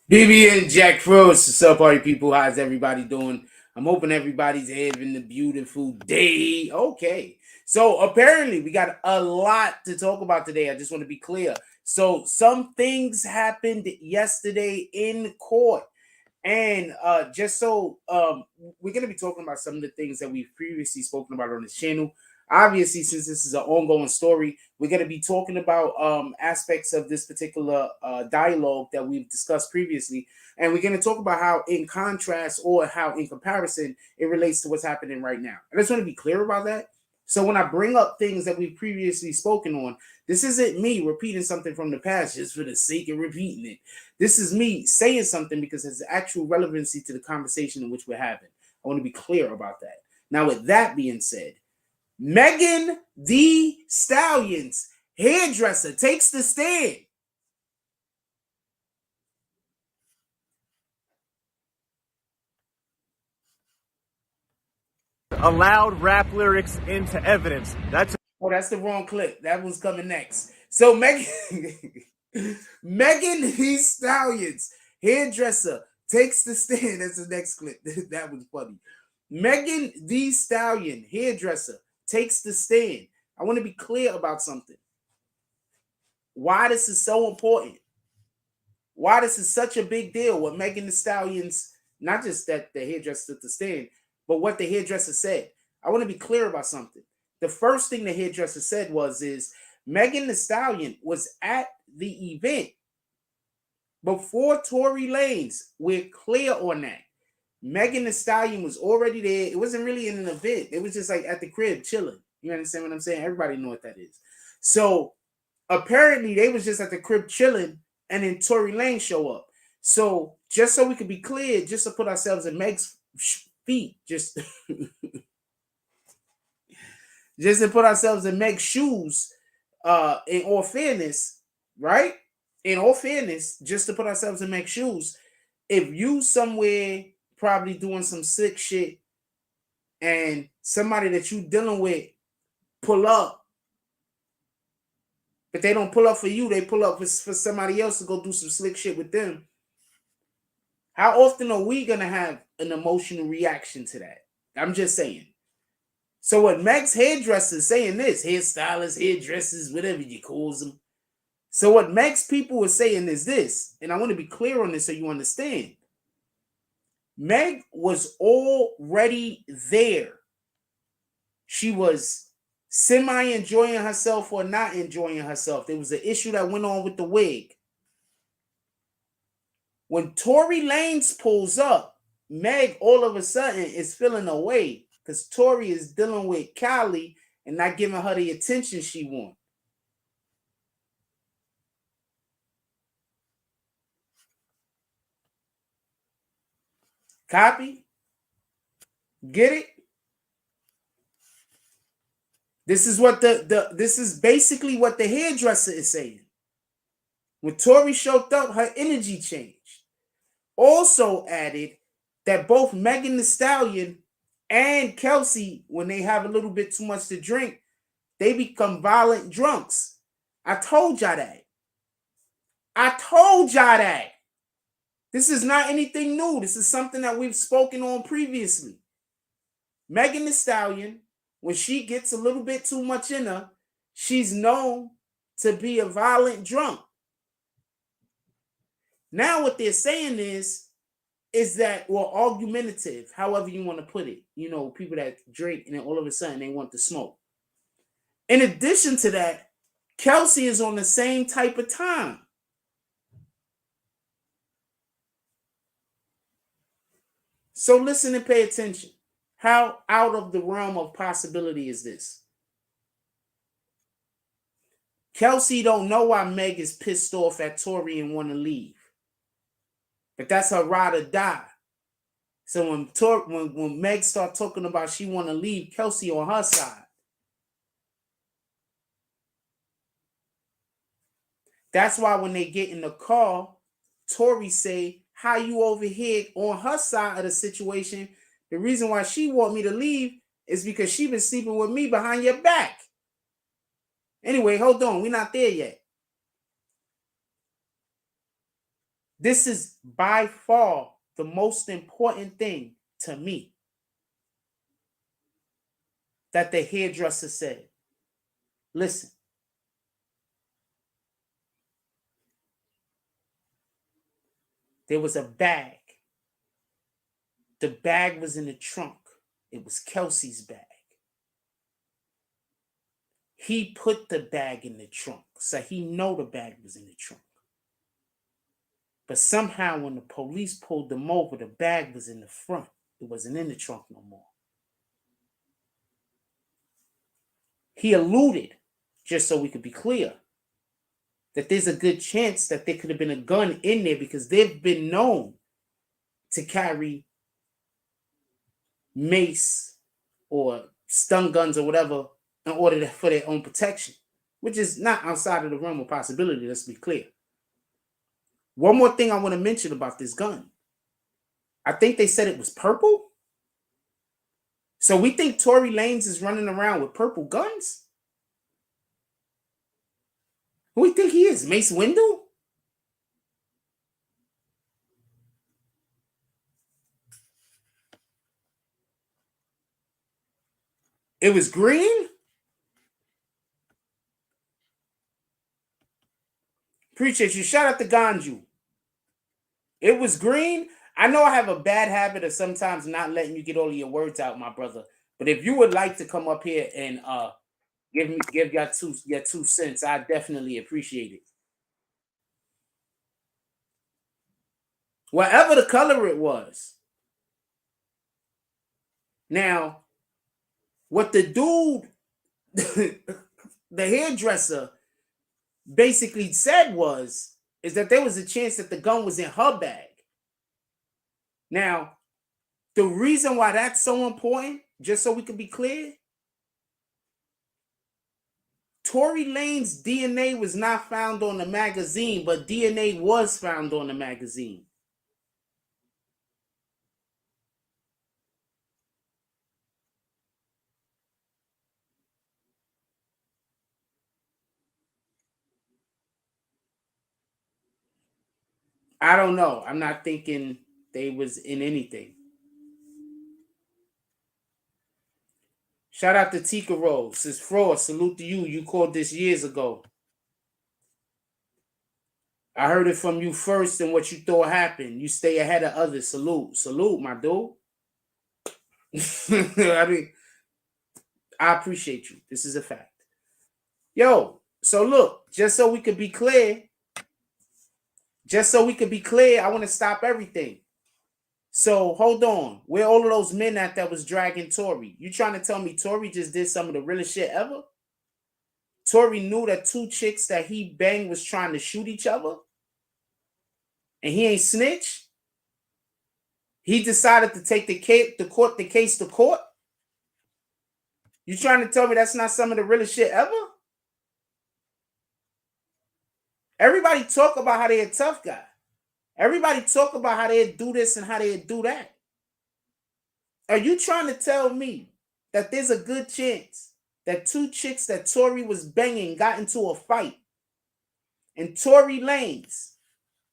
BB and Jack Frost, what's up, party people? How's everybody doing? I'm hoping everybody's having a beautiful day. Okay, so apparently we got a lot to talk about today. I just want to be clear. So some things happened yesterday in court, and just so we're gonna be talking about some of the things that we've previously spoken about on this channel. Obviously, since this is an ongoing story, we're gonna be talking about aspects of this particular dialogue that we've discussed previously, and we're gonna talk about how, in contrast or how in comparison, it relates to what's happening right now. I just want to be clear about that. So when I bring up things that we've previously spoken on, this isn't me repeating something from the past just for the sake of repeating it. This is me saying something because it's actual relevancy to the conversation in which we're having. I want to be clear about that. Now, with that being said, Megan Thee Stallion's hairdresser takes the stand. Allowed rap lyrics into evidence. That's the wrong clip. That one's coming next. So Megan Megan Thee Stallion's hairdresser takes the stand. That's the next clip. That was funny. Megan Thee Stallion, hairdresser, takes the stand. I want to be clear about something. Why this is so important. Why this is such a big deal. What Megan Thee Stallion's, not just that the hairdresser took the stand, but what the hairdresser said. I want to be clear about something. The first thing the hairdresser said is Megan Thee Stallion was at the event before Tory Lanez. We're clear on that. Megan Thee Stallion was already there. It wasn't really in an event. It was just like at the crib chilling. You understand what I'm saying? Everybody know what that is. So apparently they was just at the crib chilling, and then Tory Lanez show up. So just so we could be clear, just to put ourselves in Meg's feet, just to put ourselves in Meg's shoes, in all fairness, right? In all fairness, just to put ourselves in Meg's shoes, if you somewhere probably doing some sick shit and somebody that you dealing with pull up, but they don't pull up for you, they pull up for somebody else to go do some slick shit with them. How often are we going to have an emotional reaction to that? I'm just saying. So what Meg's hairdresser is saying this, hairstylists, hairdressers, whatever you call them. So what Meg's people are saying is this, and I want to be clear on this so you understand. Meg was already there. She was semi-enjoying herself or not enjoying herself. There was an issue that went on with the wig. When Tory Lanez pulls up, Meg all of a sudden is feeling away because Tory is dealing with Kylie and not giving her the attention she wants. Copy? Get it? This is what this is basically what the hairdresser is saying. When Tory showed up, her energy changed. Also added that both Megan Thee Stallion and Kelsey, when they have a little bit too much to drink, they become violent drunks. I told y'all that. This is not anything new. This is something that we've spoken on previously. Megan Thee Stallion, when she gets a little bit too much in her, she's known to be a violent drunk. Now what they're saying is that, well, argumentative, however you want to put it. You know, people that drink and then all of a sudden they want to smoke. In addition to that, Kelsey is on the same type of time. So listen and pay attention. How out of the realm of possibility is this? Kelsey don't know why Meg is pissed off at Tory and want to leave. But that's her ride or die. So when Meg start talking about she want to leave, Kelsey on her side. That's why when they get in the car, Tory say, how you over here on her side of the situation? The reason why she want me to leave is because she been sleeping with me behind your back. Anyway, hold on. We're not there yet. This is by far the most important thing to me that the hairdresser said. Listen, there was a bag. The bag was in the trunk. It was Kelsey's bag. He put the bag in the trunk, so he know the bag was in the trunk. But somehow when the police pulled them over, the bag was in the front. It wasn't in the trunk no more. He alluded, just so we could be clear, that there's a good chance that there could have been a gun in there because they've been known to carry mace or stun guns or whatever in order for their own protection, which is not outside of the realm of possibility, let's be clear. One more thing I want to mention about this gun. I think they said it was purple. So we think Tory Lanez is running around with purple guns? Who do we think he is? Mace Windu? It was green? Appreciate you. Shout out to Ganju. It was green. I know I have a bad habit of sometimes not letting you get all of your words out, my brother. But if you would like to come up here and give your two cents, I definitely appreciate it. Whatever the color it was. Now, what the dude, the hairdresser, basically said is that there was a chance that the gun was in her bag. Now, the reason why that's so important, just so we can be clear, Tory Lanez's DNA was not found on the magazine, but DNA was found on the magazine. I don't know. I'm not thinking they was in anything. Shout out to Tika Rose. Says Fraud, salute to you. You called this years ago. I heard it from you first and what you thought happened. You stay ahead of others. Salute. Salute, my dude. I mean, I appreciate you. This is a fact. Yo, so look, just so we could be clear, I want to stop everything. So hold on. Where all of those men at that was dragging Tory? You trying to tell me Tory just did some of the realest shit ever? Tory knew that two chicks that he banged was trying to shoot each other? And he ain't snitch? He decided to take the case to court? You trying to tell me that's not some of the realest shit ever? Everybody talk about how they're a tough guy. Everybody talk about how they do this and how they do that. Are you trying to tell me that there's a good chance that two chicks that Tory was banging got into a fight and Tory Lanez,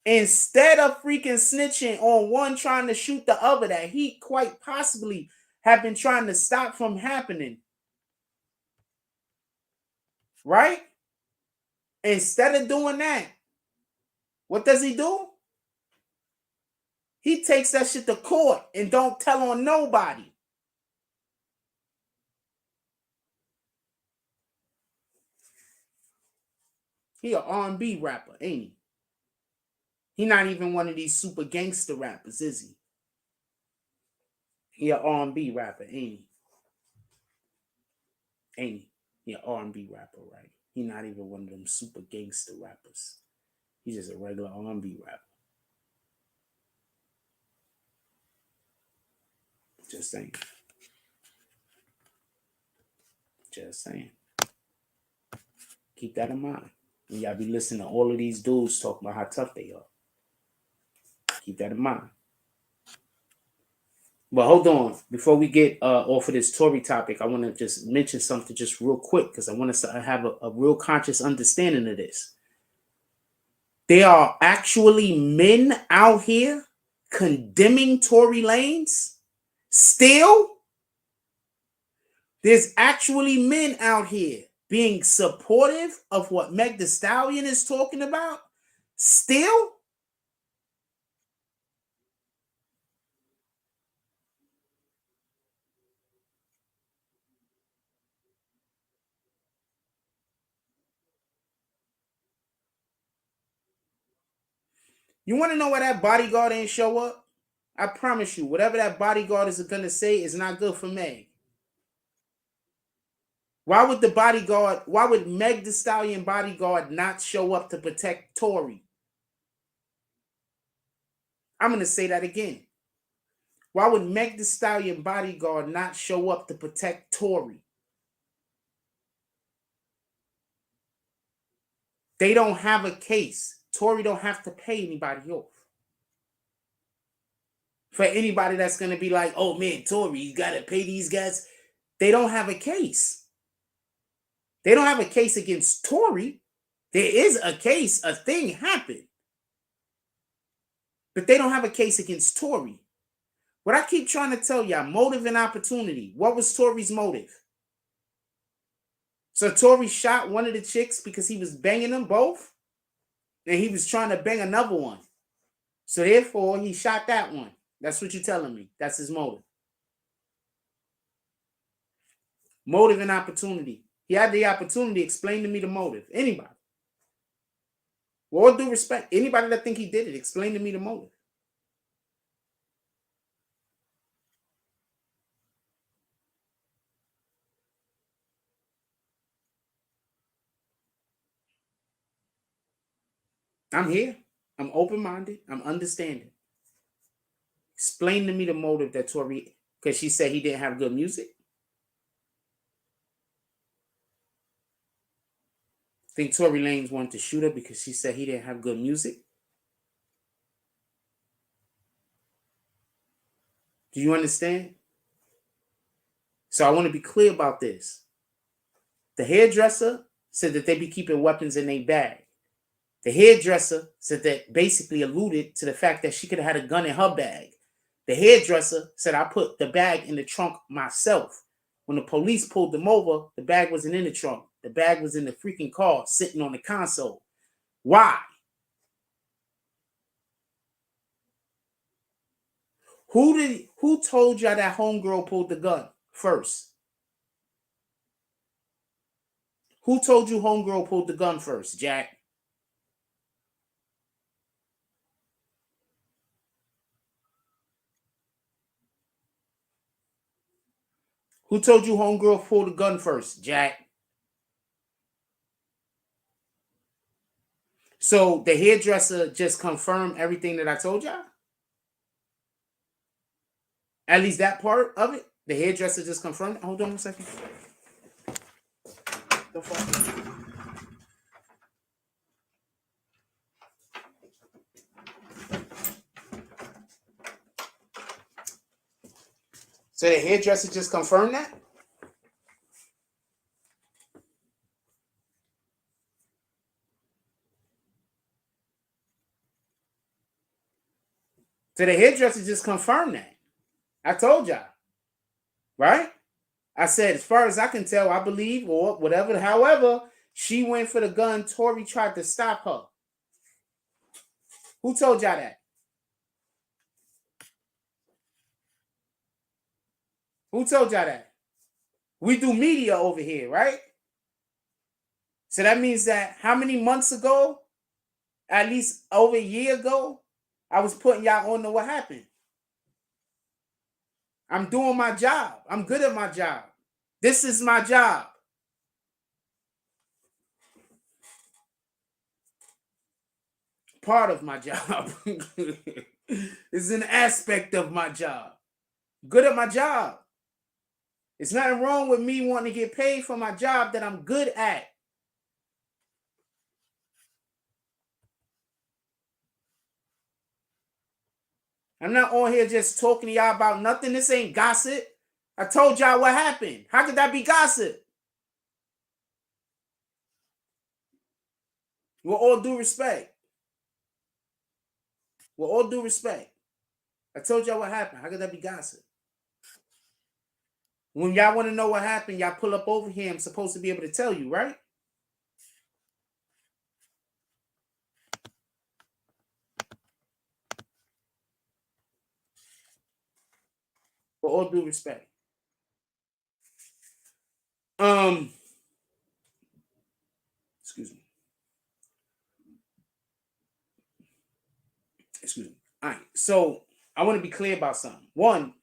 instead of freaking snitching on one trying to shoot the other that he quite possibly have been trying to stop from happening, right? Instead of doing that, what does he do? He takes that shit to court and don't tell on nobody. He an R&B rapper, ain't he? He not even one of these super gangster rappers, is he? He an R&B rapper, ain't he? Ain't he? He an R&B rapper, right? He not even one of them super gangster rappers. He's just a regular R&B rapper. Just saying. Just saying. Keep that in mind. When y'all be listening to all of these dudes talk about how tough they are. Keep that in mind. But hold on. Before we get off of this Tory topic, I want to just mention something just real quick because I want to have a real conscious understanding of this. There are actually men out here condemning Tory Lanez. Still, there's actually men out here being supportive of what Meg Thee Stallion is talking about. Still, you want to know why that bodyguard ain't show up? I promise you, whatever that bodyguard is going to say is not good for Meg. Why would Meg Thee Stallion bodyguard not show up to protect Tory? I'm going to say that again. Why would Meg Thee Stallion bodyguard not show up to protect Tory? They don't have a case. Tory don't have to pay anybody off. For anybody that's going to be like, oh man, Tory, you got to pay these guys. They don't have a case. They don't have a case against Tory. There is a case, a thing happened. But they don't have a case against Tory. What I keep trying to tell y'all, motive and opportunity. What was Tory's motive? So Tory shot one of the chicks because he was banging them both? And he was trying to bang another one. So therefore, he shot that one. That's what you're telling me. That's his motive. Motive and opportunity. He had the opportunity. Explain to me the motive. Anybody. With all due respect, anybody that think he did it, explain to me the motive. I'm here. I'm open-minded. I'm understanding. Explain to me the motive that Tory, because she said he didn't have good music. Think Tory Lanez wanted to shoot her because she said he didn't have good music? Do you understand? So I want to be clear about this. The hairdresser said that they be keeping weapons in their bag. The hairdresser said that basically alluded to the fact that she could have had a gun in her bag. The hairdresser said, I put the bag in the trunk myself. When the police pulled them over, the bag wasn't in the trunk. The bag was in the freaking car sitting on the console. Why? Who told y'all that homegirl pulled the gun first? Who told you homegirl pulled the gun first, Jack? Who told you homegirl pulled the gun first, Jack? So the hairdresser just confirmed everything that I told y'all? At least that part of it? The hairdresser just confirmed it? Hold on 1 second. Don't fall. So the hairdresser just confirmed that? So the hairdresser just confirmed that. I told y'all. Right? I said, as far as I can tell, I believe, or whatever, however, she went for the gun. Tory tried to stop her. Who told y'all that? Who told y'all that? We do media over here, right? So that means that how many months ago, at least over a year ago, I was putting y'all on to what happened. I'm doing my job. I'm good at my job. This is my job. Part of my job. It's an aspect of my job. Good at my job. It's nothing wrong with me wanting to get paid for my job that I'm good at. I'm not on here just talking to y'all about nothing. This ain't gossip. I told y'all what happened. How could that be gossip? With all due respect. With all due respect, I told y'all what happened. How could that be gossip? When y'all want to know what happened, y'all pull up over here. I'm supposed to be able to tell you, right? With all due respect. Excuse me. Excuse me. All right. So I want to be clear about something. One,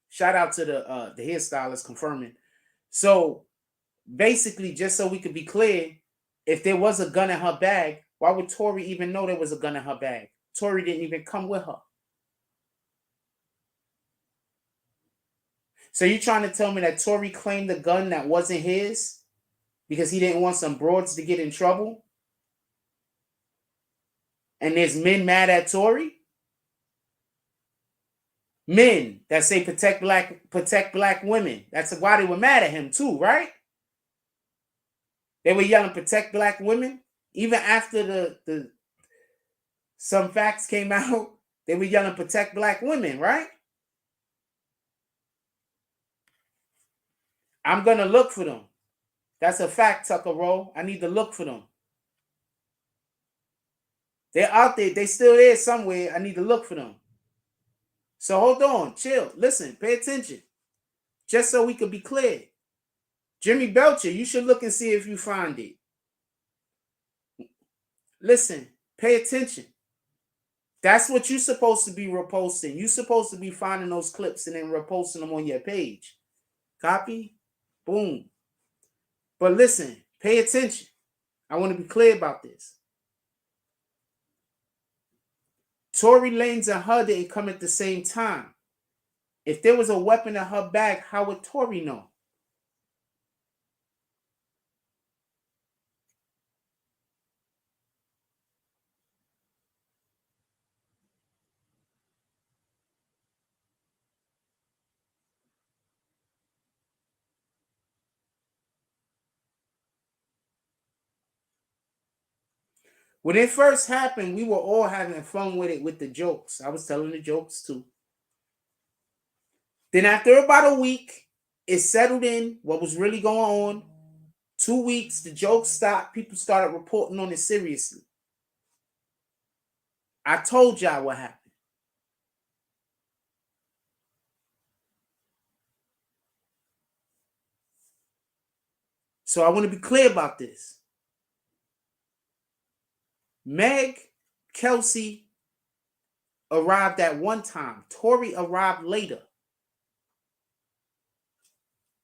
shout out to the hairstylist confirming. So basically, just so we could be clear, if there was a gun in her bag, why would Tori even know there was a gun in her bag? Tori didn't even come with her. So you trying to tell me that Tori claimed a gun that wasn't his because he didn't want some broads to get in trouble? And there's men mad at Tori? Men that say protect black women. That's why they were mad at him too, right? They were yelling protect black women. Even after the some facts came out, they were yelling protect black women, right? I'm gonna look for them. That's a fact, Tucker Roll. I need to look for them. They're out there. They still there somewhere. I need to look for them. So hold on, chill, listen, pay attention. Just so we could be clear. Jimmy Belcher, you should look and see if you find it. Listen, pay attention. That's what you're supposed to be reposting. You're supposed to be finding those clips and then reposting them on your page. Copy? Boom. But listen, pay attention. I want to be clear about this. Tory Lanez and her didn't come at the same time. If there was a weapon in her bag, how would Tory know? When it first happened, we were all having fun with it with the jokes. I was telling the jokes too. Then after about a week, it settled in what was really going on. 2 weeks, the jokes stopped. People started reporting on it seriously. I told y'all what happened. So I want to be clear about this. Meg, Kelsey arrived at one time. Tory arrived later.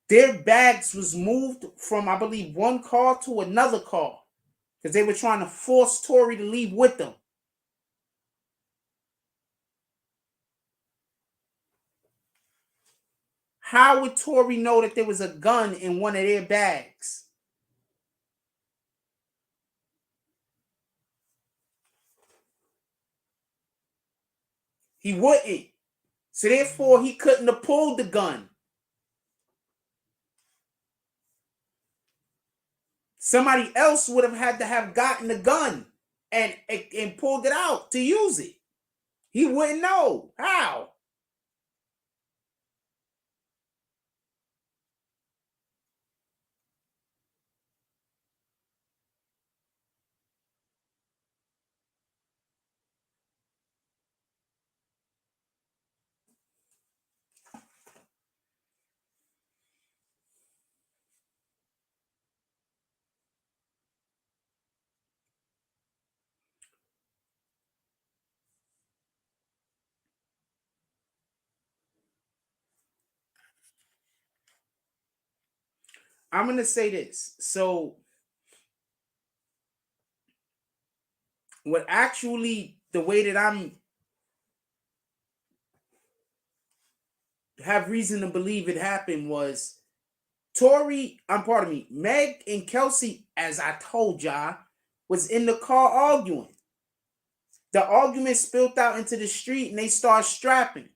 Their bags was moved from, I believe, one car to another car because they were trying to force Tory to leave with them. How would Tory know that there was a gun in one of their bags? He wouldn't. So therefore, he couldn't have pulled the gun. Somebody else would have had to have gotten the gun and pulled it out to use it. He wouldn't know. How? I'm going to say this. So what actually, the way that I'm have reason to believe it happened was Meg and Kelsey, as I told y'all, was in the car arguing. The argument spilled out into the street and they start strapping.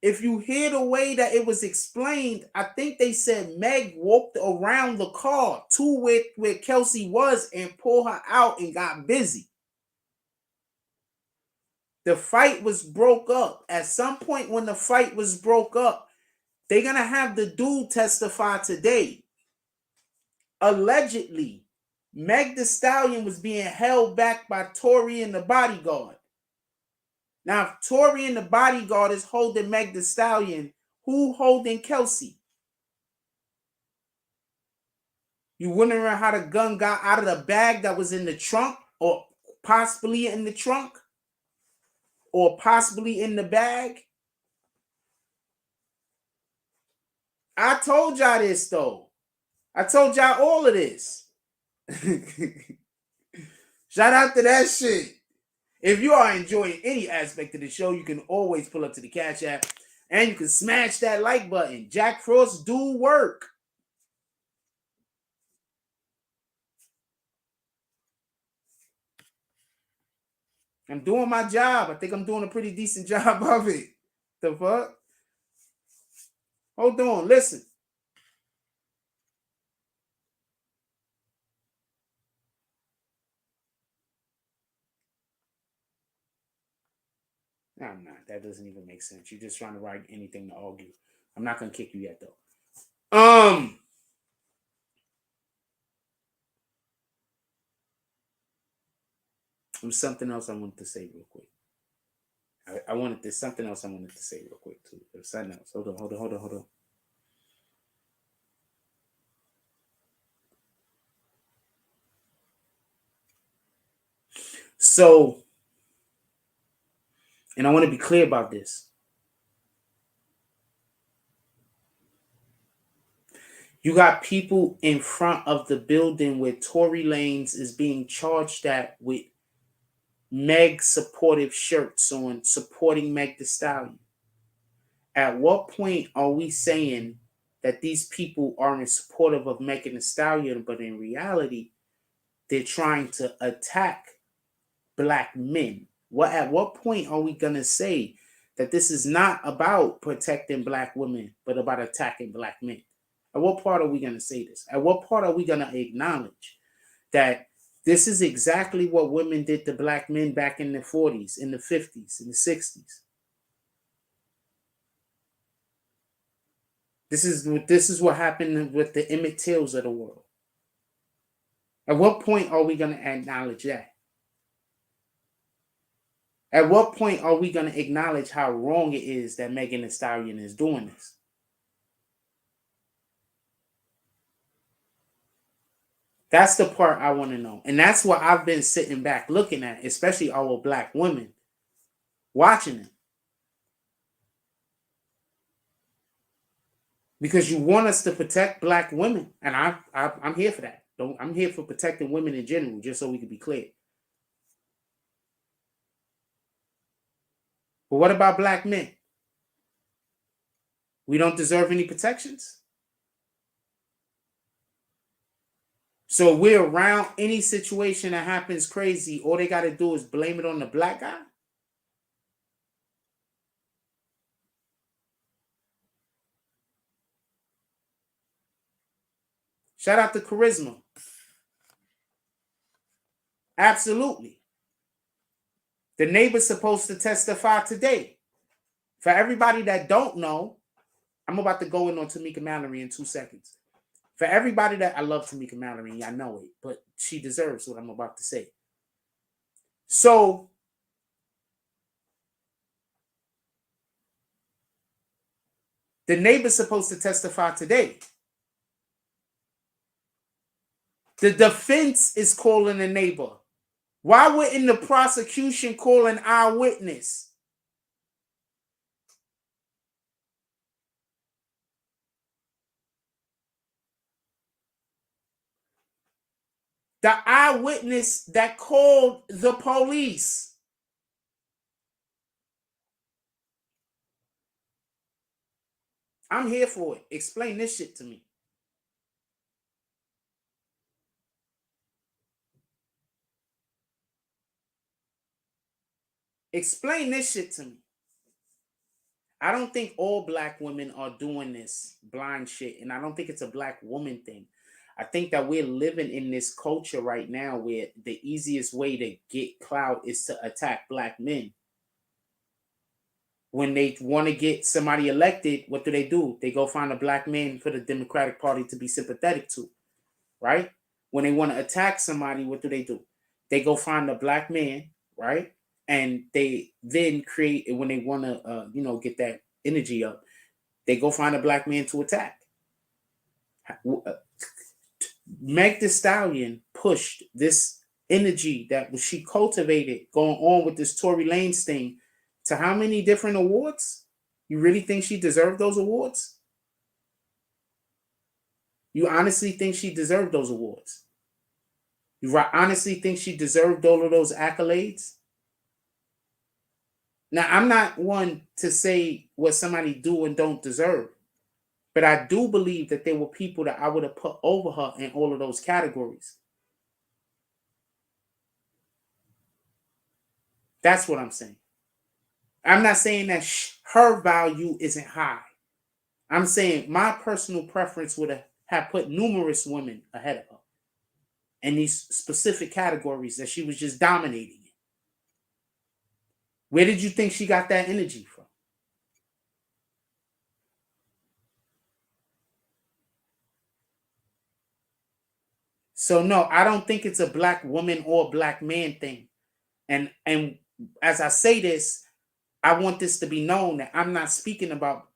If you hear the way that it was explained, I think they said Meg walked around the car to where Kelsey was and pulled her out and got busy. The fight was broke up. At some point when the fight was broke up, they're going to have the dude testify today. Allegedly, Meg Thee Stallion was being held back by Tory and the bodyguard. Now, if Tory and the bodyguard is holding Meg Thee Stallion, who holding Kelsey? You wondering how the gun got out of the bag that was in the trunk, or possibly in the trunk, or possibly in the bag? I told y'all this, though. I told y'all all of this. Shout out to that shit. If you are enjoying any aspect of the show, you can always pull up to the Cash App and you can smash that like button. Jack Frost do work. I'm doing my job. I think I'm doing a pretty decent job of it. The fuck? Hold on, listen. No, I'm not. That doesn't even make sense. You're just trying to write anything to argue. I'm not gonna kick you yet, though. There's something else I wanted to say real quick. There's something else I wanted to say real quick too. There's something else. Hold on. So, and I want to be clear about this. You got people in front of the building where Tory Lanez is being charged at with Meg supportive shirts on, supporting Meg Thee Stallion. At what point are we saying that these people aren't supportive of Meg Thee Stallion, but in reality, they're trying to attack Black men? At what point are we going to say that this is not about protecting Black women, but about attacking Black men? At what part are we going to say this? At what part are we going to acknowledge that this is exactly what women did to Black men back in the 40s, in the 50s, in the 60s? This is what happened with the Emmett Tills of the world. At what point are we going to acknowledge that? At what point are we going to acknowledge how wrong it is that Megan Thee Stallion is doing this? That's the part I want to know. And that's what I've been sitting back looking at, especially our Black women, watching it. Because you want us to protect Black women. And I'm here for that. I'm here for protecting women in general, just so we can be clear. But what about Black men? We don't deserve any protections? So we're around any situation that happens crazy, all they got to do is blame it on the Black guy? Shout out to Charisma. Absolutely. The neighbor's supposed to testify today. For everybody that don't know, I'm about to go in on Tamika Mallory in 2 seconds. For everybody that I love Tamika Mallory, I know it, but she deserves what I'm about to say. So, the neighbor's supposed to testify today. The defense is calling the neighbor. Why wouldn't the prosecution call an eyewitness? The eyewitness that called the police. I'm here for it. Explain this shit to me. Explain this shit to me. I don't think all Black women are doing this blind shit, and I don't think it's a Black woman thing. I think that we're living in this culture right now where the easiest way to get clout is to attack Black men. When they want to get somebody elected, what do? They go find a black man for the Democratic Party to be sympathetic to, right? When they want to attack somebody, what do? They go find a black man, right? And they then create, when they want to, get that energy up, they go find a black man to attack. Meg Thee Stallion pushed this energy that she cultivated going on with this Tory Lanez thing to how many different awards? You really think she deserved those awards? You honestly think she deserved those awards? You honestly think she deserved all of those accolades? Now, I'm not one to say what somebody do and don't deserve, but I do believe that there were people that I would have put over her in all of those categories. That's what I'm saying. I'm not saying that her value isn't high. I'm saying my personal preference would have put numerous women ahead of her in these specific categories that she was just dominating in. Where did you think she got that energy from? So no, I don't think it's a black woman or black man thing. And as I say this, I want this to be known that I'm not speaking about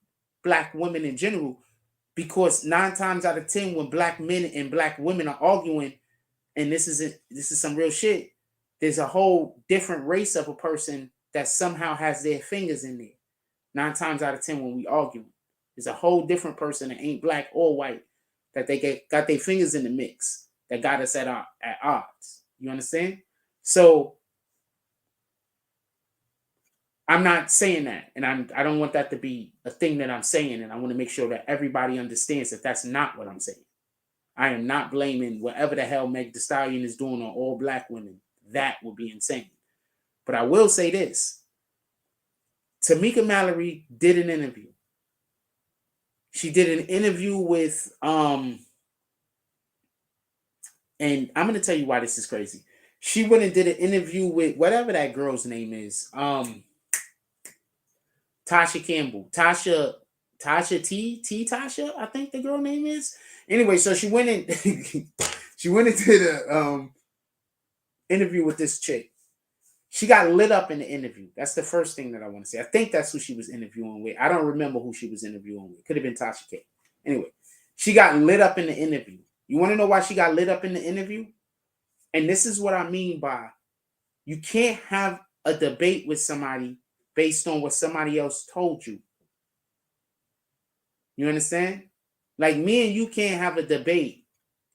black women in general, because 9 times out of 10, when black men and black women are arguing, and this is some real shit, there's a whole different race of a person that somehow has their fingers in there. 9 times out of 10 when we argue, there's a whole different person that ain't black or white that they got their fingers in the mix that got us at odds. You understand? So I'm not saying that, and I don't want that to be a thing that I'm saying, and I want to make sure that everybody understands that that's not what I'm saying. I am not blaming whatever the hell Meg Thee Stallion is doing on all black women. That would be insane. But I will say this. Tamika Mallory did an interview. She did an interview with, and I'm going to tell you why this is crazy. She went and did an interview with whatever that girl's name is. Tasha Campbell. Tasha Tasha, I think the girl name is. Anyway, so she went in, she went into the interview with this chick. She got lit up in the interview. That's the first thing that I want to say. I think that's who she was interviewing with. I don't remember who she was interviewing with. Could have been Tasha K. Anyway, she got lit up in the interview. You want to know why she got lit up in the interview? And this is what I mean by you can't have a debate with somebody based on what somebody else told you. You understand? Like me and you can't have a debate,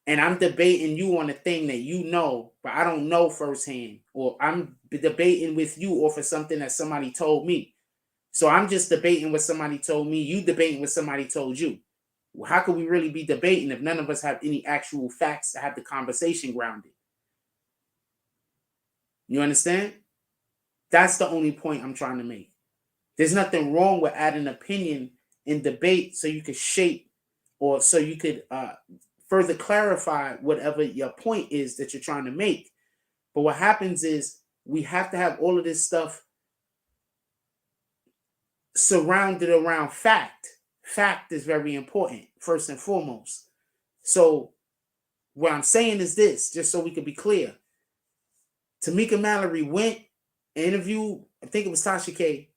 and I'm debating you on a thing that you know, but I don't know firsthand, or I'm debating with you off of something that somebody told me. So I'm just debating what somebody told me, you debating what somebody told you. Well, how could we really be debating if none of us have any actual facts to have the conversation grounded? You understand? That's the only point I'm trying to make. There's nothing wrong with adding opinion in debate so you could shape, or so you could further clarify whatever your point is that you're trying to make. But what happens is we have to have all of this stuff surrounded around fact. Fact is very important, first and foremost. So what I'm saying is this, just so we can be clear. Tamika Mallory went, interviewed, I think it was Tasha K,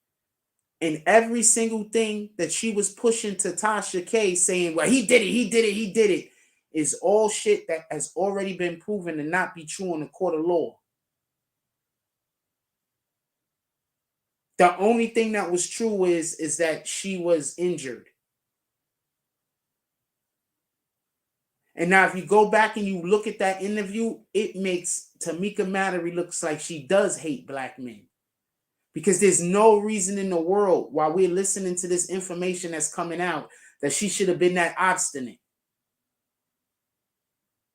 and every single thing that she was pushing to Tasha K, saying, well, he did it, is all shit that has already been proven to not be true in the court of law. The only thing that was true is that she was injured. And now if you go back and you look at that interview, it makes Tamika Mallory looks like she does hate black men. Because there's no reason in the world while we're listening to this information that's coming out that she should have been that obstinate.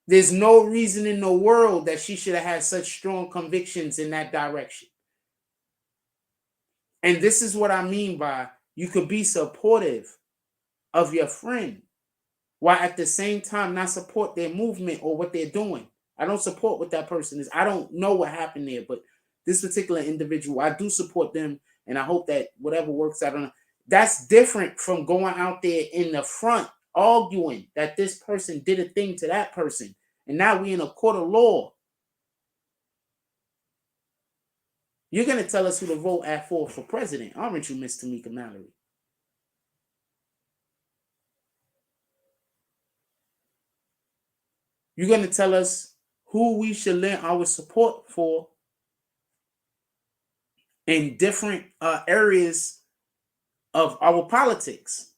There's no reason in the world that she should have had such strong convictions in that direction. And this is what I mean by you could be supportive of your friend while at the same time not support their movement or what they're doing. I don't support what that person is. I don't know what happened there, but this particular individual, I do support them And I hope that whatever works out on, that's different from going out there in the front arguing that this person did a thing to that person. And now we in a court of law. You're going to tell us who to vote for president, aren't you, Miss Tamika Mallory? You're going to tell us who we should lend our support for in different areas of our politics.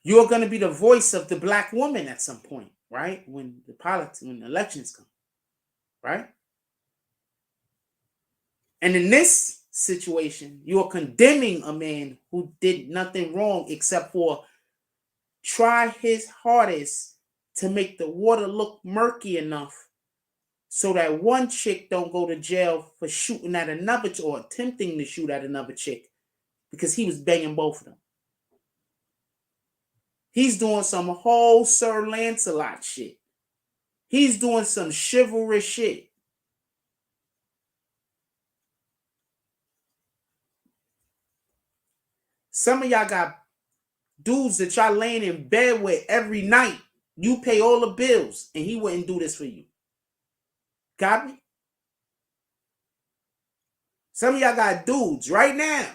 You're going to be the voice of the black woman at some point, right? When the elections come, right? And in this situation, you're condemning a man who did nothing wrong except for try his hardest to make the water look murky enough so that one chick don't go to jail for shooting at another or attempting to shoot at another chick because he was banging both of them. He's doing some whole Sir Lancelot shit. He's doing some chivalrous shit. Some of y'all got dudes that y'all laying in bed with every night. You pay all the bills, and he wouldn't do this for you. Got me? Some of y'all got dudes right now.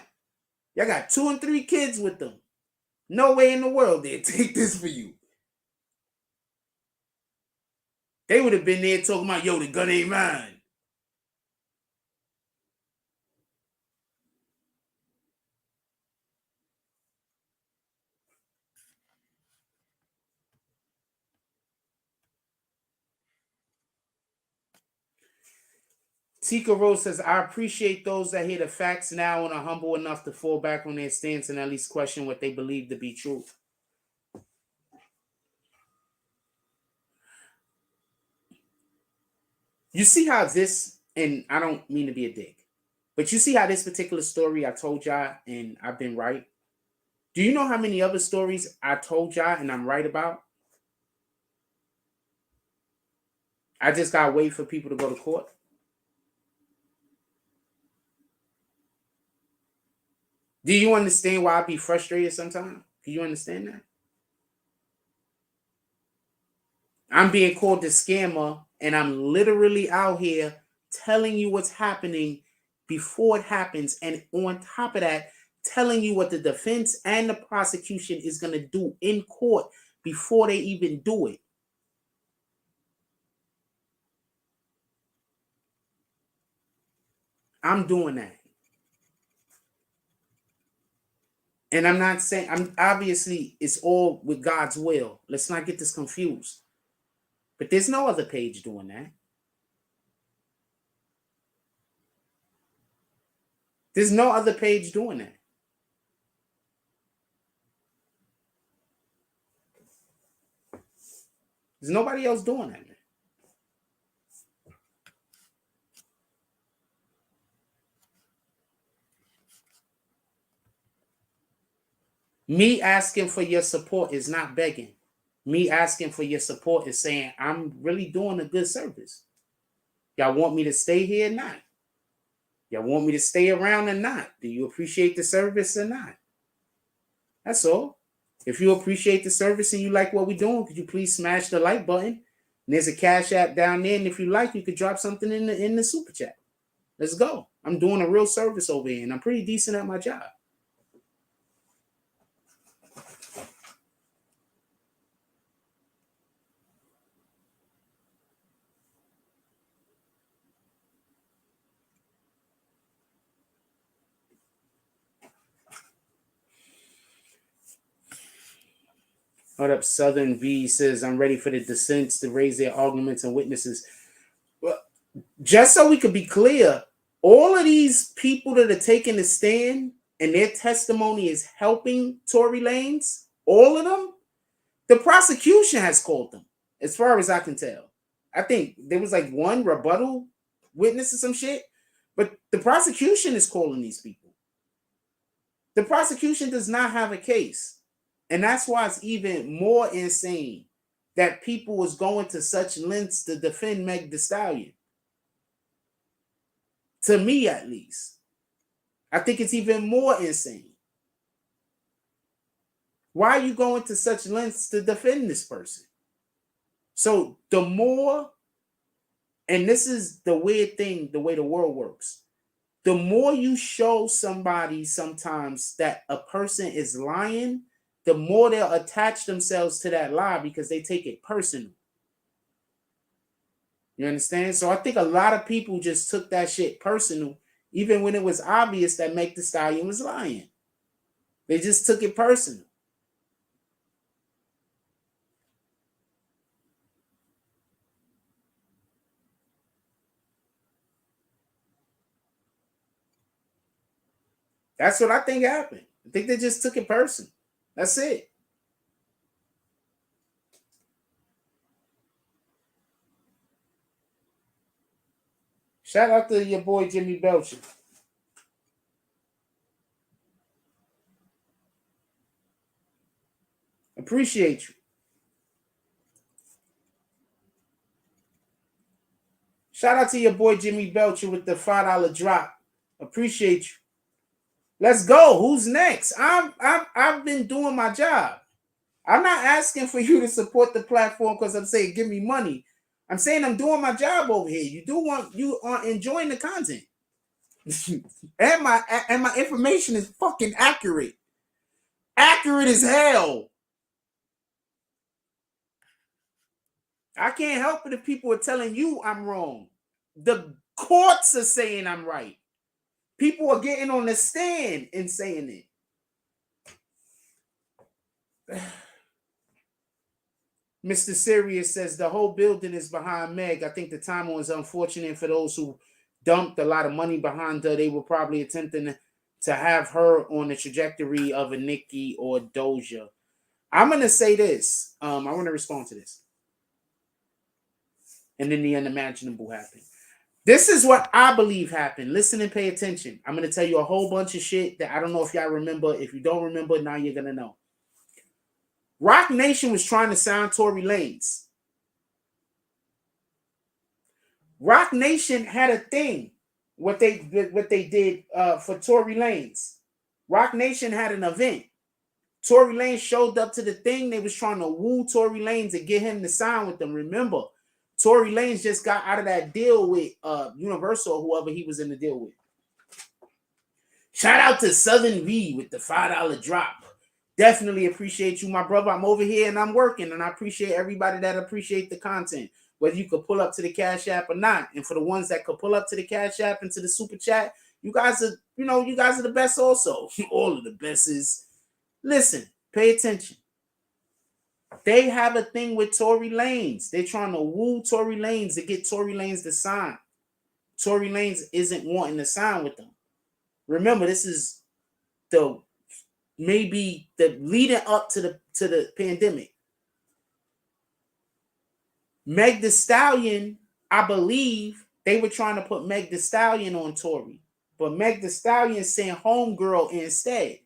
Y'all got 2 and 3 kids with them. No way in the world they'd take this for you. They would have been there talking about, yo, the gun ain't mine. Tika Rose says, I appreciate those that hear the facts now and are humble enough to fall back on their stance and at least question what they believe to be true. You see how this, and I don't mean to be a dick, but you see how this particular story I told y'all and I've been right? Do you know how many other stories I told y'all and I'm right about? I just gotta wait for people to go to court. Do you understand why I be frustrated sometimes? Do you understand that? I'm being called the scammer, and I'm literally out here telling you what's happening before it happens. And on top of that, telling you what the defense and the prosecution is going to do in court before they even do it. I'm doing that. And I'm not saying, I'm obviously it's all with God's will. Let's not get this confused. But there's no other page doing that. There's no other page doing that. There's nobody else doing that. Me asking for your support is not begging. Me asking for your support is saying, I'm really doing a good service. Y'all want me to stay here or not? Y'all want me to stay around or not? Do you appreciate the service or not? That's all. If you appreciate the service and you like what we're doing, could you please smash the like button? And there's a Cash App down there. And if you like, you could drop something in the super chat. Let's go. I'm doing a real service over here, and I'm pretty decent at my job. What up, Southern V says, I'm ready for the dissents to raise their arguments and witnesses. Well, just so we could be clear, all of these people that are taking the stand and their testimony is helping Tory Lanez, all of them, the prosecution has called them, as far as I can tell. I think there was like one rebuttal witness or some shit, but the prosecution is calling these people. The prosecution does not have a case. And that's why it's even more insane that people was going to such lengths to defend Meg Thee Stallion. To me, at least. I think it's even more insane. Why are you going to such lengths to defend this person? So the more, and this is the weird thing, the way the world works, the more you show somebody sometimes that a person is lying, the more they'll attach themselves to that lie because they take it personal. You understand? So I think a lot of people just took that shit personal, even when it was obvious that Meg Thee Stallion was lying. They just took it personal. That's what I think happened. I think they just took it personal. That's it. Shout out to your boy Jimmy Belcher. Appreciate you. Shout out to your boy Jimmy Belcher with the $5 drop. Appreciate you. Let's go. Who's next? I've been doing my job. I'm not asking for you to support the platform because I'm saying give me money. I'm saying I'm doing my job over here. You are enjoying the content. and my information is fucking accurate. Accurate as hell. I can't help it if people are telling you I'm wrong. The courts are saying I'm right. People are getting on the stand and saying it. Mr. Sirius says the whole building is behind Meg. I think the timing was unfortunate for those who dumped a lot of money behind her. They were probably attempting to have her on the trajectory of a Nicki or Doja. I'm going to say this. I want to respond to this. And then the unimaginable happened. This is what I believe happened. Listen and pay attention. I'm going to tell you a whole bunch of shit that I don't know if y'all remember. If you don't remember, now you're going to know. Roc Nation was trying to sign Tory Lanez. Roc Nation had a thing. What they did for Tory Lanez. Roc Nation had an event. Tory Lanez showed up to the thing. They was trying to woo Tory Lanez and get him to sign with them. Remember, Tory Lanez just got out of that deal with Universal or whoever he was in the deal with. Shout out to Southern V with the $5 drop. Definitely appreciate you, my brother. I'm over here and I'm working, and I appreciate everybody that appreciate the content, whether you could pull up to the Cash App or not. And for the ones that could pull up to the Cash App and to the Super Chat, you guys are the best also. All of the best is. Listen, pay attention. They have a thing with Tory Lanez. They're trying to woo Tory Lanez to get Tory Lanez to sign. Tory Lanez isn't wanting to sign with them. Remember, this is maybe the leading up to the pandemic. Meg Thee Stallion, I believe they were trying to put Meg Thee Stallion on Tory, but Meg Thee Stallion sent Homegirl instead.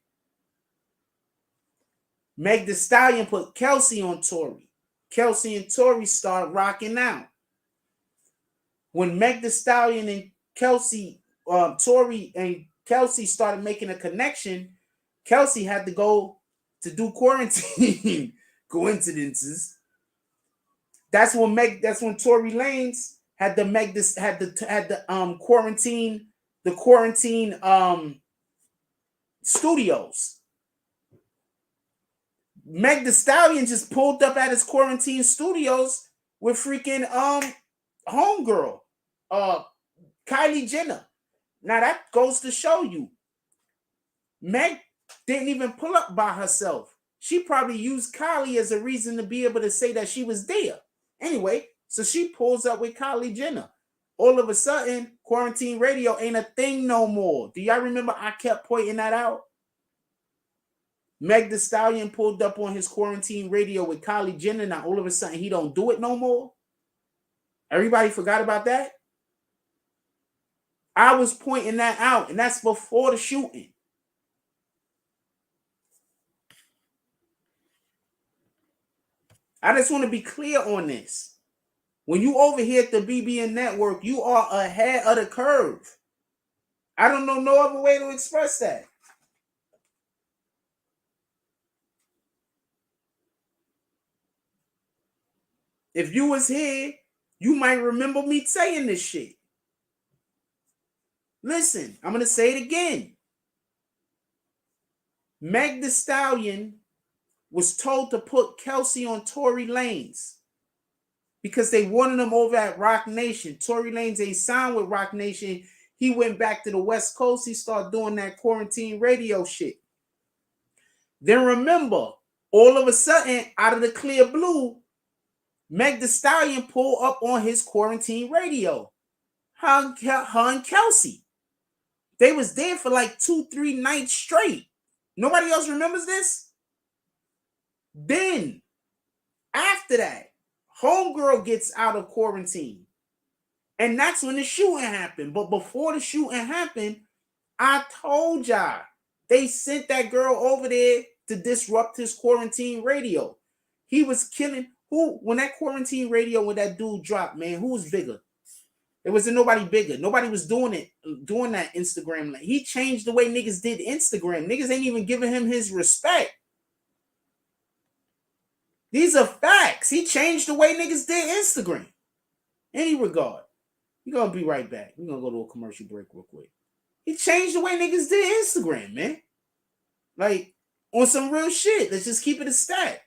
Meg Thee Stallion put Kelsey on Tory. Kelsey and Tory start rocking out. When Meg Thee Stallion and Kelsey, Tory and Kelsey started making a connection, Kelsey had to go to do quarantine. Coincidences. That's when Tory Lanez had the quarantine studios. Meg Thee Stallion just pulled up at his quarantine studios with freaking homegirl, Kylie Jenner. Now that goes to show you, Meg didn't even pull up by herself. She probably used Kylie as a reason to be able to say that she was there. Anyway, so she pulls up with Kylie Jenner. All of a sudden, quarantine radio ain't a thing no more. Do y'all remember I kept pointing that out? Meg Thee Stallion pulled up on his quarantine radio with Kylie Jenner. Now all of a sudden he don't do it no more. Everybody forgot about that. I was pointing that out, and that's before the shooting. I just want to be clear on this. When you over here at the BBN Network, you are ahead of the curve. I don't know no other way to express that. If you was here, you might remember me saying this shit. Listen, I'm going to say it again. Meg Thee Stallion was told to put Kelsey on Tory Lanez because they wanted him over at Rock Nation. Tory Lanez ain't signed with Rock Nation. He went back to the West Coast. He started doing that quarantine radio shit. Then remember, all of a sudden, out of the clear blue, Meg Thee Stallion pulled up on his quarantine radio. Her and Kelsey. They was there for like 2-3 nights straight. Nobody else remembers this? Then, after that, homegirl gets out of quarantine. And that's when the shooting happened. But before the shooting happened, I told y'all, they sent that girl over there to disrupt his quarantine radio. He was killing who when that quarantine radio, when that dude dropped, man, who was bigger? There wasn't nobody bigger. Nobody was doing that Instagram. He changed the way niggas did Instagram. Niggas ain't even giving him his respect. These are facts. He changed the way niggas did Instagram. Any regard. We're going to be right back. We're going to go to a commercial break real quick. He changed the way niggas did Instagram, man. Like, on some real shit. Let's just keep it a stat.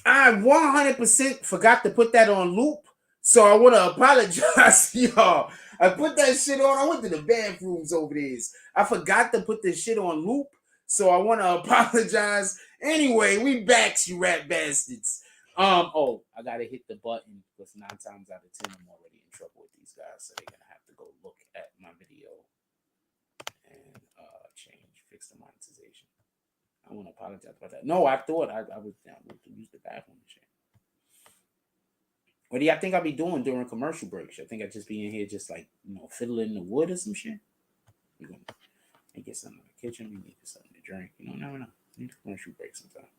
I 100% forgot to put that on loop, so I want to apologize to y'all. I put that shit on. I went to the bathrooms over there. I forgot to put this shit on loop, so I want to apologize. Anyway, we back, you rat bastards. Oh, I gotta hit the button because 9 times out of 10 I'm already in trouble with these guys, so they're gonna have to go look at my video and fix the monetization. I want to apologize about that. No, I thought I would use the bathroom and shit. What do y'all think I'll be doing during commercial breaks? I think I'd just be in here just like, fiddling in the wood or some shit. We're gonna get something in the kitchen. We need something to drink. Never know. Need a commercial break sometime.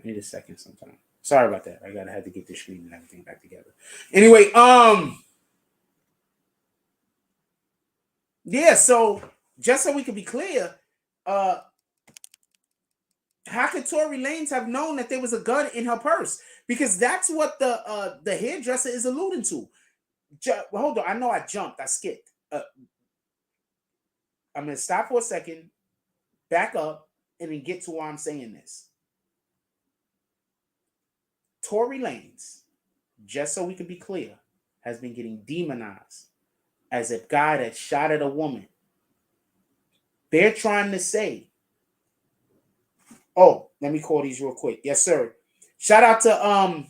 I need a second sometime. Sorry about that. I had to get the screen and everything back together. Anyway, yeah, so just so we can be clear, how could Tory Lanez have known that there was a gun in her purse? Because that's what the hairdresser is alluding to. Hold on, I know I jumped, I skipped. I'm gonna stop for a second, back up, and then get to why I'm saying this. Tory Lanez, just so we can be clear, has been getting demonized as a guy that shot at a woman. They're trying to say, oh, let me call these real quick. Yes, sir. Shout out to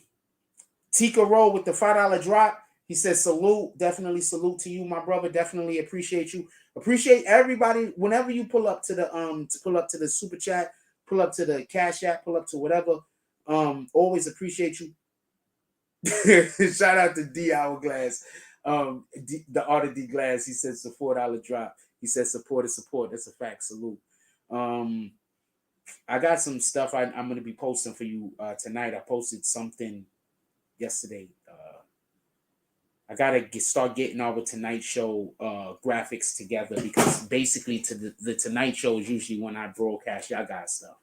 Tika Roll with the $5 drop. He says, salute, definitely salute to you, my brother. Definitely appreciate you. Appreciate everybody. Whenever you pull up to the super chat, pull up to the Cash App, pull up to whatever. Always appreciate you. Shout out to D Hourglass. The Art of D Glass. He says the $4 drop. He says support is support. That's a fact. Salute. I got some stuff I'm going to be posting for you tonight. I posted something yesterday. I gotta start getting our Tonight Show graphics together, because basically the Tonight Show is usually when I broadcast y'all guys stuff.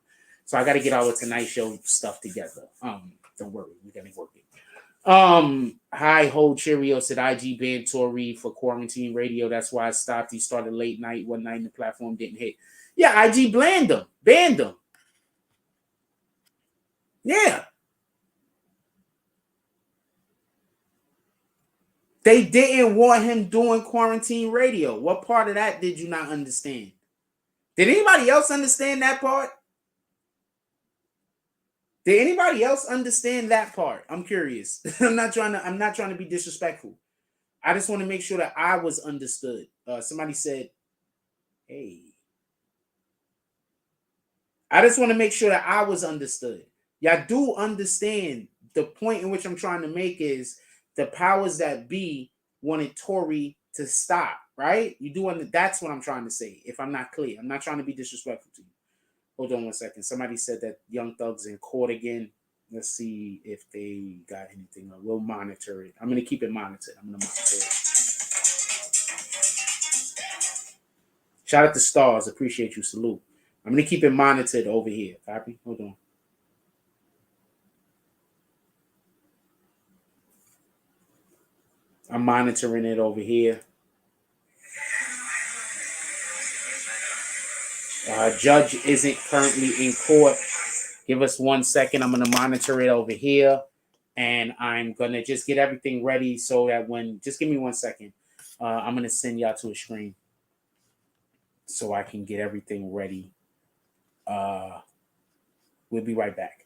So I gotta get our Tonight Show stuff together. Don't worry, we're gonna work it. Hi, Ho Cheerio said IG banned Tory for quarantine radio. That's why I stopped. He started late night one night and the platform didn't hit. Yeah, IG banned him. Yeah. They didn't want him doing quarantine radio. What part of that did you not understand? Did anybody else understand that part? Did anybody else understand that part? I'm curious. I'm not trying to be disrespectful. I just want to make sure that I was understood. Somebody said, hey. I just want to make sure that I was understood. Y'all do understand the point in which I'm trying to make is the powers that be wanted Tory to stop, right? You do that's what I'm trying to say. If I'm not clear, I'm not trying to be disrespectful to you. Hold on one second. Somebody said that Young Thug's in court again. Let's see if they got anything. We'll monitor it. I'm going to keep it monitored. I'm going to monitor it. Shout out to Stars. Appreciate you. Salute. I'm going to keep it monitored over here. Copy? Hold on. I'm monitoring it over here. Judge isn't currently in court. Give us 1 second. I'm going to monitor it over here. And I'm going to just get everything ready so that just give me 1 second. I'm going to send y'all to a screen so I can get everything ready. We'll be right back.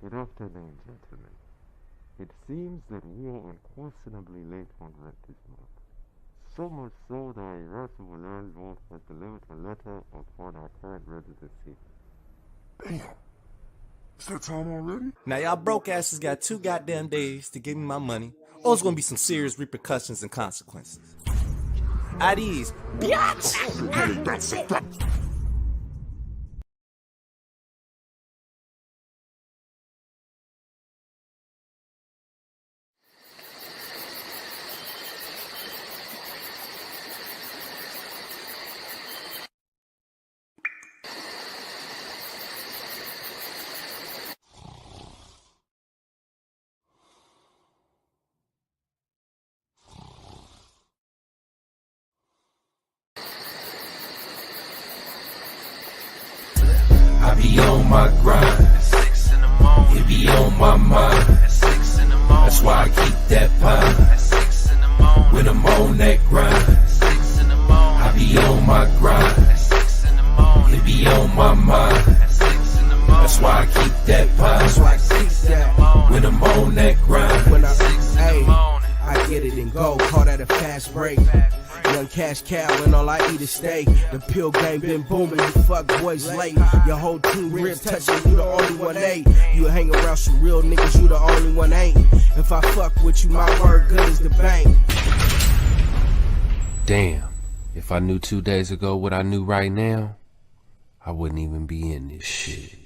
Good afternoon, gentlemen. It seems that we are unquestionably late on rent this month. So much so that our irascible landlord has delivered a letter upon our current residency. Damn. It's that time already? Now y'all broke asses got 2 goddamn days to give me my money, or it's gonna be some serious repercussions and consequences. At ease, Beatz! Hey, that's it. I be on my grind. At 6 in the morning. It be on my mind. At 6 in the morning. That's why I keep that pine. At 6 in the morning. When I'm on that grind. At 6 in the morning. I be on my grind. At 6 in the morning. It be on my mind. At 6 in the morning. That's why I keep that pine. That's why I keep that. When I'm on that grind. When I get it and go. Call that a fast break. Young cash cow and all I eat is steak. The pill game been booming, you fuck boys late. Your whole team ribs touching, you the only one ain't. You hang around some real niggas, you the only one ain't. If I fuck with you, my word good as the bank. Damn, if I knew 2 days ago what I knew right now, I wouldn't even be in this shit.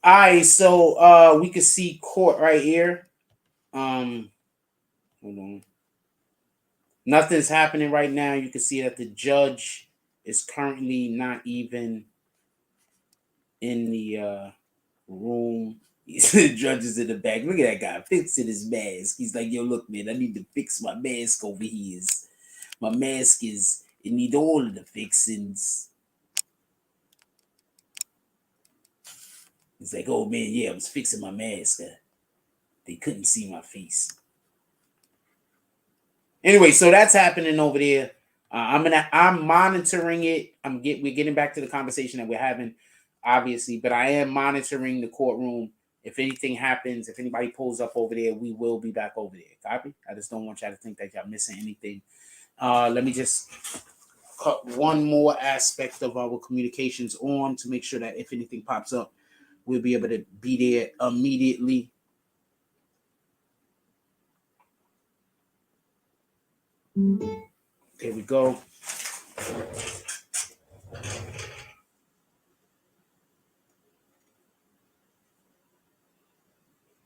All right, so we can see court right here. Hold on. Nothing's happening right now. You can see that the judge is currently not even in the room. The judge is in the back. Look at that guy fixing his mask. He's like, yo, look, man, I need to fix my mask over here. My mask it need all of the fixings. He's like, oh man, yeah, I was fixing my mask. They couldn't see my face. Anyway, so that's happening over there. I'm monitoring it. We're getting back to the conversation that we're having, obviously, but I am monitoring the courtroom. If anything happens, if anybody pulls up over there, we will be back over there. Copy? I just don't want y'all to think that y'all missing anything. Let me just cut one more aspect of our communications on to make sure that if anything pops up, we'll be able to be there immediately. Here we go.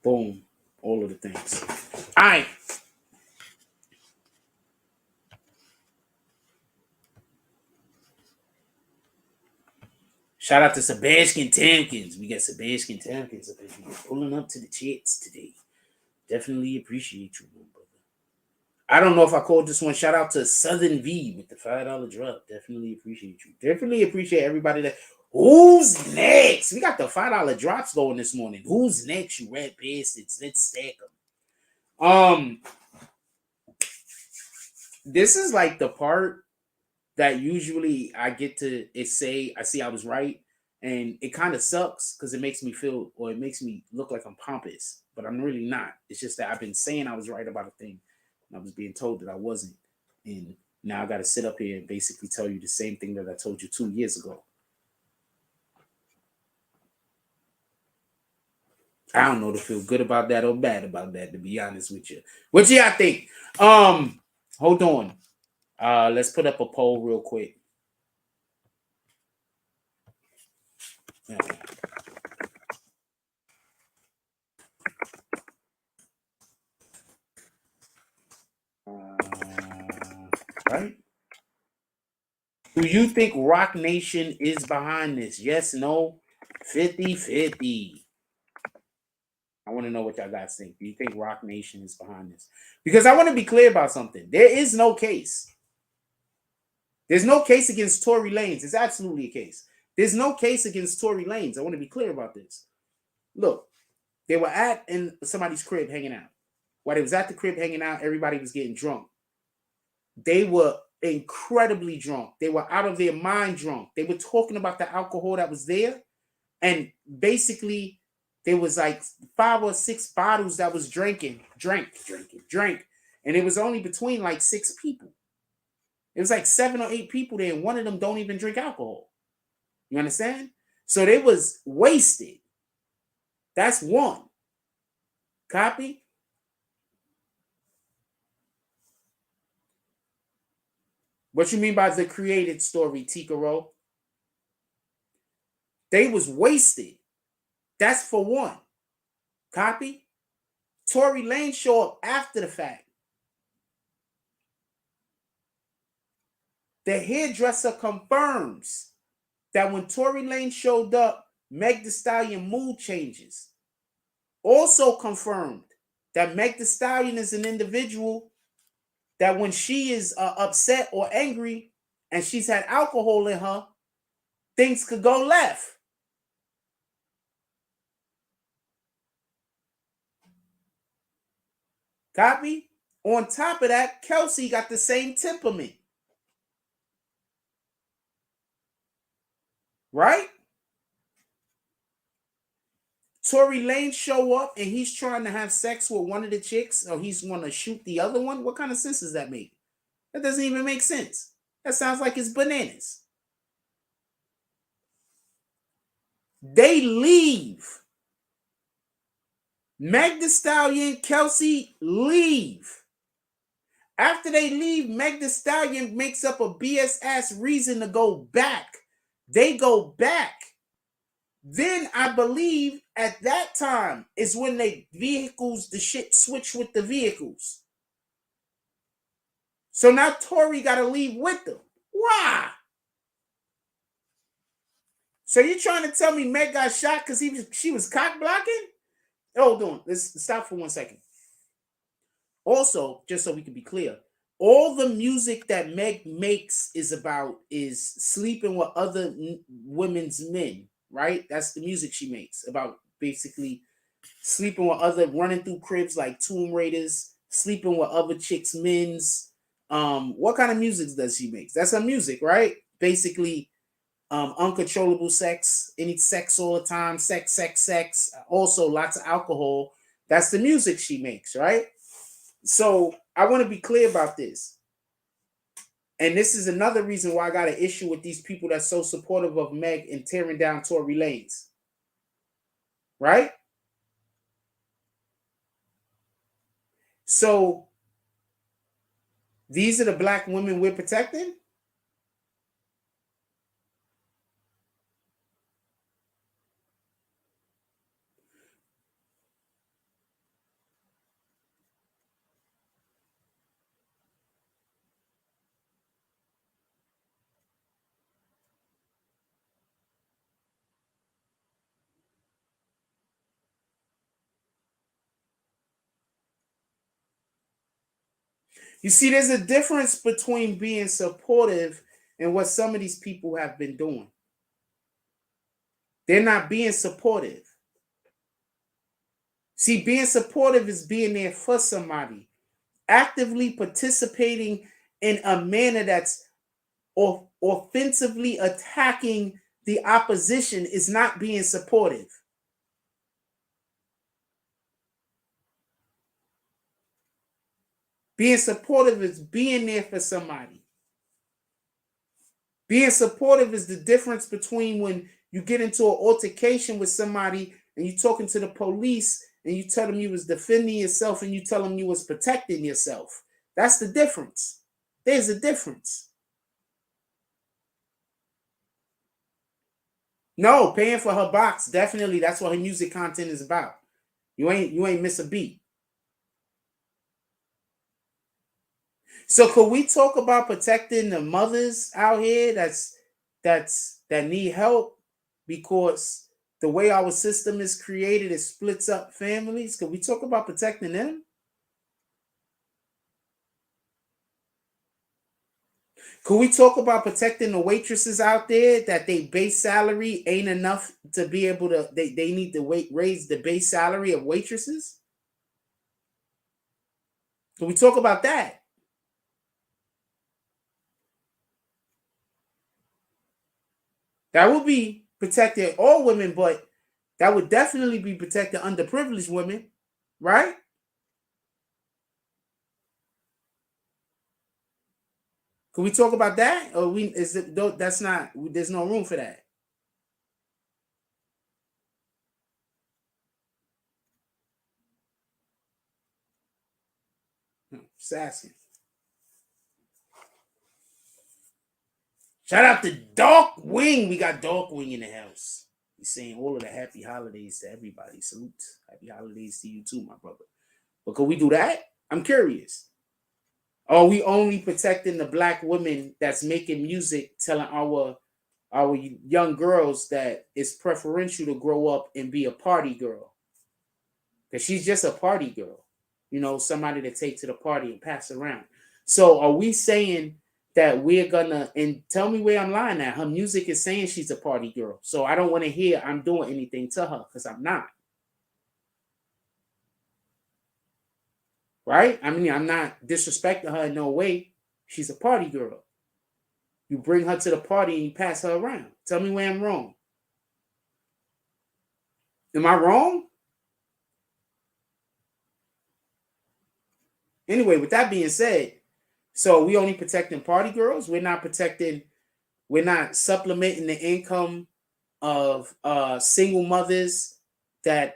Boom. All of the things. All right. Shout out to Sebastian Tamkins. We got Sebastian Tamkins up in here pulling up to the chats today. Definitely appreciate you, brother. I don't know if I called this one. Shout out to Southern V with the $5 drop. Definitely appreciate you. Definitely appreciate everybody that. Who's next? We got the $5 drops going this morning. Who's next, you red bastards? Let's stack them. This is like the part that usually I get to say I see I was right, and it kind of sucks because it makes me feel, or it makes me look like I'm pompous, but I'm really not. It's just that I've been saying I was right about a thing, and I was being told that I wasn't, and now I got to sit up here and basically tell you the same thing that I told you 2 years ago. I don't know to feel good about that or bad about that, to be honest with you. What y'all think? Hold on. Let's put up a poll real quick. Yeah. Right? Do you think Rock Nation is behind this? Yes, no, 50-50. I want to know what y'all guys think. Do you think Rock Nation is behind this? Because I want to be clear about something. There is no case. There's no case against Tory Lanez. It's absolutely a case. There's no case against Tory Lanez. I want to be clear about this. Look, they were in somebody's crib hanging out. While they was at the crib hanging out, everybody was getting drunk. They were incredibly drunk. They were out of their mind drunk. They were talking about the alcohol that was there. And basically, there was like 5 or 6 bottles that was drank. And it was only between like 6 people. It was like 7 or 8 people there, and one of them don't even drink alcohol. You understand? So they was wasted. That's one. Copy? What you mean by the created story, Tikaro? They was wasted. That's for one. Copy? Tory Lanez show up after the fact. The hairdresser confirms that when Tory Lanez showed up, Meg Thee Stallion mood changes. Also confirmed that Meg Thee Stallion is an individual that when she is upset or angry and she's had alcohol in her, things could go left. Copy? On top of that, Kelsey got the same temperament. Right? Tory Lanez show up and he's trying to have sex with one of the chicks, or he's going to shoot the other one. What kind of sense does that make? That doesn't even make sense. That sounds like it's bananas. They leave. Meg Thee Stallion, Kelsey leave. After they leave, Meg Thee Stallion makes up a BS ass reason to go back. They go back. Then I believe at that time is when the shit switch with the vehicles. So now Tory got to leave with them. Why? So you're trying to tell me Meg got shot because she was cock blocking? Hold on. Let's stop for 1 second. Also, just so we can be clear, all the music that Meg makes is sleeping with other women's men, right? That's the music she makes, about basically sleeping with other, running through cribs like Tomb Raiders, sleeping with other chicks' men's. What kind of music does she make? That's her music, right? Basically, uncontrollable sex, any sex all the time, sex. Also, lots of alcohol. That's the music she makes, right? So I want to be clear about this. And this is another reason why I got an issue with these people that's so supportive of Meg and tearing down Tory Lanez. Right? So These are the black women we're protecting? You see, there's a difference between being supportive and what some of these people have been doing. They're not being supportive. See, being supportive is being there for somebody, actively participating in a manner that's offensively attacking the opposition is not being supportive. Being supportive is being there for somebody. Being supportive is the difference between when you get into an altercation with somebody and you're talking to the police and you tell them you was defending yourself and you tell them you was protecting yourself. That's the difference. There's a difference. No, paying for her box, definitely. That's what her music content is about. You ain't miss a beat. So could we talk about protecting the mothers out here that need help? Because the way our system is created, it splits up families. Could we talk about protecting them? Could we talk about protecting the waitresses out there that they base salary ain't enough to be able to, they need to raise the base salary of waitresses? Can we talk about that? That would be protecting all women, but that would definitely be protecting underprivileged women, right? Can we talk about that? Or that's not, there's no room for that. Just asking. Shout out to Dark Wing. We got Dark Wing in the house. He's saying all of the happy holidays to everybody. Salute. Happy holidays to you too, my brother. But could we do that? I'm curious. Are we only protecting the black women that's making music, telling our young girls that it's preferential to grow up and be a party girl? Because she's just a party girl. You know, somebody to take to the party and pass around. So are we saying that we're gonna, and tell me where I'm lying at, her music is saying she's a party girl. So I don't want to hear I'm doing anything to her, because I'm not. Right? I mean, I'm not disrespecting her in no way. She's a party girl. You bring her to the party and you pass her around. Tell me where I'm wrong. Am I wrong? Anyway, with that being said, so we only protecting party girls. We're not supplementing the income of single mothers that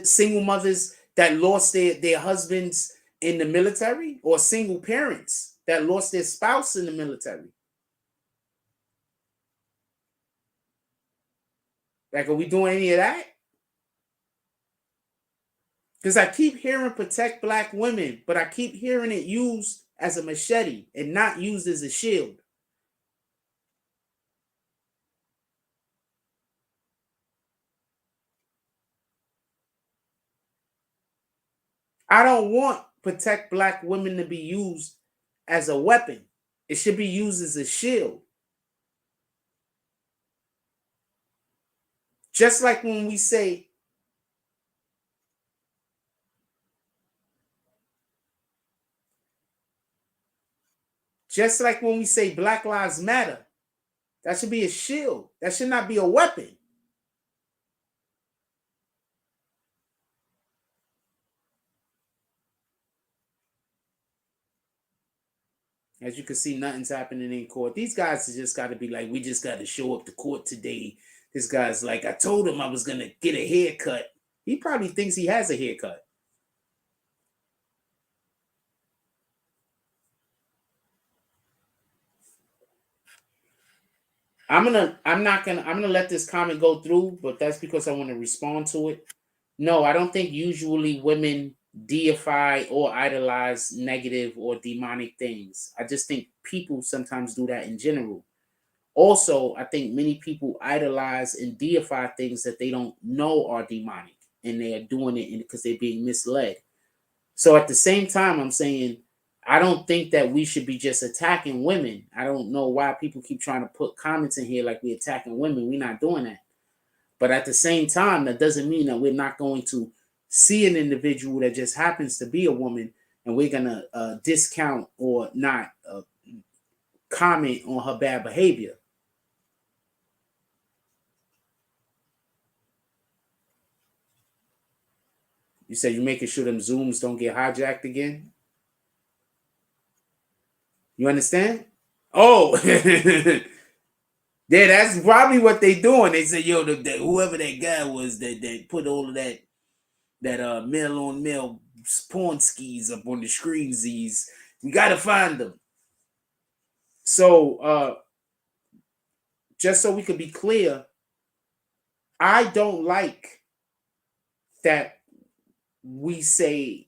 single mothers that lost their husbands in the military, or single parents that lost their spouse in the military. Like, are we doing any of that? Because I keep hearing protect black women, but I keep hearing it used as a machete and not used as a shield. I don't want protect black women to be used as a weapon. It should be used as a shield. Just like when we say, Black Lives Matter, that should be a shield. That should not be a weapon. As you can see, nothing's happening in court. These guys just got to be like, we just got to show up to court today This guy's like, I told him I was gonna get a haircut. He probably thinks he has a haircut. I'm gonna let this comment go through, but that's because I want to respond to it. No, I don't think usually women deify or idolize negative or demonic things. I just think people sometimes do that in general. Also, I think many people idolize and deify things that they don't know are demonic, and they are doing it because they're being misled. So at the same time, I'm saying I don't think that we should be just attacking women. I don't know why people keep trying to put comments in here like we're attacking women. We're not doing that. But at the same time, that doesn't mean that we're not going to see an individual that just happens to be a woman and we're going to discount or not comment on her bad behavior. You said you're making sure them Zooms don't get hijacked again? You understand? Oh, yeah, that's probably what they doing. They said, yo, whoever that guy was that put all of that male on male porn skis up on the screens, we got to find them. So, just so we could be clear, I don't like that we say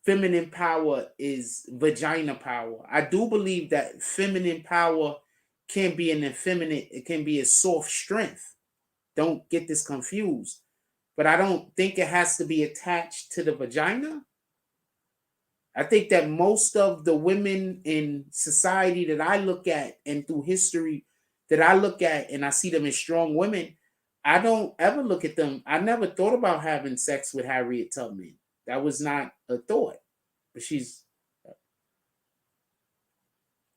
feminine power is vagina power. I do believe that feminine power can be an effeminate, it can be a soft strength. Don't get this confused. But I don't think it has to be attached to the vagina. I think that most of the women in society that I look at and through history that I look at and I see them as strong women, I don't ever look at them. I never thought about having sex with Harriet Tubman. That was not a thought. But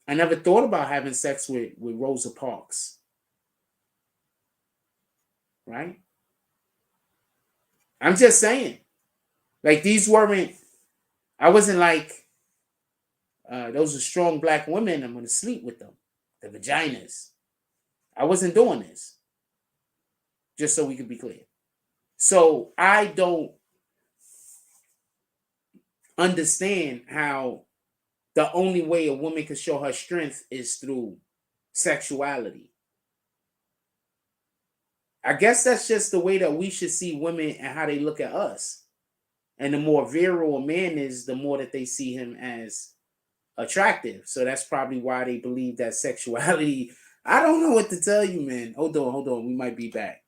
I never thought about having sex with Rosa Parks. Right? I'm just saying. Like, I wasn't like, those are strong black women, I'm going to sleep with them. The vaginas. I wasn't doing this. Just so we could be clear. So I don't understand how the only way a woman can show her strength is through sexuality. I guess that's just the way that we should see women and how they look at us. And the more virile a man is, the more that they see him as attractive. So that's probably why they believe that sexuality. I don't know what to tell you, man. Hold on. We might be back.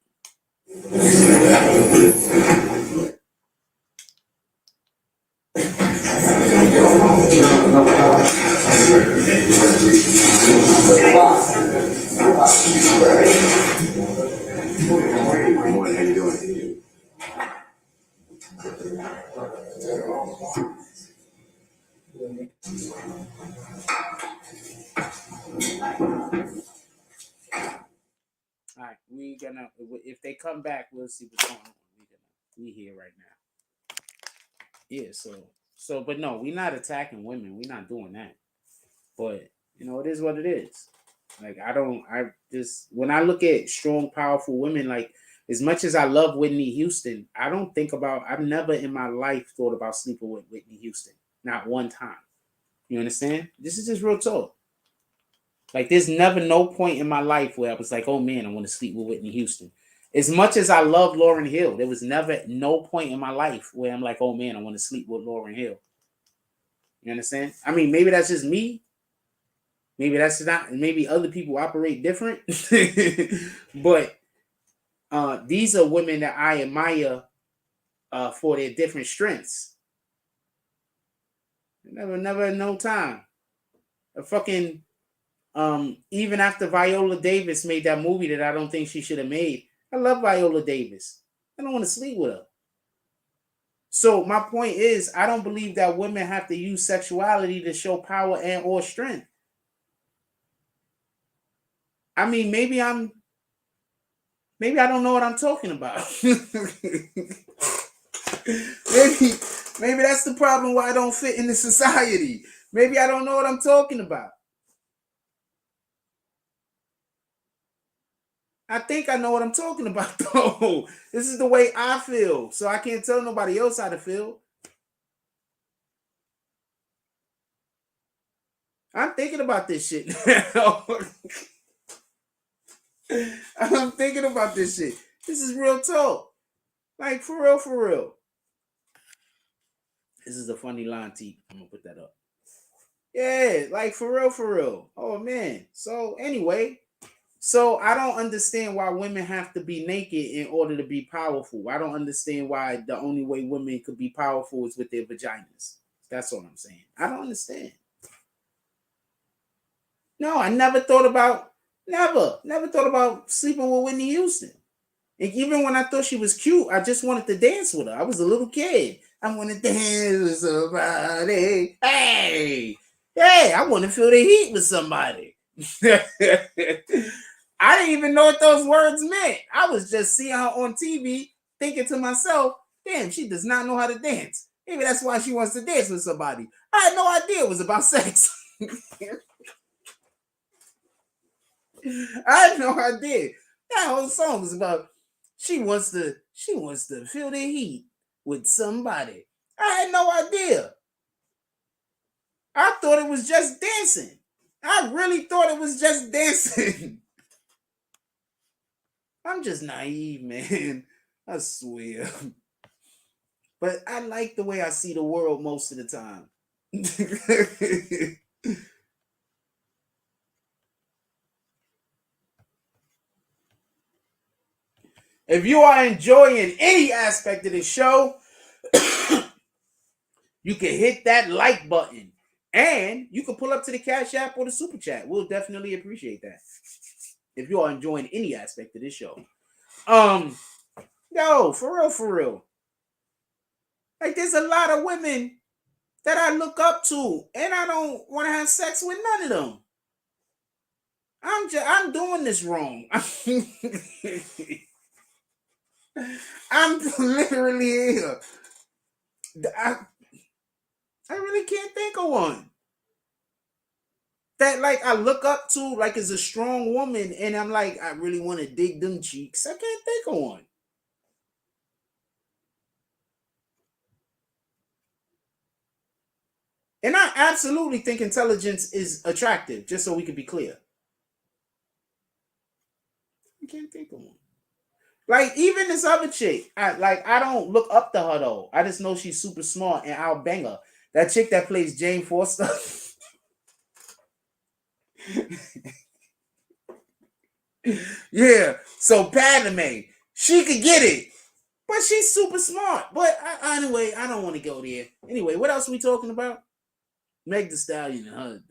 How you doing? All right, if they come back, we'll see what's going on. We here right now. Yeah, but no, we're not attacking women. We're not doing that. But it is what it is. Like, when I look at strong, powerful women, like, as much as I love Whitney Houston, I've never in my life thought about sleeping with Whitney Houston. Not one time. You understand? This is just real talk. Like, there's never no point in my life where I was like, oh man, I want to sleep with Whitney Houston. As much as I love Lauryn Hill, there was never no point in my life where I'm like, oh man, I want to sleep with Lauryn Hill. You understand? I mean, maybe that's just me. Maybe that's not. Maybe other people operate different. But these are women that I admire for their different strengths. Never no time. A fucking even after Viola Davis made that movie that I don't think she should have made. I love Viola Davis. I don't want to sleep with her. So my point is, I don't believe that women have to use sexuality to show power and or strength. I mean, maybe I don't know what I'm talking about. maybe that's the problem why I don't fit in the society. Maybe I don't know what I'm talking about. I think I know what I'm talking about, though. This is the way I feel, so I can't tell nobody else how to feel. I'm thinking about this shit now. I'm thinking about this shit. This is real talk. Like, for real, for real. This is a funny line, T. I'm gonna put that up. Yeah, like, for real, for real. Oh, man. So, anyway. So, I don't understand why women have to be naked in order to be powerful. I don't understand why the only way women could be powerful is with their vaginas. That's all I'm saying. I don't understand. No, I never thought about sleeping with Whitney Houston. And even when I thought she was cute, I just wanted to dance with her. I was a little kid. I want to dance with somebody. Hey, I want to feel the heat with somebody. I didn't even know what those words meant. I was just seeing her on TV, thinking to myself, damn, she does not know how to dance. Maybe that's why she wants to dance with somebody. I had no idea it was about sex. I had no idea. That whole song was about she wants to feel the heat with somebody. I had no idea. I thought it was just dancing. I really thought it was just dancing. I'm just naive, man. I swear. But I like the way I see the world most of the time. If you are enjoying any aspect of the show, you can hit that like button. And you can pull up to the Cash App or the Super Chat. We'll definitely appreciate that. If you are enjoying any aspect of this show. Yo, for real. Like, there's a lot of women that I look up to, and I don't want to have sex with none of them. I'm doing this wrong. I'm literally here. I really can't think of one that, like, I look up to, like, is a strong woman, and I'm like, I really want to dig them cheeks. I can't think of one. And I absolutely think intelligence is attractive, just so we can be clear. I can't think of one. Like, even this other chick, I don't look up to her, though. I just know she's super smart, and I'll bang her. That chick that plays Jane Foster. Yeah, so Padme, she could get it. But she's super smart. But anyway, I don't want to go there. Anyway, what else are we talking about? Meg Thee Stallion and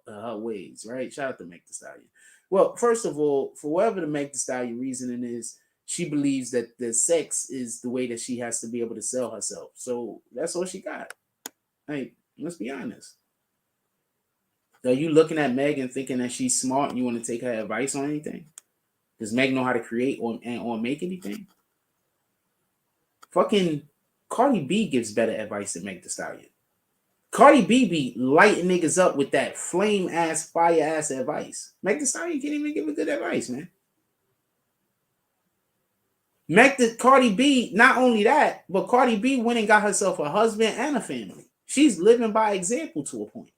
her ways, right? Shout out to Meg Thee Stallion. Well, first of all, for whatever the Meg Thee Stallion reasoning is, she believes that the sex is the way that she has to be able to sell herself. So that's all she got. Hey, let's be honest. Are you looking at Meg and thinking that she's smart and you want to take her advice on anything? Does Meg know how to create or make anything? Fucking Cardi B gives better advice than Meg Thee Stallion. Cardi B be lighting niggas up with that flame ass, fire ass advice. Meg Thee Stallion can't even give a good advice, man. Cardi B, not only that, but Cardi B went and got herself a husband and a family. She's living by example to a point.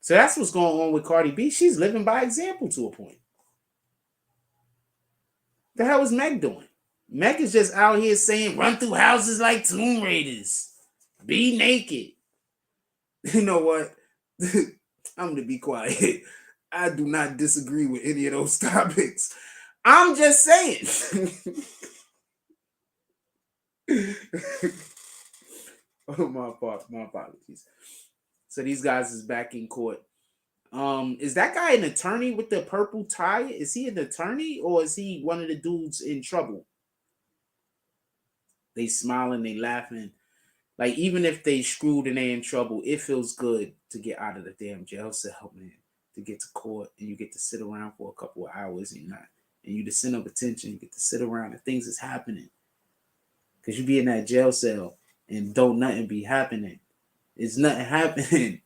So that's what's going on with Cardi B. She's living by example to a point. The hell is Meg doing? Meg is just out here saying, run through houses like Tomb Raiders. Be naked. You know what? I'm going to be quiet. I do not disagree with any of those topics. I'm just saying. Oh, my apologies. So these guys is back in court. Is that guy an attorney with the purple tie? Is he an attorney or is he one of the dudes in trouble? They smiling, they laughing. Like, even if they screwed and they in trouble, it feels good to get out of the damn jail cell, man. To get to court and you get to sit around for a couple of hours and you the center of attention. You get to sit around and things is happening. Because you be in that jail cell and don't nothing be happening. It's nothing happening.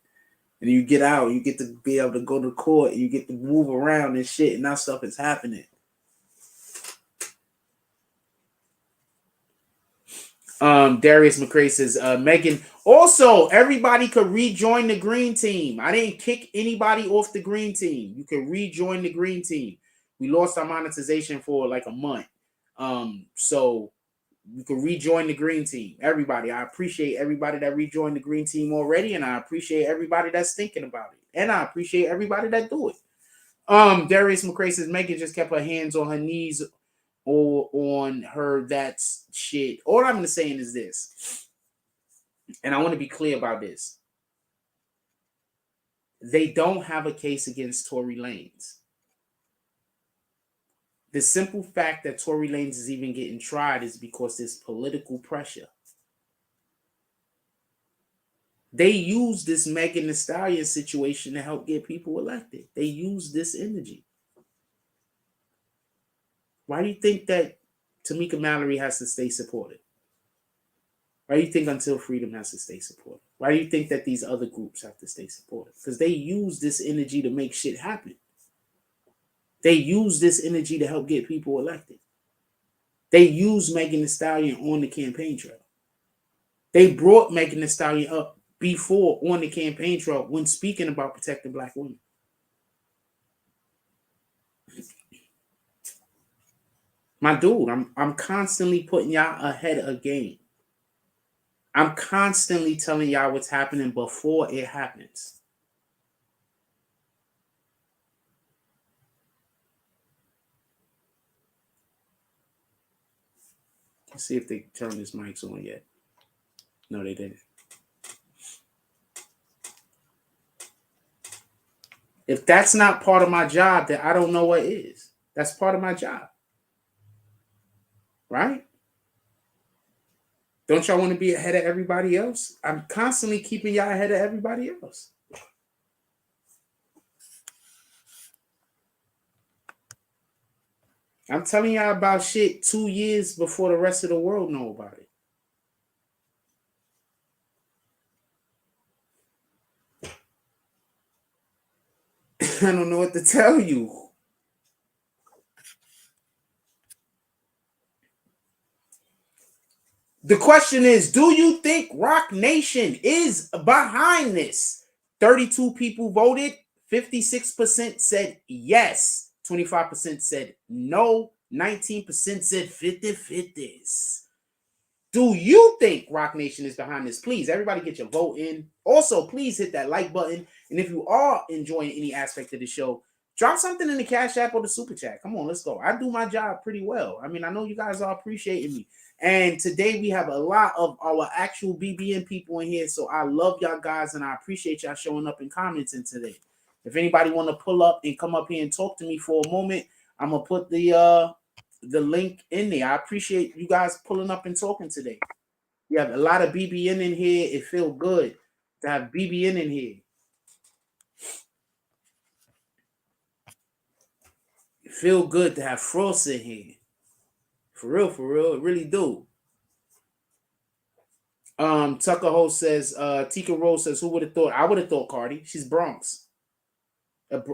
And you get out, you get to be able to go to court, you get to move around and shit, and that stuff is happening. Darius McCrae says, Megan, also, everybody could rejoin the green team. I didn't kick anybody off the green team. You can rejoin the green team. We lost our monetization for like a month. So you can rejoin the green team. Everybody, I appreciate everybody that rejoined the green team already, and I appreciate everybody that's thinking about it. And I appreciate everybody that do it. Darius McCrae says, Megan just kept her hands on her knees or on her, that's shit. All I'm saying is this, and I want to be clear about this. They don't have a case against Tory Lanez. The simple fact that Tory Lanez is even getting tried is because there's political pressure. They use this Megan Thee Stallion situation to help get people elected. They use this energy. Why do you think that Tamika Mallory has to stay supported? Why do you think Until Freedom has to stay supported? Why do you think that these other groups have to stay supported? Because they use this energy to make shit happen. They use this energy to help get people elected. They use Megan Thee Stallion on the campaign trail. They brought Megan Thee Stallion up before on the campaign trail when speaking about protecting Black women. My dude, I'm constantly putting y'all ahead of game. I'm constantly telling y'all what's happening before it happens. Let's see if they turned this mics on yet. No, they didn't. If that's not part of my job, then I don't know what is. That's part of my job. Right? Don't y'all want to be ahead of everybody else? I'm constantly keeping y'all ahead of everybody else. I'm telling y'all about shit 2 years before the rest of the world know about it. I don't know what to tell you. The question is, do you think Rock Nation is behind this? 32 people voted. 56% said yes. 25% said no. 19% said 50-50s. Do you think Rock Nation is behind this? Please, everybody get your vote in. Also, please hit that like button. And if you are enjoying any aspect of the show, drop something in the Cash App or the Super Chat. Come on, let's go. I do my job pretty well. I mean, I know you guys are appreciating me. And today we have a lot of our actual BBN people in here. So I love y'all guys and I appreciate y'all showing up and commenting today. If anybody want to pull up and come up here and talk to me for a moment, I'm going to put the link in there. I appreciate you guys pulling up and talking today. We have a lot of BBN in here. It feels good to have BBN in here. It feels good to have Frost in here. For real, it really do. Tucker Ho says, Tika Rose says, who would have thought? I would have thought Cardi. She's Bronx.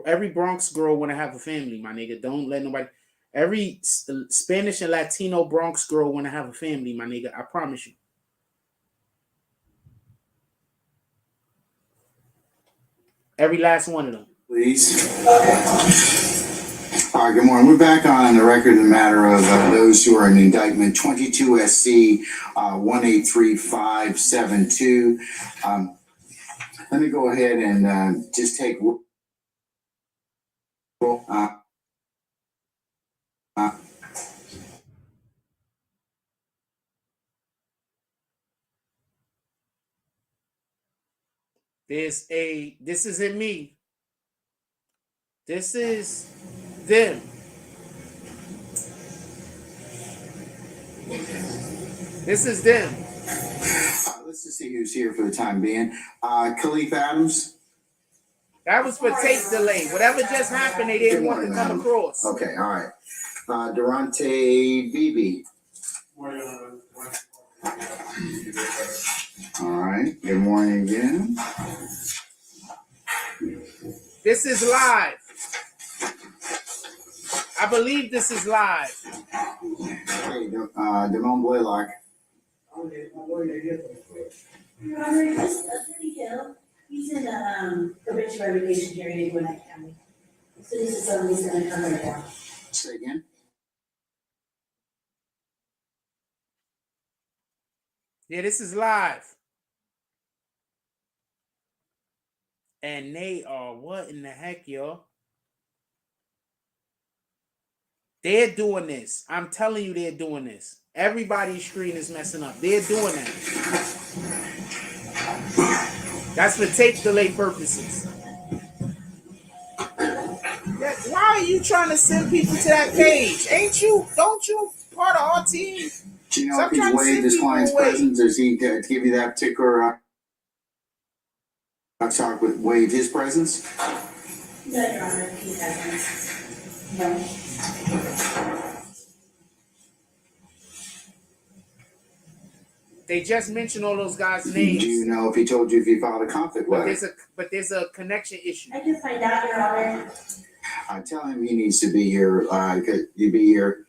Every Bronx girl want to have a family, my nigga. Don't let nobody. Every Spanish and Latino Bronx girl want to have a family, my nigga. I promise you. Every last one of them. Please. All right, good morning. We're back on the record in the matter of those who are in indictment 22 SC 183572. Let me go ahead and just take. This isn't me. This is them. This is them. Let's just see who's here for the time being. Khalif Adams. That was for tape delay. Whatever just happened, they didn't want to come across. Okay, all right. Durante Beebe. All right. Good morning again. This is live. I believe this is live. Hey, Damone Blaylock. Your Honor, this Attorney Hill, he's in a probation revocation hearing in Gwinnett County. So this is something he's gonna come right now. Say again. Yeah, this is live. And they are, what in the heck, yo? They're doing this. I'm telling you, they're doing this. Everybody's screen is messing up. They're doing that. That's for tape delay purposes. Yeah, why are you trying to send people to that page? Don't you part of our team? Do you know if he's waived his client's presence? Does he give you that particular talk with waive his presence? No, Your Honor, he hasn't. No. They just mentioned all those guys' names. Do you know if he told you if he filed a conflict letter? But there's a connection issue. I can find out, Your Honor. I tell him he needs to be here. You be here.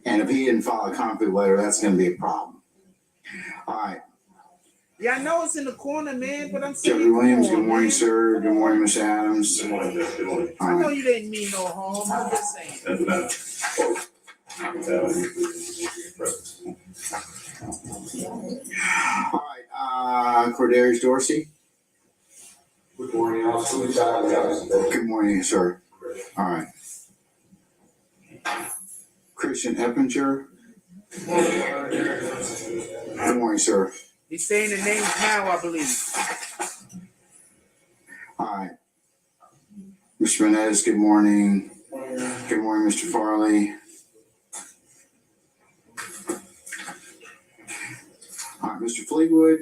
And if he didn't file a conflict letter, that's going to be a problem. All right. Yeah, I know it's in the corner, man, but I'm saying. Jeffrey Williams, good morning, sir. Good morning, Miss Adams. Good morning, Jeff. Good morning. I know you didn't mean no harm. I'm just saying. All right, Cordarius Dorsey. Good morning, Officer. Good morning, sir. All right. Christian Eppinger. Good morning, sir. He's saying the names now, I believe. All right. Mr. Menez, good morning. Good morning, Mr. Farley. All right, Mr. Fleetwood.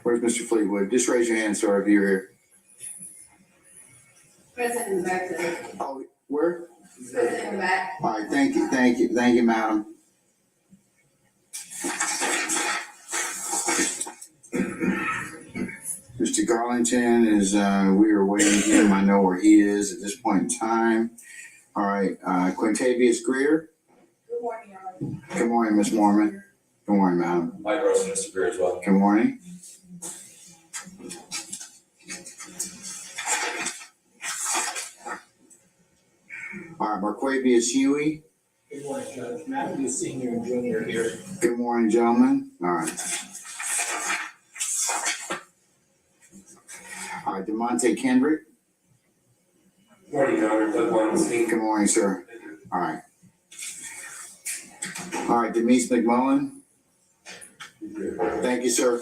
Where's Mr. Fleetwood? Just raise your hand, sir, if you're here. Present in the back today. Oh, where? Present in the back. All right, thank you, madam. Mr. Garlington is, we are waiting him. I know where he is at this point in time. All right, Quintavious Greer. Good morning, Your Honor. Good morning, Ms. Mormon. Good morning, madam. Mike Rosen, Mr. Greer as well. Good morning. All right, Marquavius Huey. Good morning, Judge. Matthew Senior and Junior here. Good morning, gentlemen. All right. All right, DeMonte Kendrick. Good morning, Your Honor. Doug Weinstein. Good morning, sir. All right. All right, Denise McMullen. Thank you, sir.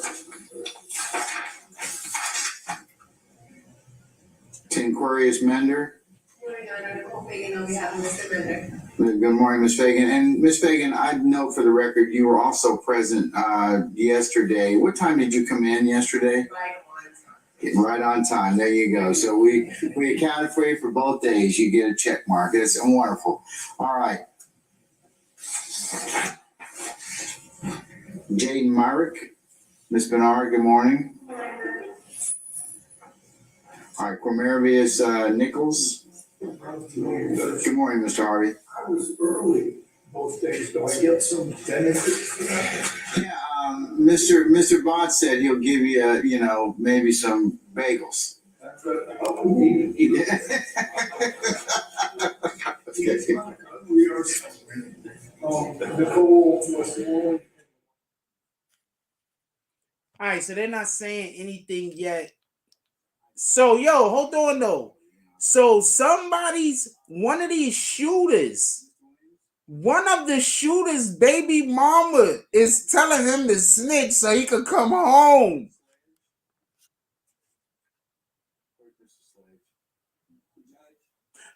Tinquarius Mender. Good morning, Your Honor. Nicole Fagan on behalf of Mr. Brenner. Good morning, Ms. Fagan. And Ms. Fagan, I note for the record, you were also present yesterday. What time did you come in yesterday? Right on time. There you go. So we accounted for you for both days. You get a check mark. It's wonderful. All right. Jaden Myrick. Ms. Bernard, good morning. All right, Cormerius Nichols. Good morning, Mr. Harvey. I was early both days. Do I get some benefits? Yeah, Mr. Bott said he'll give you, maybe some bagels. That's what I needed. We are Nicole was the one. All right, so they're not saying anything yet. So, hold on, though. So one of the shooters' baby mama is telling him to snitch so he could come home.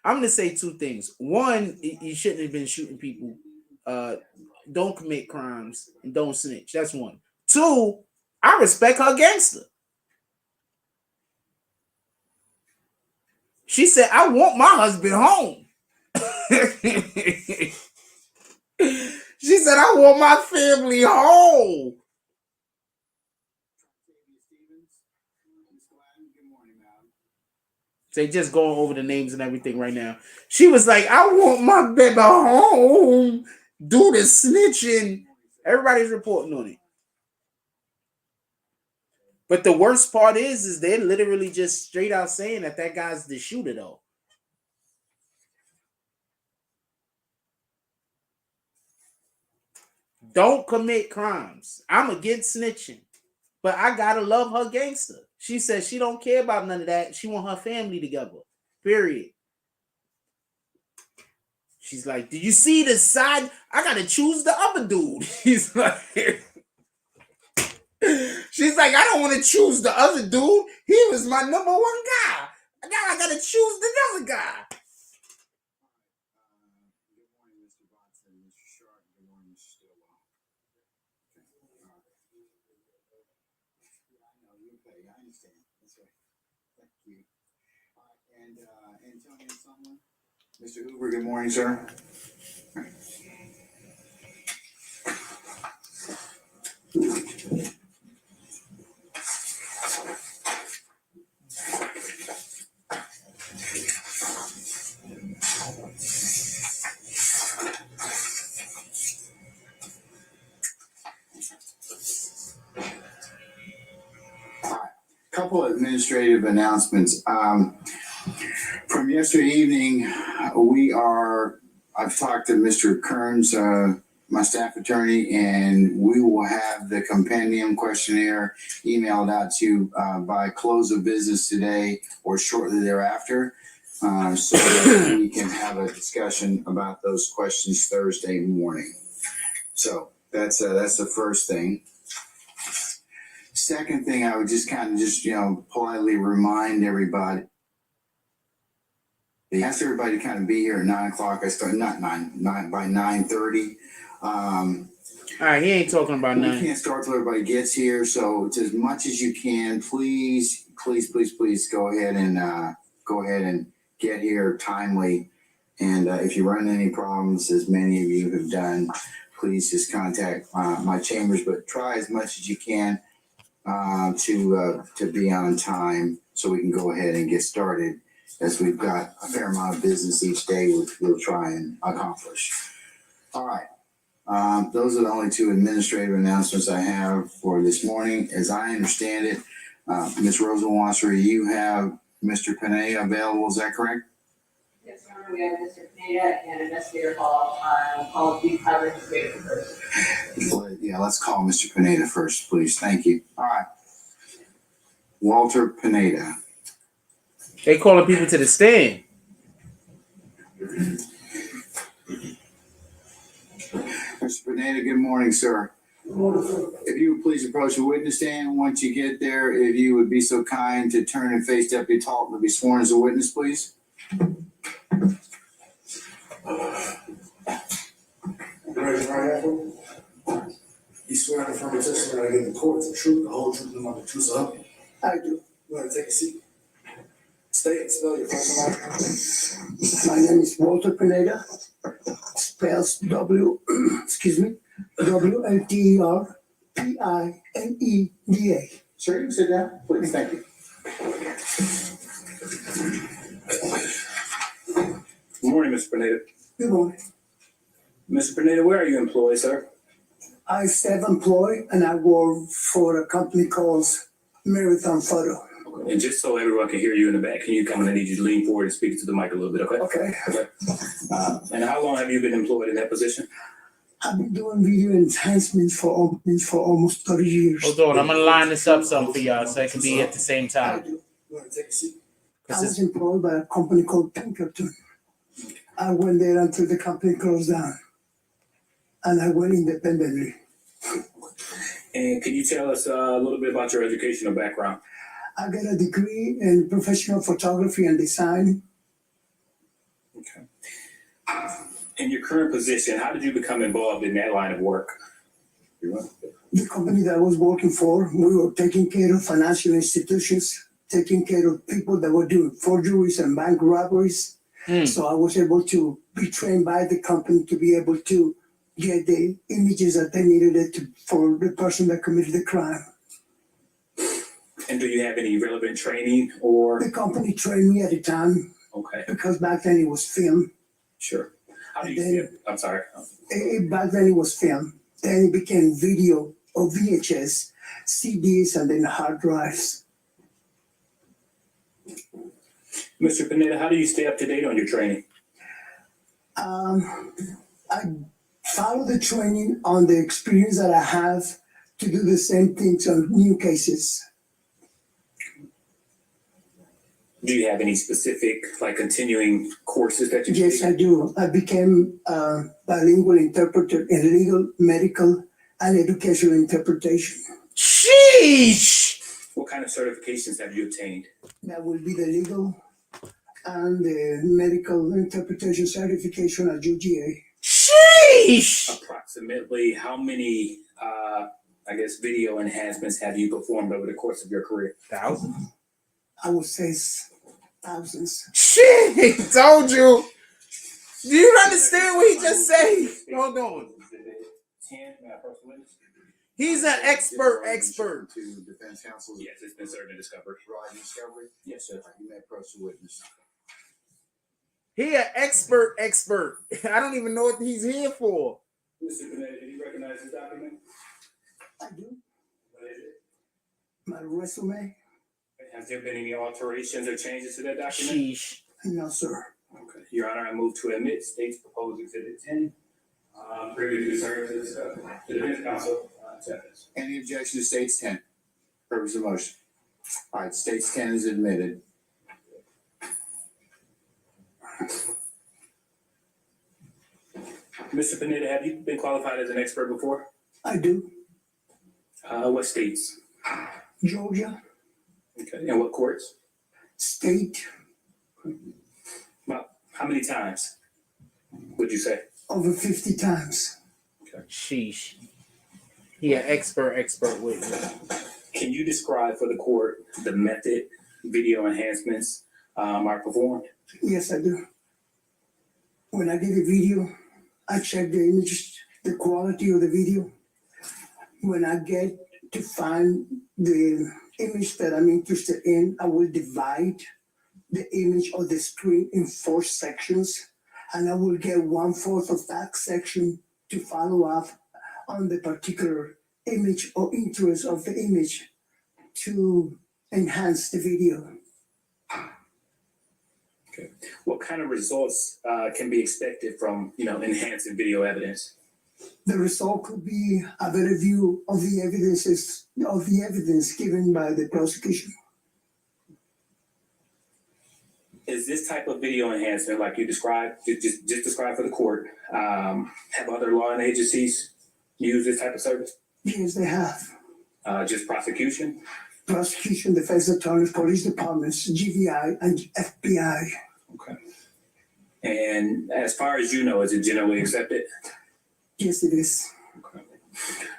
I'm going to say two things. One, you shouldn't have been shooting people. Don't commit crimes and don't snitch. That's one. Two, I respect her gangster. She said, I want my husband home. She said, I want my family home. They just going over the names and everything right now. She was like, I want my baby home. Do the snitching. Everybody's reporting on it. But the worst part is they're literally just straight out saying that guy's the shooter, though. Don't commit crimes. I'm against snitching. But I gotta love her gangster. She says she don't care about none of that. She want her family together. Period. She's like, do you see the side? I gotta choose the other dude. She's like, I don't want to choose the other dude. He was my number one guy. Now I gotta choose the other guy. Good morning, Mr. Beatz and Mr. Sharp. Good morning, Mr. Stillwell. I know you pay. I understand. That's right. Thank you. All right, and Antonio Summer. Mr. Hoover, good morning, sir. Couple of administrative announcements. From yesterday evening, I've talked to Mr. Kearns, my staff attorney, and we will have the compendium questionnaire emailed out to you by close of business today or shortly thereafter, so that we can have a discussion about those questions Thursday morning. So that's the first thing. Second thing, I would just politely remind everybody. I asked everybody to kind of be here at 9 o'clock. I start by 9:30. All right, he ain't talking about nothing. We can't start till everybody gets here, so it's as much as you can. Please go ahead and get here timely. And if you run into any problems, as many of you have done, please just contact my chambers. But try as much as you can to be on time so we can go ahead and get started, as we've got a fair amount of business each day which we'll try and accomplish. All right. Those are the only two administrative announcements I have for this morning. As I understand it, Ms. Rosenwasser, you have Mr. Pineda available, is that correct? Yes, Your Honor, we have Mr. Pineda and Investigator Hall. Call the private investigator first. Yeah, let's call Mr. Pineda first, please. Thank you. All right. Walter Pineda. They calling people to the stand. Mr. Pineda, good morning, sir. If you would please approach the witness stand. Once you get there, if you would be so kind to turn and face Deputy Talton to be sworn as a witness, please. You swear on affirmative testimony I give the court the truth, the whole truth, and nothing but the truth, so help you? I do. You want to take a seat? State and spell your first name. My name is Walter Pineda. Spells W-L-T-E-R-P-I-N-E-D-A. Sir, you can sit down, please. Thank you. Good morning, Mr. Pineda. Good morning. Mr. Pineda, where are you employed, sir? I'm self-employed and I work for a company called Marathon Photo. And just so everyone can hear you in the back, can you come and I need you to lean forward and speak to the mic a little bit, okay? Okay. And how long have you been employed in that position? I've been doing video enhancements for almost 30 years. Hold on, I'm gonna line this up some for y'all so it can be at the same time. You want to take a seat? I was employed by a company called Pinkerton. I went there until the company closed down. And I went independently. And can you tell us a little bit about your educational background? I got a degree in professional photography and design. Okay. In your current position, how did you become involved in that line of work? The company that I was working for, we were taking care of financial institutions, taking care of people that were doing forgeries and bank robberies. So I was able to be trained by the company to be able to get the images that they needed for the person that committed the crime. And do you have any relevant training or? The company trained me at the time. Okay. Because back then it was film. Sure. How do you see it? I'm sorry. Back then it was film. Then it became video or VHS, CDs, and then hard drives. Mr. Pineda, how do you stay up to date on your training? I follow the training on the experience that I have to do the same things on new cases. Do you have any specific, like, continuing courses that you take? Yes, I do. I became a bilingual interpreter in legal, medical, and educational interpretation. Sheesh! What kind of certifications have you obtained? That will be the legal and the medical interpretation certification at UGA. Sheesh! Approximately how many, video enhancements have you performed over the course of your career? Thousands. I would say thousands. Shit! Told you. Do you understand what he just said? Hold on. He's an expert. To defense counsel. Yes, it's been served in discovery. Right, discovery? Yes, sir. You may approach the witness. He an expert. I don't even know what he's here for. Mr. Pineda, do you recognize this document? I do. What is it? My resume? Has there been any alterations or changes to that document? Sheesh. No, sir. Okay. Your Honor, I move to admit State's proposed Exhibit 10. Previously served to the defense counsel. Any objection to State's 10? Purpose of motion. All right, State's 10 is admitted. Mr. Pineda, have you been qualified as an expert before? I do. What states? Georgia. Okay. And what courts? State. Well, how many times would you say? Over 50 times. Okay. Sheesh. He an expert witness. Can you describe for the court the method video enhancements are performed? Yes, I do. When I get a video, I check the image, the quality of the video. When I get to find the image that I'm interested in, I will divide the image or the screen in 4 sections, and I will get 1/4 of that section to follow up on the particular image or interest of the image to enhance the video. Okay. What kind of results can be expected from, enhancing video evidence? The result could be a better view of the evidence given by the prosecution. Is this type of video enhancement, like you described, just described for the court, have other law and agencies used this type of service? Yes, they have. Just prosecution? Prosecution, defense attorneys, police departments, GVI, and FBI. Okay. And as far as you know, is it generally accepted? Yes, it is. Okay.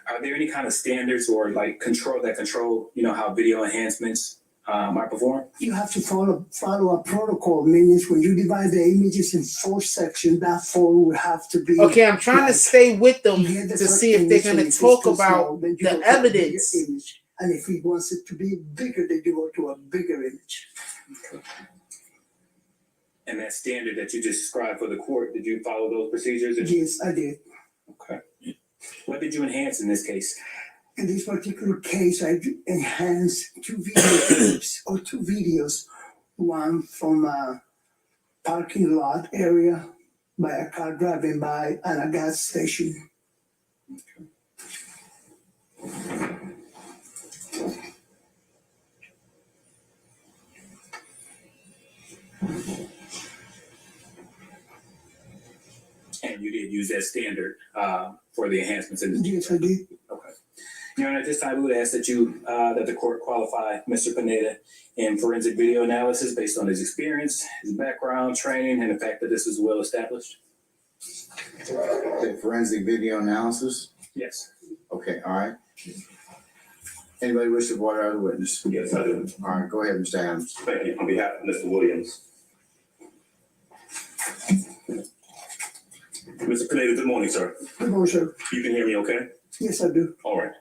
Are there any kind of standards or control, how video enhancements are performed? You have to follow a protocol, meaning when you divide the images in 4 sections, that 4 will have to be. Okay, I'm trying to stay with them to see if they're going to talk about the evidence. And if he wants it to be bigger, then you go to a bigger image. Okay. And that standard that you just described for the court, did you follow those procedures? Yes, I did. Okay. What did you enhance in this case? In this particular case, I enhanced 2 video clips or 2 videos. One from a parking lot area by a car driving by and a gas station. Okay. And you did use that standard for the enhancements in this? Yes, I did. Okay. Your Honor, at this time, we would ask that the court qualify Mr. Pineda in forensic video analysis based on his experience, his background, training, and the fact that this is well established. Okay, forensic video analysis? Yes. Okay, all right. Anybody wish to water out the witness? Yes, I do. All right, go ahead, Mr. Adams. Thank you. On behalf of Mr. Williams, Mr. Pineda, good morning, sir. Good morning, sir. You can hear me okay? Yes, I do. All right.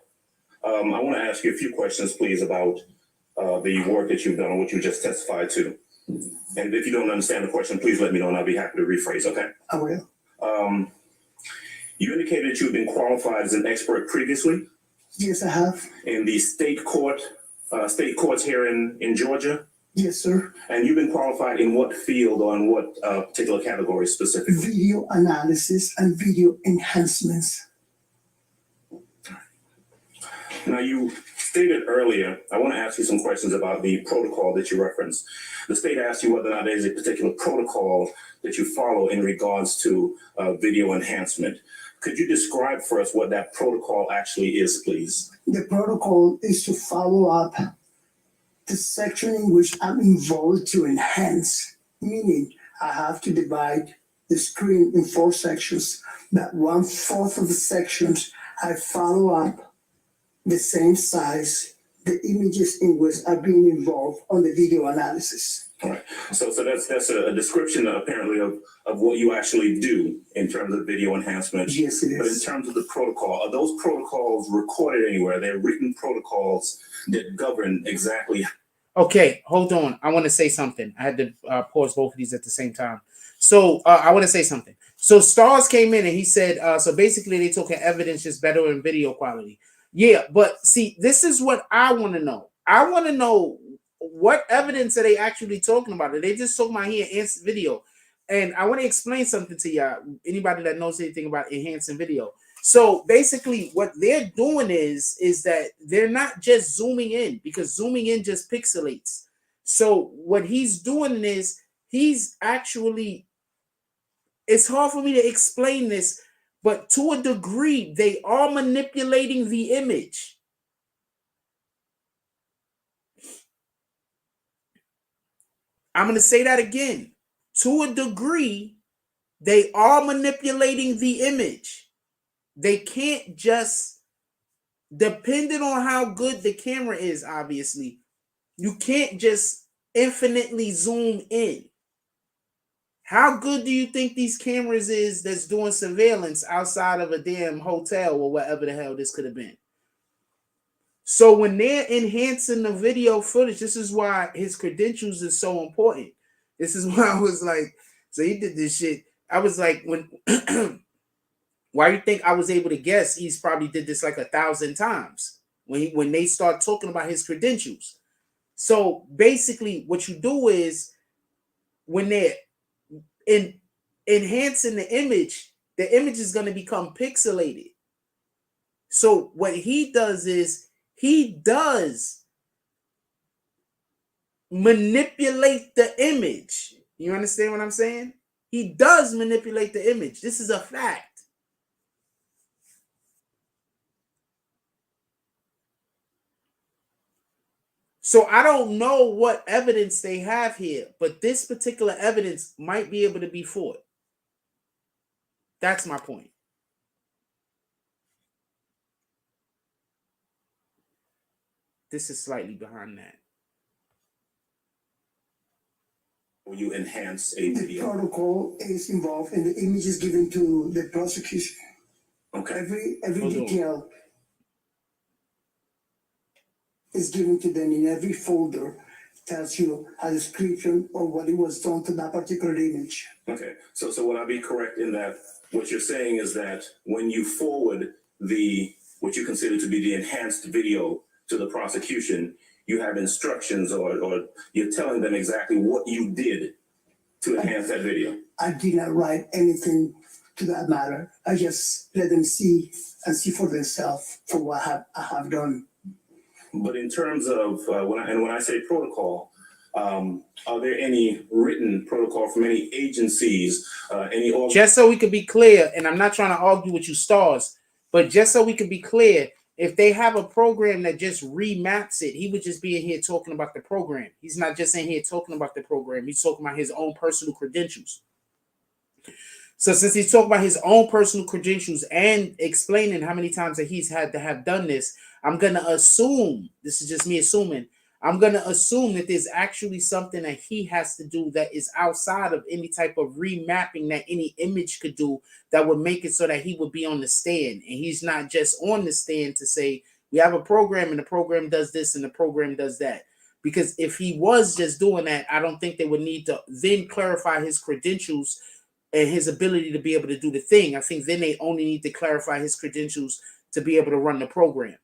I want to ask you a few questions, please, about the work that you've done and what you just testified to. And if you don't understand the question, please let me know and I'll be happy to rephrase, okay? I will. You indicated that you've been qualified as an expert previously Yes, I have. in the state courts here in Georgia. Yes, sir. And you've been qualified in what field or in what particular category specifically? Video analysis and video enhancements. Now, you stated earlier, I want to ask you some questions about the protocol that you referenced. The state asked you whether or not there's a particular protocol that you follow in regards to video enhancement. Could you describe for us what that protocol actually is, please? The protocol is to follow up the section in which I'm involved to enhance, meaning I have to divide the screen in 4 sections. That 1/4 of the sections, I follow up the same size, the images in which are being involved on the video analysis. All right. So that's a description apparently of what you actually do in terms of video enhancement. Yes, it is. But in terms of the protocol, are those protocols recorded anywhere? They're written protocols that govern exactly. Okay, hold on. I want to say something. I had to pause both of these at the same time. So I want to say something. So Stars came in and he said, so basically they took evidence just better in video quality. Yeah, but see, this is what I want to know. I want to know what evidence are they actually talking about? Are they just talking about here enhanced video? And I want to explain something to y'all, anybody that knows anything about enhancing video. So basically what they're doing is that they're not just zooming in, because zooming in just pixelates. So what he's doing is he's actually, it's hard for me to explain this, but to a degree, they are manipulating the image. I'm going to say that again. To a degree, they are manipulating the image. They can't just, depending on how good the camera is, obviously, you can't just infinitely zoom in. How good do you think these cameras is that's doing surveillance outside of a damn hotel or whatever the hell this could have been? So when they're enhancing the video footage, this is why his credentials is so important. This is why I was like, so he did this shit. I was like, when why you think I was able to guess he's probably did this like 1,000 times when they start talking about his credentials. So basically what you do is when they're enhancing the image is going to become pixelated. So what he does is he does manipulate the image. You understand what I'm saying? He does manipulate the image. This is a fact. So I don't know what evidence they have here, but this particular evidence might be able to be fought. That's my point. This is slightly behind that. When you enhance a video, the protocol is involved in the images given to the prosecution. Okay. Every detail is given to them in every folder. Tells you a description of what it was done to that particular image. Okay. So would I be correct in that what you're saying is that when you forward what you consider to be the enhanced video to the prosecution, you have instructions or you're telling them exactly what you did to enhance that video? I did not write anything to that matter. I just let them see for themselves for what I have done. But in terms of when I say protocol, are there any written protocol from any agencies, just so we could be clear, and I'm not trying to argue with you, Stars, but just so we could be clear, if they have a program that just remaps it, he would just be in here talking about the program. He's not just in here talking about the program. He's talking about his own personal credentials. So since he's talking about his own personal credentials and explaining how many times that he's had to have done this, I'm going to assume, this is just me assuming, I'm going to assume that there's actually something that he has to do that is outside of any type of remapping that any image could do that would make it so that he would be on the stand. And he's not just on the stand to say, we have a program and the program does this and the program does that. Because if he was just doing that, I don't think they would need to then clarify his credentials and his ability to be able to do the thing. I think then they only need to clarify his credentials to be able to run the program.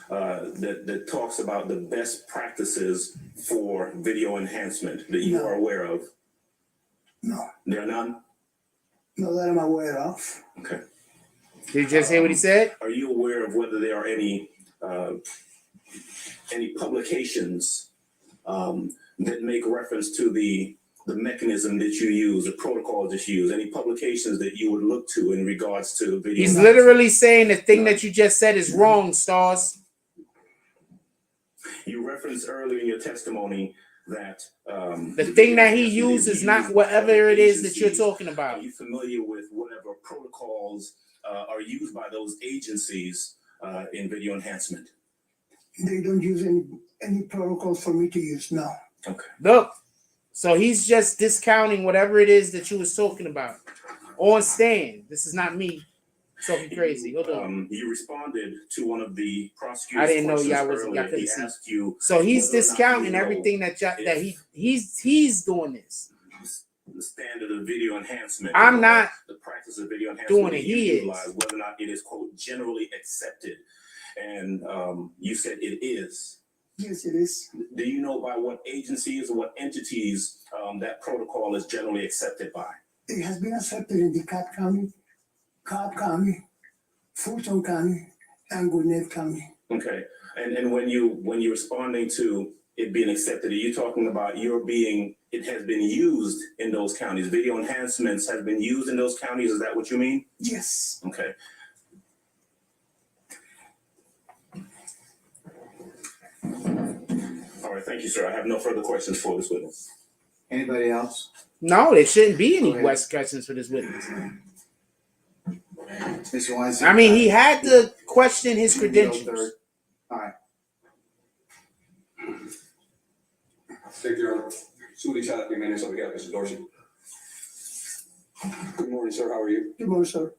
That talks about the best practices for video enhancement that you are aware of? No. There are none? No, that I'm aware of. Okay. Did you just hear what he said? Are you aware of whether there are any publications that make reference to the mechanism that you use, the protocol that you use, any publications that you would look to in regards to video? He's literally saying the thing that you just said is wrong, Stars. You referenced earlier in your testimony that the thing that he used is not whatever it is that you're talking about. Are you familiar with whatever protocols are used by those agencies in video enhancement? They don't use any protocols for me to use now. Okay. Look, so he's just discounting whatever it is that you was talking about on stand. This is not me talking crazy. Hold on. You responded to one of the prosecutors. I didn't know y'all wasn't. Y'all couldn't see. Asked you, so he's discounting everything that he's doing this. The standard of video enhancement. I'm not the practice of video enhancement doing it. He is whether or not it is quote generally accepted, and you said it is. Yes, it is. Do you know by what agencies or what entities that protocol is generally accepted by? It has been accepted in the Cobb County, Fulton County, and Gwinnett County. Okay, and when you're responding to it being accepted, are you talking about it has been used in those counties? Video enhancements have been used in those counties. Is that what you mean? Yes. Okay. All right, thank you, sir. I have no further questions for this witness. Anybody else? No, there shouldn't be any questions for this witness. Mr. Weinstein, I mean, he had to question his credentials. All right. Thank you, Your Honor. Suli Chat, minutes on behalf of Mr. Dorsey. Good morning, sir. How are you? Good morning, sir.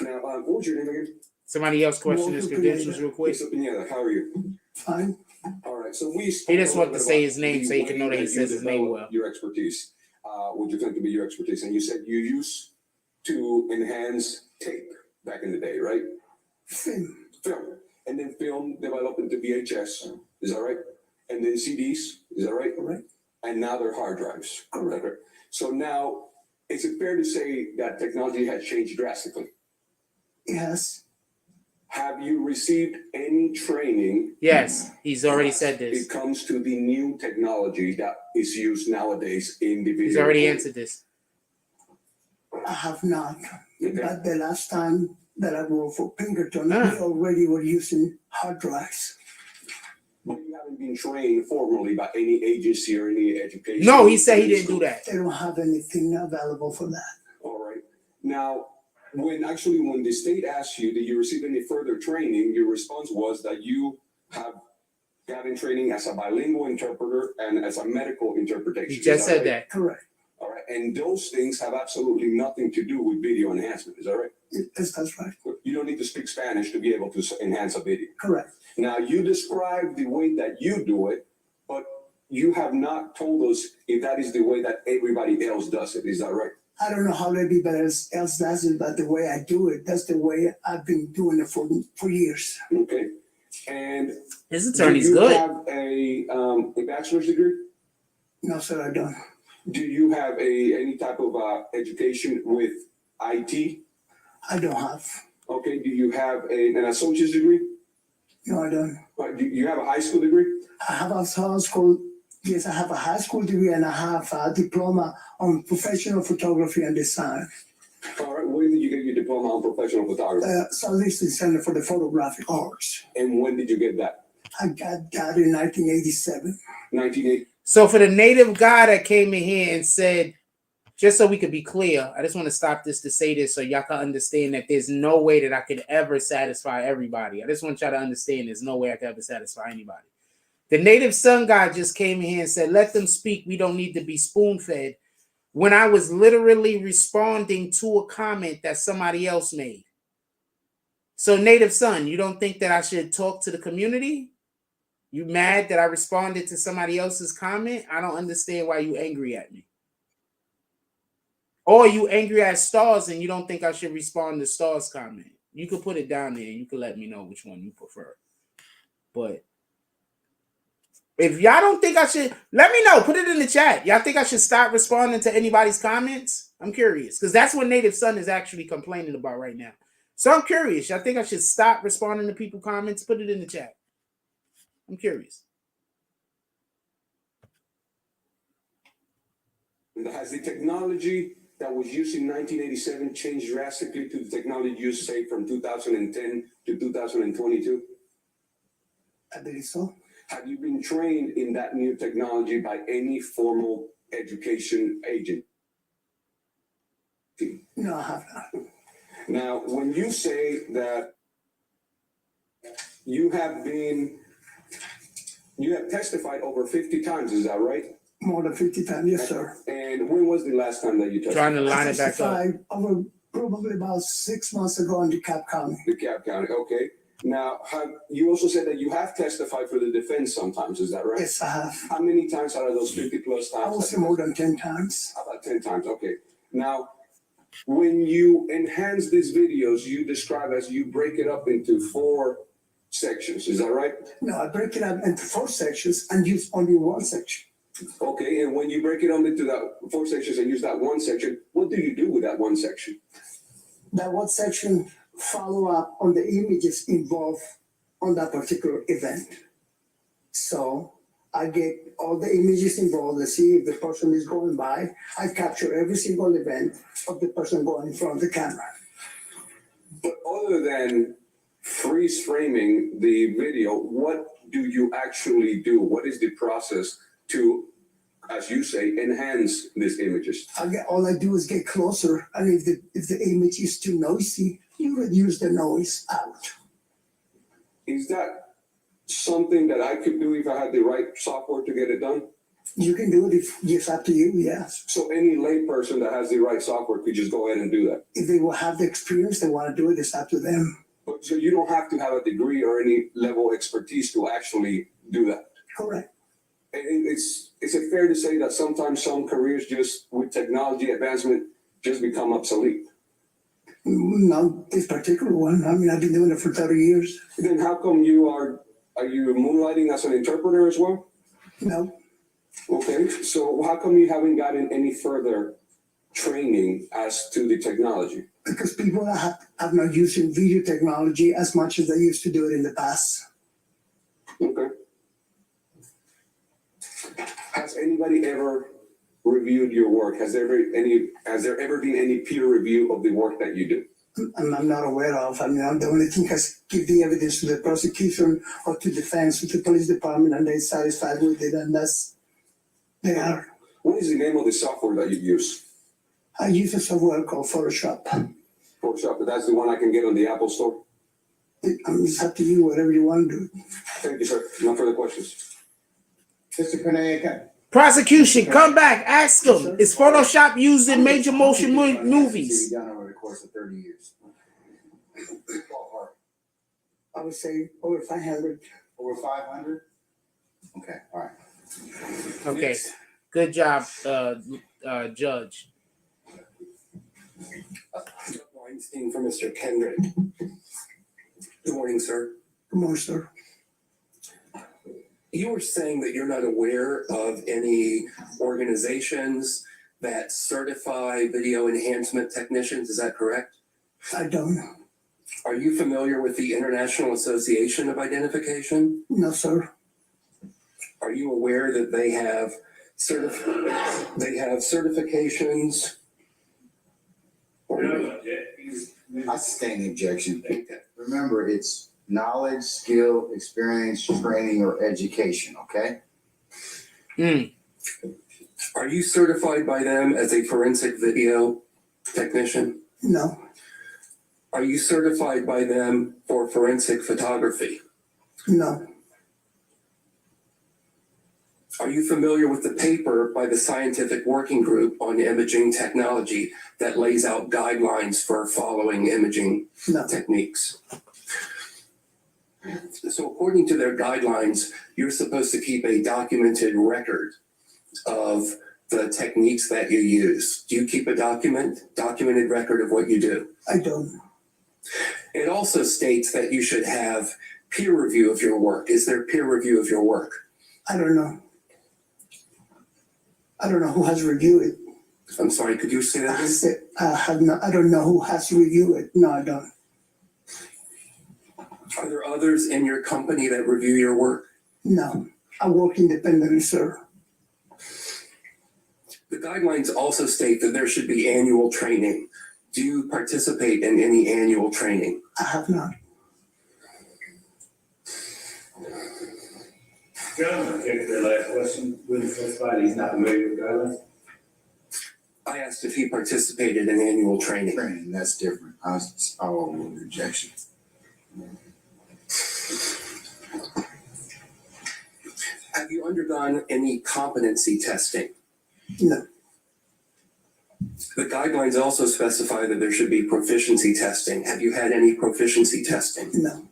Now, what was your name again? Somebody else question his credentials real quick. Mr. Pineda, how are you? Fine. All right, so we He just wanted to say his name so you can know that he says his name well. Your expertise, what you think to be your expertise, and you said you used to enhance tape back in the day, right? Film. And then film developed into VHS, is that right? And then CDs, is that right? Correct. And now they're hard drives. Correct. So now, is it fair to say that technology has changed drastically? Yes. Have you received any training? Yes, he's already said this. It comes to the new technology that is used nowadays in the video. He's already answered this. I have not. Okay. But the last time that I worked for Pinkerton, we already were using hard drives. But you haven't been trained formally by any agency or any education? No, he said he didn't do that. They don't have anything available for that. All right. Now, when the state asked you, did you receive any further training, your response was that you have gotten training as a bilingual interpreter and as a medical interpretation. He just said that. Correct. All right. And those things have absolutely nothing to do with video enhancement. Is that right? Yes, that's right. You don't need to speak Spanish to be able to enhance a video. Correct. Now, you describe the way that you do it, but you have not told us if that is the way that everybody else does it. Is that right? I don't know how everybody else does it, but the way I do it, that's the way I've been doing it for years. Okay. And his attorney's do you good. Have a bachelor's degree? No, sir, I don't. Do you have any type of education with IT? I don't have. Okay. Do you have an associate's degree? No, I don't. Do you have a high school degree? I have a high school. Yes, I have a high school degree and I have a diploma on professional photography and design. All right. When did you get your diploma on professional photography? Southeastern Center for the Photographic Arts. And when did you get that? I got that in 1987. 1980. So for the native guy that came in here and said, just so we could be clear, I just want to stop this to say this so y'all can understand that there's no way that I could ever satisfy everybody. I just want y'all to understand there's no way I could ever satisfy anybody. The native son guy just came in here and said, let them speak. We don't need to be spoon-fed. When I was literally responding to a comment that somebody else made. So native son, you don't think that I should talk to the community? You mad that I responded to somebody else's comment? I don't understand why you angry at me. Or you angry at Stars and you don't think I should respond to Stars' comment. You could put it down there and you can let me know which one you prefer. But if y'all don't think I should, let me know. Put it in the chat. Y'all think I should stop responding to anybody's comments? I'm curious. Because that's what Native Son is actually complaining about right now. So I'm curious. Y'all think I should stop responding to people's comments? Put it in the chat. I'm curious. Has the technology that was used in 1987 changed drastically to the technology used, say, from 2010 to 2022? I believe so. Have you been trained in that new technology by any formal education agent? No, I have not. Now, when you say that you have testified over 50 times, is that right? More than 50 times, yes, sir. And when was the last time that you testified? Trying to line it back up. Over probably about 6 months ago in DeKalb County. DeKalb County, okay. Now, you also said that you have testified for the defense sometimes, is that right? Yes, I have. How many times out of those 50 plus times? I would say more than 10 times. About 10 times, okay. Now, when you enhance these videos, you describe as you break it up into 4 sections, is that right? No, I break it up into 4 sections and use only one section. Okay, and when you break it up into that 4 sections and use that one section, what do you do with that one section? That one section follow up on the images involved on that particular event. So I get all the images involved to see if the person is going by. I capture every single event of the person going in front of the camera. But other than freeze framing the video, what do you actually do? What is the process to, as you say, enhance these images? All I do is get closer, and if the image is too noisy, you reduce the noise out. Is that something that I could do if I had the right software to get it done? You can do it if it's up to you, yes. So any layperson that has the right software could just go ahead and do that? If they will have the experience, they want to do it, it's up to them. So you don't have to have a degree or any level of expertise to actually do that? Correct. Is it fair to say that sometimes some careers just with technology advancement just become obsolete? No, this particular one. I mean, I've been doing it for 30 years. Then how come are you moonlighting as an interpreter as well? No. Okay, so how come you haven't gotten any further training as to the technology? Because people have not using video technology as much as they used to do it in the past. Okay. Has anybody ever reviewed your work? Has there ever been any peer review of the work that you do? I'm not aware of. I mean, I'm the only thing has give the evidence to the prosecution or to defense, to the police department, and they're satisfied with it, and they are. What is the name of the software that you use? I use a software called Photoshop. Photoshop, that's the one I can get on the Apple Store? It's up to you, whatever you want to do. Thank you, sir. No further questions. Mr. Pineda. Prosecution, come back, ask them. Is Photoshop used in major motion movies? Done over the course of 30 years. I would say over 500. Over 500? Okay, all right. Okay, good job, Judge. Weinstein for Mr. Kendrick. Good morning, sir. Good morning, sir. You were saying that you're not aware of any organizations that certify video enhancement technicians. Is that correct? I don't. Are you familiar with the International Association of Identification? No, sir. Are you aware that they have certifications? I sustain the objection. Remember, it's knowledge, skill, experience, training, or education, okay? Are you certified by them as a forensic video technician? No, Are you certified by them for forensic photography? no, Are you familiar with the paper by the Scientific Working Group on Imaging Technology that lays out guidelines for following imaging no, techniques? So according to their guidelines, you're supposed to keep a documented record of the techniques that you use. Do you keep a documented record of what you do? I don't. It also states that you should have peer review of your work. Is there peer review of your work? I don't know. I don't know who has reviewed it. I'm sorry, could you say that I again? said, I don't know who has reviewed it. No, I don't. Are there others in your company that review your work? No, I work independently, sir. The guidelines also state that there should be annual training. Do you participate in any annual training? I have not. Gentlemen, take the last question. Witness testified he's not familiar with guidelines. I asked if he participated in annual training. Training, that's different. I'll objection. Have you undergone any competency testing? No. The guidelines also specify that there should be proficiency testing. Have you had any proficiency testing? No.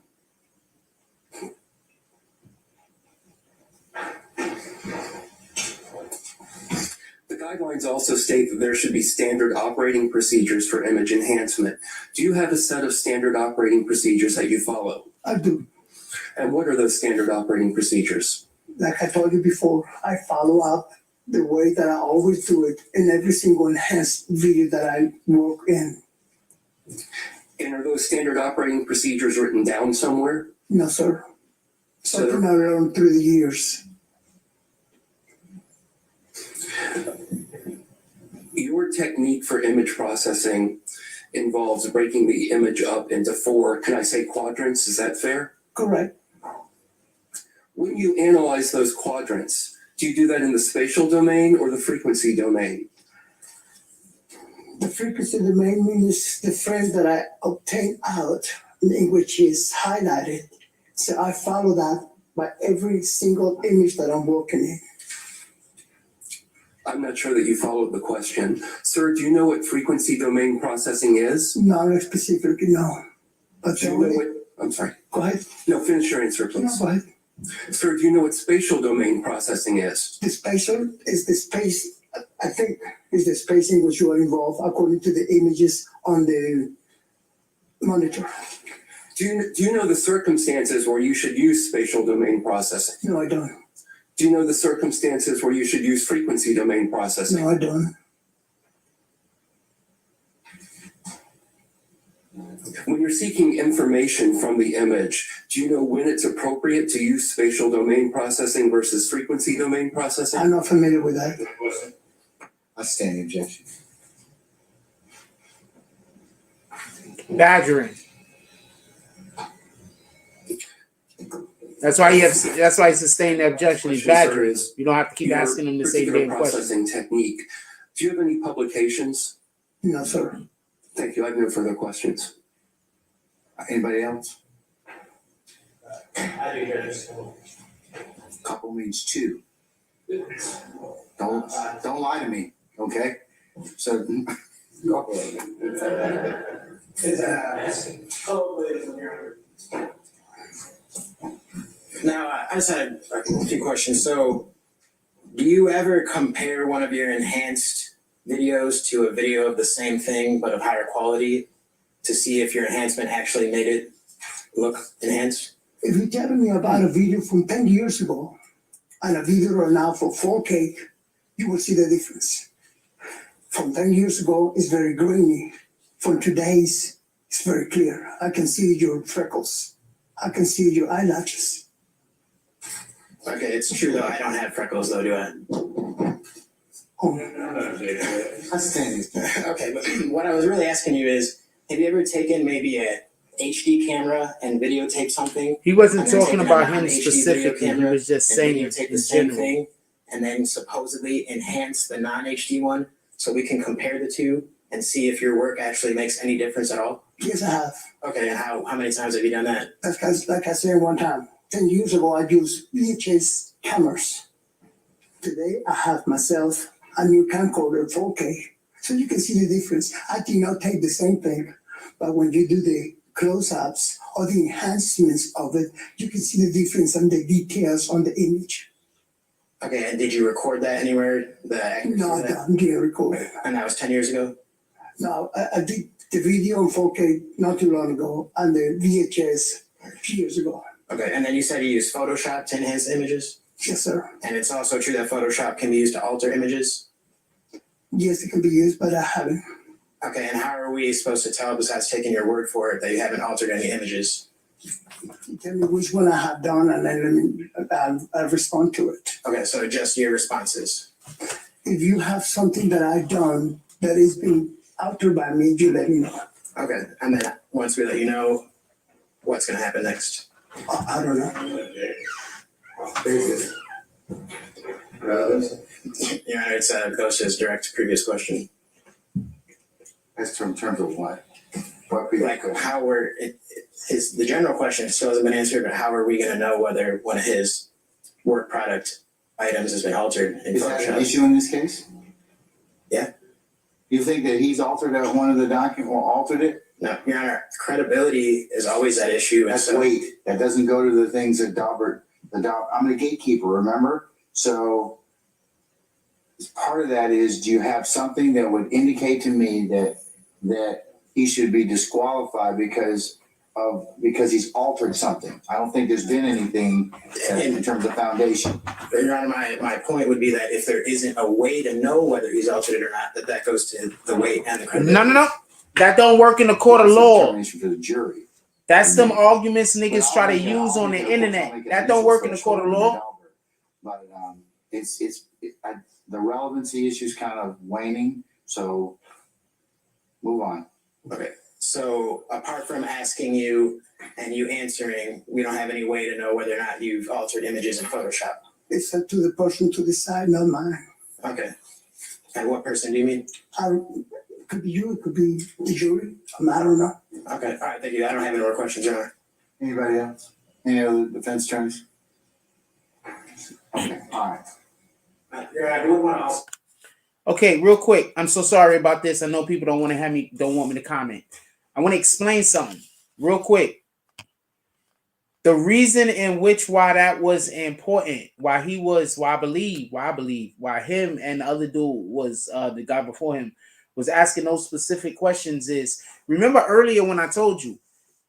The guidelines also state that there should be standard operating procedures for image enhancement. Do you have a set of standard operating procedures that you follow? I do. And what are those standard operating procedures? Like I told you before, I follow up the way that I always do it in every single enhanced video that I work in. And are those standard operating procedures written down somewhere? No, sir. So Something I learned through the years. your technique for image processing involves breaking the image up into four, can I say quadrants? Is that fair? Correct. When you analyze those quadrants, do you do that in the spatial domain or the frequency domain? The frequency domain means the frame that I obtain out, in which is highlighted. So I follow that by every single image that I'm working in. I'm not sure that you followed the question. Sir, do you know what frequency domain processing is? Not specifically, no. But do you know what, I'm sorry. Go ahead. No, finish your answer, please. No, go ahead. Sir, do you know what spatial domain processing is? The spatial is the space, I think, is the space in which you are involved according to the images on the monitor. Do you know the circumstances where you should use spatial domain processing? No, I don't. Do you know the circumstances where you should use frequency domain processing? No, I don't. When you're seeking information from the image, do you know when it's appropriate to use spatial domain processing versus frequency domain processing? I'm not familiar with that. I stand the objection. Badgering. That's why he sustained the objection. He's badgering. You don't have to keep asking him the same damn processing question. technique. Do you have any publications? No, sir. Thank you. I have no further questions. Anybody else? I do hear this. Couple means two. Don't lie to me, okay? So. Now, I just had a few questions. So, do you ever compare one of your enhanced videos to a video of the same thing but of higher quality to see if your enhancement actually made it look enhanced? If you're telling me about a video from 10 years ago and a video right now for 4K, you will see the difference. From 10 years ago, it's very grainy. From today's, it's very clear. I can see your freckles. I can see your eyelashes. Okay, it's true though. I don't have freckles though, do I? Oh. I stand. Okay, but what I was really asking you is, have you ever taken maybe a HD camera and videotape something? He wasn't and then talking taken about a him non-HD video specifically. He camera was just and saying videotape in the same general. thing and then supposedly enhance the non-HD one so we can compare the two and see if your work actually makes any difference at all? Yes, I have. Okay, and how many times have you done that? Like I said one time, 10 years ago, I used VHS cameras. Today, I have myself a new camcorder 4K, so you can see the difference. I did not take the same thing, but when you do the close-ups or the enhancements of it, you can see the difference and the details on the image. Okay, and did you record that anywhere? No, I didn't record it. And that was 10 years ago? No, I did the video in 4K not too long ago and the VHS a few years ago. Okay, and then you said you use Photoshop to enhance images? Yes, sir. And it's also true that Photoshop can be used to alter images? Yes, it can be used, but I haven't. Okay, and how are we supposed to tell, besides taking your word for it, that you haven't altered any images? You tell me which one I have done, and then I'll respond to it. Okay, so just your responses. If you have something that I've done that is being altered by me, you let me know. Okay, and then once we let you know, what's going to happen next? I don't know. Your Honor, it goes to his direct previous question. That's in terms of what? Like how the general question still hasn't been answered, but how are we going to know whether one of his work product items has been altered in Is Photoshop? that an issue in this case? Yeah. You think that he's altered one of the documents or altered it? No, Your Honor, credibility is always that issue. That's weight. That doesn't go to the things that I'm the gatekeeper, remember? So part of that is, do you have something that would indicate to me that he should be disqualified because he's altered something? I don't think there's been anything in terms of foundation. Your Honor, my point would be that if there isn't a way to know whether he's altered it or not, that goes to the weight and the credibility. No. That don't work in the court of law. For the jury. That's them arguments niggas try to use on the internet. That don't work in the court of law. But the relevancy issue is kind of waning. So move on. Okay. So apart from asking you and you answering, we don't have any way to know whether or not you've altered images in Photoshop. It's up to the person to decide, not mine. Okay. And what person do you mean? It could be you, it could be the jury. I don't know. Okay. All right. Thank you. I don't have any more questions, Your Honor. Anybody else? Any other defense attorneys? Okay. All right. Your Honor, I do want to also. Okay, real quick. I'm so sorry about this. I know people don't want me to comment. I want to explain something real quick. The reason in which why that was important, why I believe why him and the other dude was the guy before him was asking those specific questions is, remember earlier when I told you,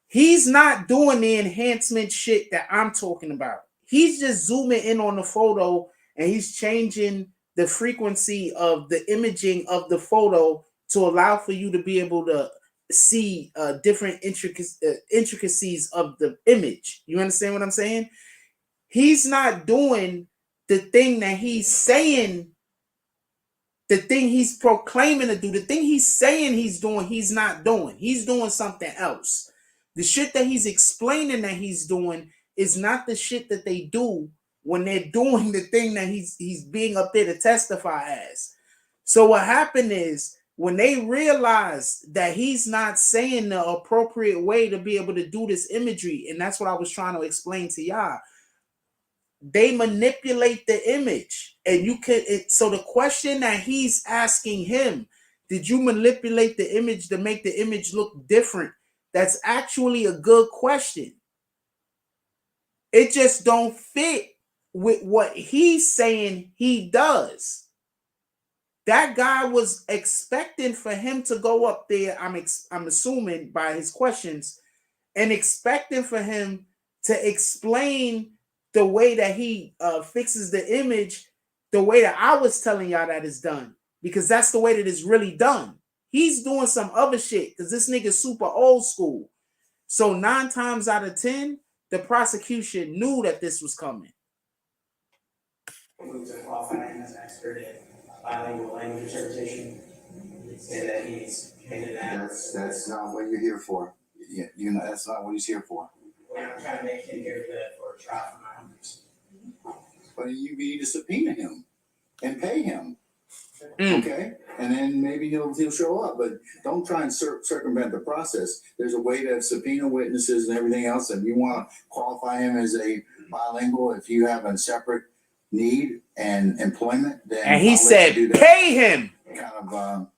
he's not doing the enhancement shit that I'm talking about. He's just zooming in on the photo and he's changing the frequency of the imaging of the photo to allow for you to be able to see different intricacies of the image. You understand what I'm saying? He's not doing the thing that he's saying, the thing he's proclaiming to do, the thing he's saying he's doing, he's not doing. He's doing something else. The shit that he's explaining that he's doing is not the shit that they do when they're doing the thing that he's being up there to testify as. So what happened is, when they realized that he's not saying the appropriate way to be able to do this imagery, and that's what I was trying to explain to y'all, they manipulate the image. And so the question that he's asking him, did you manipulate the image to make the image look different? That's actually a good question. It just don't fit with what he's saying he does. That guy was expecting for him to go up there, I'm assuming by his questions, and expecting for him to explain the way that he fixes the image, the way that I was telling y'all that is done, because that's the way that it's really done. He's doing some other shit because this nigga's super old school. So 9 times out of 10, the prosecution knew that this was coming. Bilingual language interpretation. Say that he's committed acts. That's not what you're here for. Yeah, that's not what he's here for. We're not trying to make him here for a trial for my homies. But you need to subpoena him. and pay him. Okay, and then maybe he'll show up, but don't try and circumvent the process. There's a way to subpoena witnesses and everything else. If you want to qualify him as a bilingual, if you have a separate need and employment, then and he said pay him. Kind of.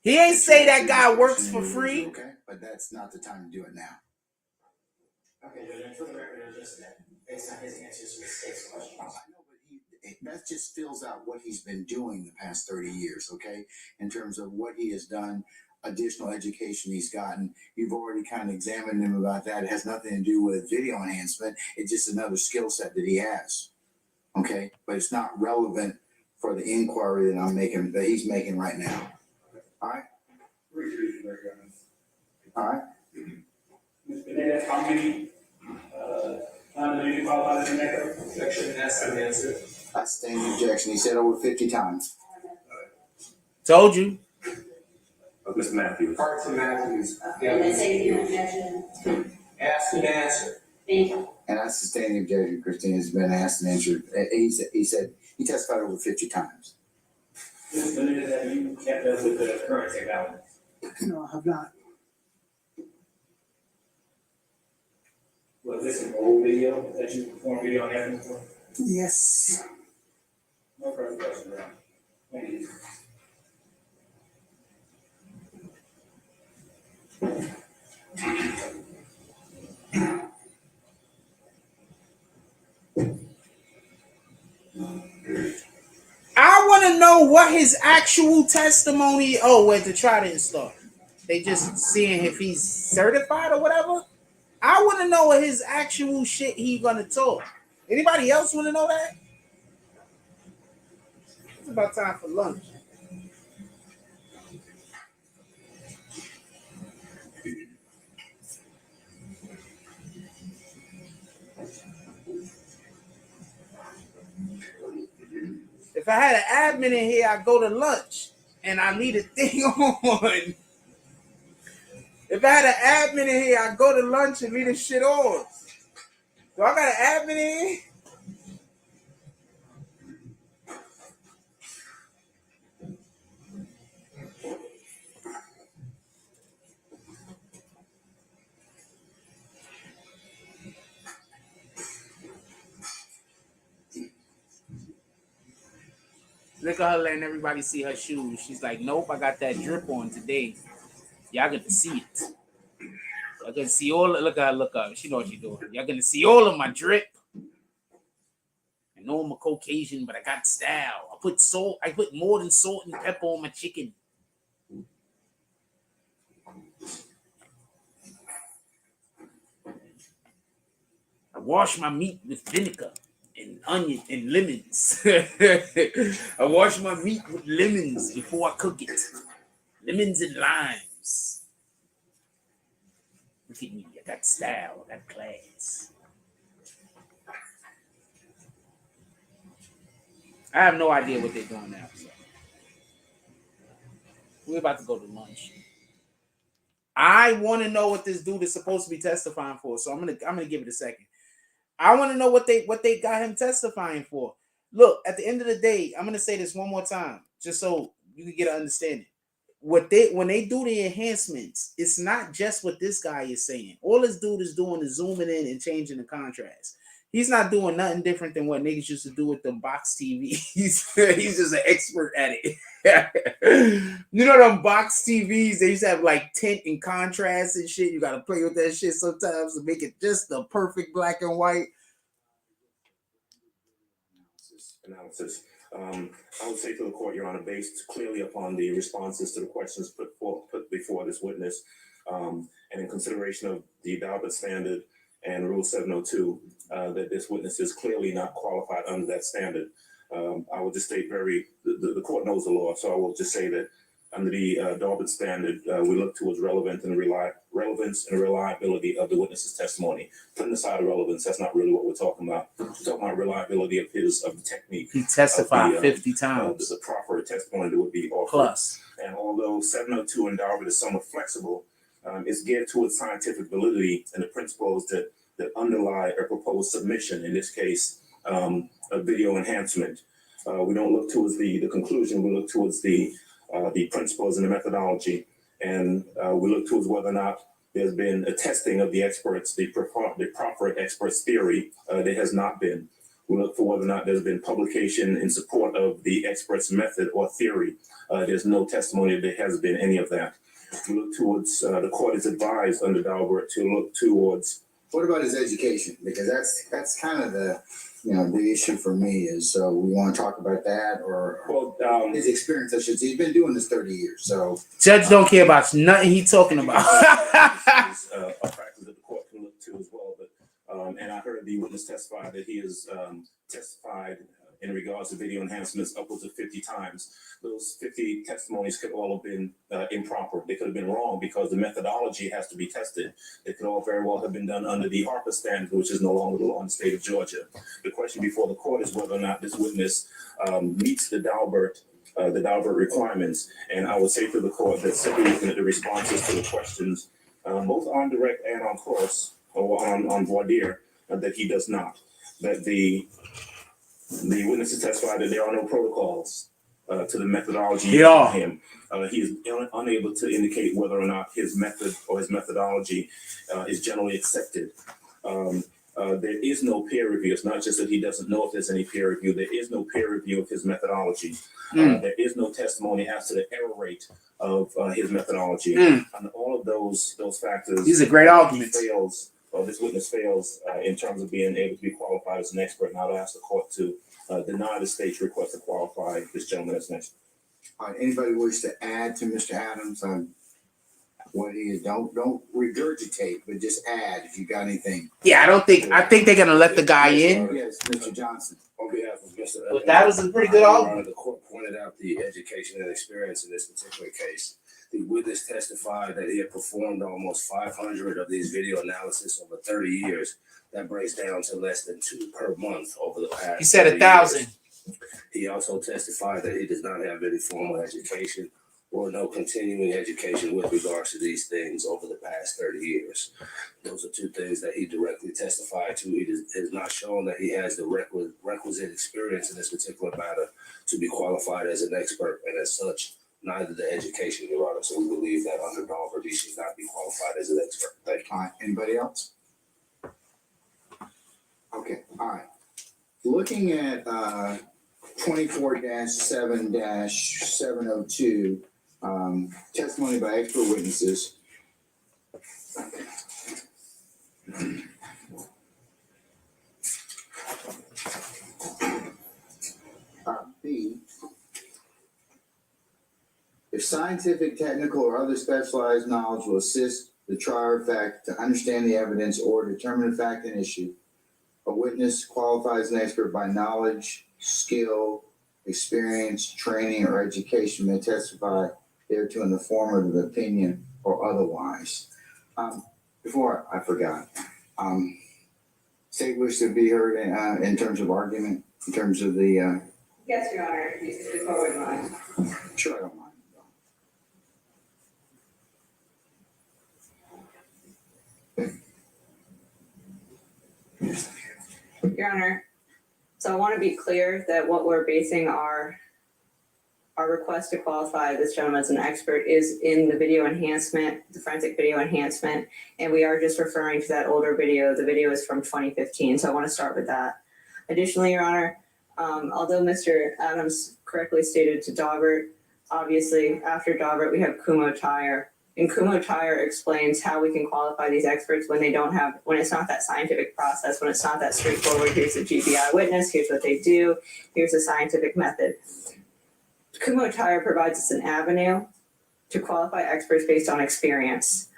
He ain't say that guy works for free. Okay, but that's not the time to do it now. Okay, then for the record, just based on his answers to the state's questions. I know, but that just fills out what he's been doing the past 30 years, okay? In terms of what he has done, additional education he's gotten. You've already kind of examined him about that. It has nothing to do with video enhancement. It's just another skill set that he has, okay? But it's not relevant for the inquiry that he's making right now. All right? All right? Ms. Pineda, how many times did you qualify as an echo? Objection, that's an answer. I sustain the objection. He said over 50 times. Told you. Mr. Matthews. Part to Matthews. And I say your objection. Ask and answer. Thank you. And I sustain the objection. Christine has been asked and answered. He said he testified over 50 times. Ms. Pineda, have you kept up with the current technology? No, I have not. Was this an old video that you performed video on happening for? Yes. No further questions, Ron. Thank you. I want to know what his actual testimony. Oh, wait, to try to start. They just seeing if he's certified or whatever. I want to know what his actual shit he gonna talk. Anybody else want to know that? It's about time for lunch. If I had an admin in here, I'd go to lunch and I leave the thing on. If I had an admin in here, I'd go to lunch and leave the shit on. Do I got an admin in here? Look at her letting everybody see her shoes. She's like, nope, I got that drip on today. Y'all get to see it. Y'all get to see all. Look at her, look up. She know what she's doing. Y'all gonna see all of my drip. I know I'm a Caucasian, but I got style. I put salt. I put more than salt and pepper on my chicken. I wash my meat with vinegar and onion and lemons. I wash my meat with lemons before I cook it. Lemons and limes. Look at me. I got style. I got class. I have no idea what they're doing now. So. We're about to go to lunch. I want to know what this dude is supposed to be testifying for. So I'm gonna give it a second. I want to know what they got him testifying for. Look, at the end of the day, I'm gonna say this one more time, just so you can get an understanding. When they do the enhancements, it's not just what this guy is saying. All this dude is doing is zooming in and changing the contrast. He's not doing nothing different than what niggas used to do with the box TV. He's just an expert at it. You know them box TVs? They used to have like tint and contrast and shit. You got to play with that shit sometimes to make it just the perfect black and white. Analysis. I would say to the court, Your Honor, based clearly upon the responses to the questions put before this witness, and in consideration of the Daubert standard and Rule 702, that this witness is clearly not qualified under that standard. I will just state the court knows the law, so I will just say that under the Daubert standard, we look towards relevance and reliability of the witness's testimony. Putting aside relevance, that's not really what we're talking about. We're talking about reliability of the technique. He testified 50 times. The proper testimony that would be offered. Plus. And although 702 in Daubert is somewhat flexible, it's geared towards scientific validity and the principles that underlie a proposed submission, in this case, a video enhancement. We don't look towards the conclusion. We look towards the principles and the methodology, and we look towards whether or not there's been a testing of the experts, the proper experts theory. There has not been. We look for whether or not there's been publication in support of the experts method or theory. There's no testimony that there has been any of that. We look towards, the court is advised under Daubert to look towards. What about his education? Because that's kind of the issue for me is, so we want to talk about that or his experience. I should say he's been doing this 30 years. So Judge don't care about nothing he's talking about. A practice that the court can look to as well. But and I heard the witness testify that he has testified in regards to video enhancements upwards of 50 times. Those 50 testimonies could all have been improper. They could have been wrong because the methodology has to be tested. It could all very well have been done under the Harper standard, which is no longer the law in the state of Georgia. The question before the court is whether or not this witness meets the Daubert requirements. And I would say to the court that simply looking at the responses to the questions, both on direct and on cross or on voir dire, that he does not. That the witnesses testified that there are no protocols to the methodology of him. He is unable to indicate whether or not his method or his methodology is generally accepted. There is no peer review. It's not just that he doesn't know if there's any peer review. There is no peer review of his methodology. There is no testimony as to the error rate of his methodology. And all of those factors. These are great arguments. This witness fails in terms of being able to be qualified as an expert. And I would ask the court to deny the state's request to qualify this gentleman as an expert. All right, anybody wish to add to Mr. Adams on what he is? Don't regurgitate, but just add if you got anything. Yeah, I think they're gonna let the guy in. Yes, Mr. Johnson. On behalf of Mr. But that was a pretty good argument. The court pointed out the education and experience in this particular case. The witness testified that he had performed almost 500 of these video analysis over 30 years. That breaks down to less than 2 per month over the past. He said 1,000. He also testified that he does not have any formal education or no continuing education with regards to these things over the past 30 years. Those are 2 things that he directly testified to. He has not shown that he has the requisite experience in this particular matter to be qualified as an expert, and as such, neither the education, Your Honor. So we believe that under Daubert, he should not be qualified as an expert. Thank you. All right, anybody else? Okay, all right. Looking at 24-7-702, testimony by expert witnesses. B, if scientific, technical, or other specialized knowledge will assist the trier of fact to understand the evidence or determine the fact and issue, a witness qualifies as an expert by knowledge, skill, experience, training, or education may testify thereto in the form of an opinion or otherwise. Before I forgot, state wish to be heard in terms of argument, in terms of the. Yes, Your Honor, if you would mind. Sure, I don't mind. Your Honor, so I want to be clear that what we're basing our request to qualify this gentleman as an expert is in the video enhancement, the forensic video enhancement, and we are just referring to that older video. The video is from 2015, so I want to start with that. Additionally, Your Honor, although Mr. Adams correctly stated to Daubert, obviously after Daubert we have Kumho-Tyre. And Kumho-Tyre explains how we can qualify these experts when it's not that scientific process, when it's not that straightforward. Here's a GBI witness, here's what they do, here's a scientific method. Kumho-Tyre provides us an avenue to qualify experts based on experience.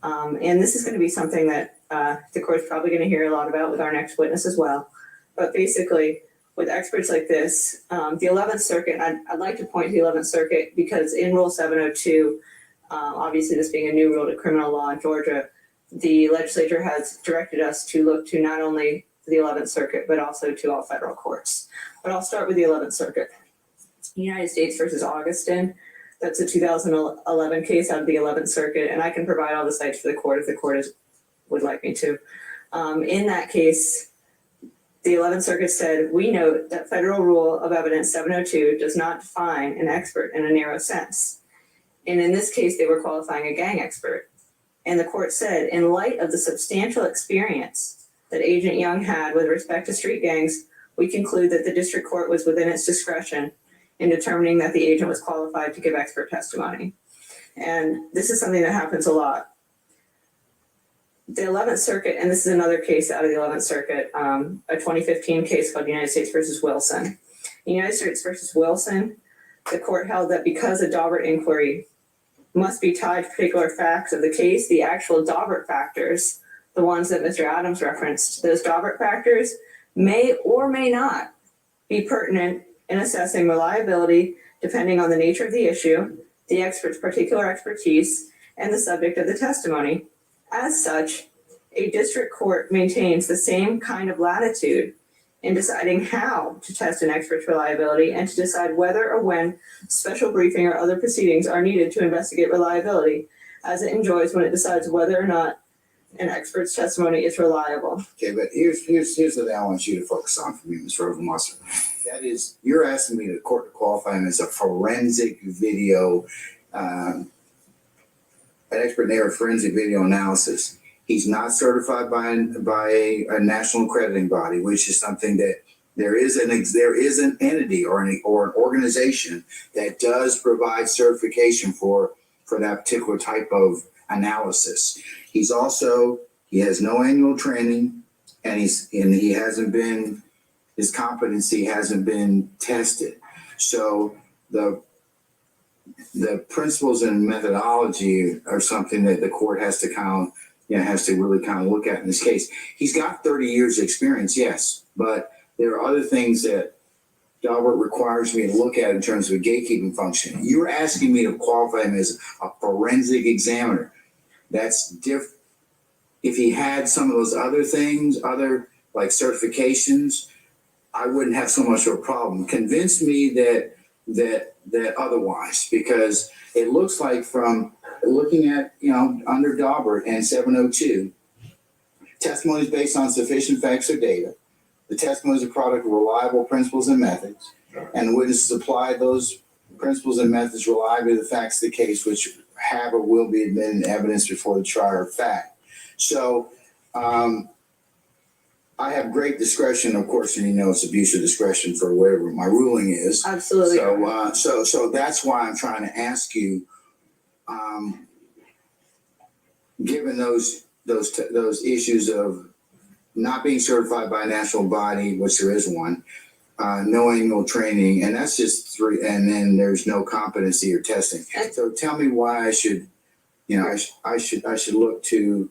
And this is going to be something that the court's probably going to hear a lot about with our next witness as well. But basically, with experts like this, the 11th Circuit, I'd like to point to the 11th Circuit because in Rule 702, obviously this being a new rule to criminal law in Georgia, the legislature has directed us to look to not only the 11th Circuit, but also to all federal courts. But I'll start with the 11th Circuit. United States versus Augustin, that's a 2011 case out of the 11th Circuit, and I can provide all the cites for the court if the court would like me to. In that case, the 11th Circuit said, we note that Federal Rule of Evidence 702 does not define an expert in a narrow sense. And in this case, they were qualifying a gang expert. And the court said, in light of the substantial experience that Agent Young had with respect to street gangs, we conclude that the district court was within its discretion in determining that the agent was qualified to give expert testimony. And this is something that happens a lot. The 11th Circuit, and this is another case out of the 11th Circuit, a 2015 case called United States versus Wilson. In United States versus Wilson, the court held that because a Daubert inquiry must be tied to particular facts of the case, the actual Daubert factors, the ones that Mr. Adams referenced, those Daubert factors may or may not be pertinent in assessing reliability depending on the nature of the issue, the expert's particular expertise, and the subject of the testimony. As such, a district court maintains the same kind of latitude in deciding how to test an expert's reliability and to decide whether or when special briefing or other proceedings are needed to investigate reliability, as it enjoys when it decides whether or not an expert's testimony is reliable. Okay, but here's the thing I want you to focus on for me, Ms. Rovenwasser. That is, you're asking me the court to qualify him as a forensic video, an expert in area of forensic video analysis. He's not certified by a national accrediting body, which is something that there is an entity or an organization that does provide certification for that particular type of analysis. He has no annual training, and his competency hasn't been tested. So the principles and methodology are something that the court has to really kind of look at in this case. He's got 30 years experience, yes, but there are other things that Daubert requires me to look at in terms of a gatekeeping function. You're asking me to qualify him as a forensic examiner. That's different. If he had some of those other things, other like certifications, I wouldn't have so much of a problem. Convince me that otherwise, because it looks like from looking at, under Daubert and 702, testimony is based on sufficient facts or data. The testimony is a product of reliable principles and methods, and the witnesses apply those principles and methods reliably to the facts of the case, which have or will be admitted in evidence before the trier of fact. So I have great discretion, of course, and it's abuse of discretion for whatever my ruling is. Absolutely. So that's why I'm trying to ask you, given those issues of not being certified by a national body, which there is one, no annual training, and that's just 3, and then there's no competency or testing. So tell me why I should look to.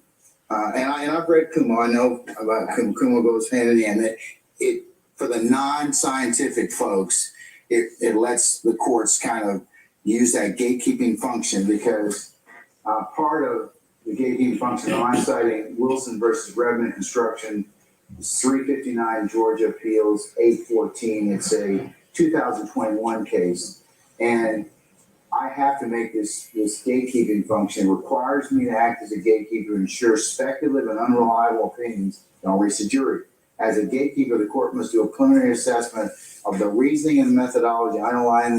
And I've read Kumo. I know about Kumo goes hand in hand. It for the non-scientific folks, it lets the courts kind of use that gatekeeping function, because part of the gatekeeping function, I'm citing Wilson versus Redmond Construction, 359 Georgia Appeals 814. It's a 2021 case, and I have to make this gatekeeping function. It requires me to act as a gatekeeper to ensure speculative and unreliable opinions don't reach the jury. As a gatekeeper, the court must do a preliminary assessment of the reasoning and methodology underlying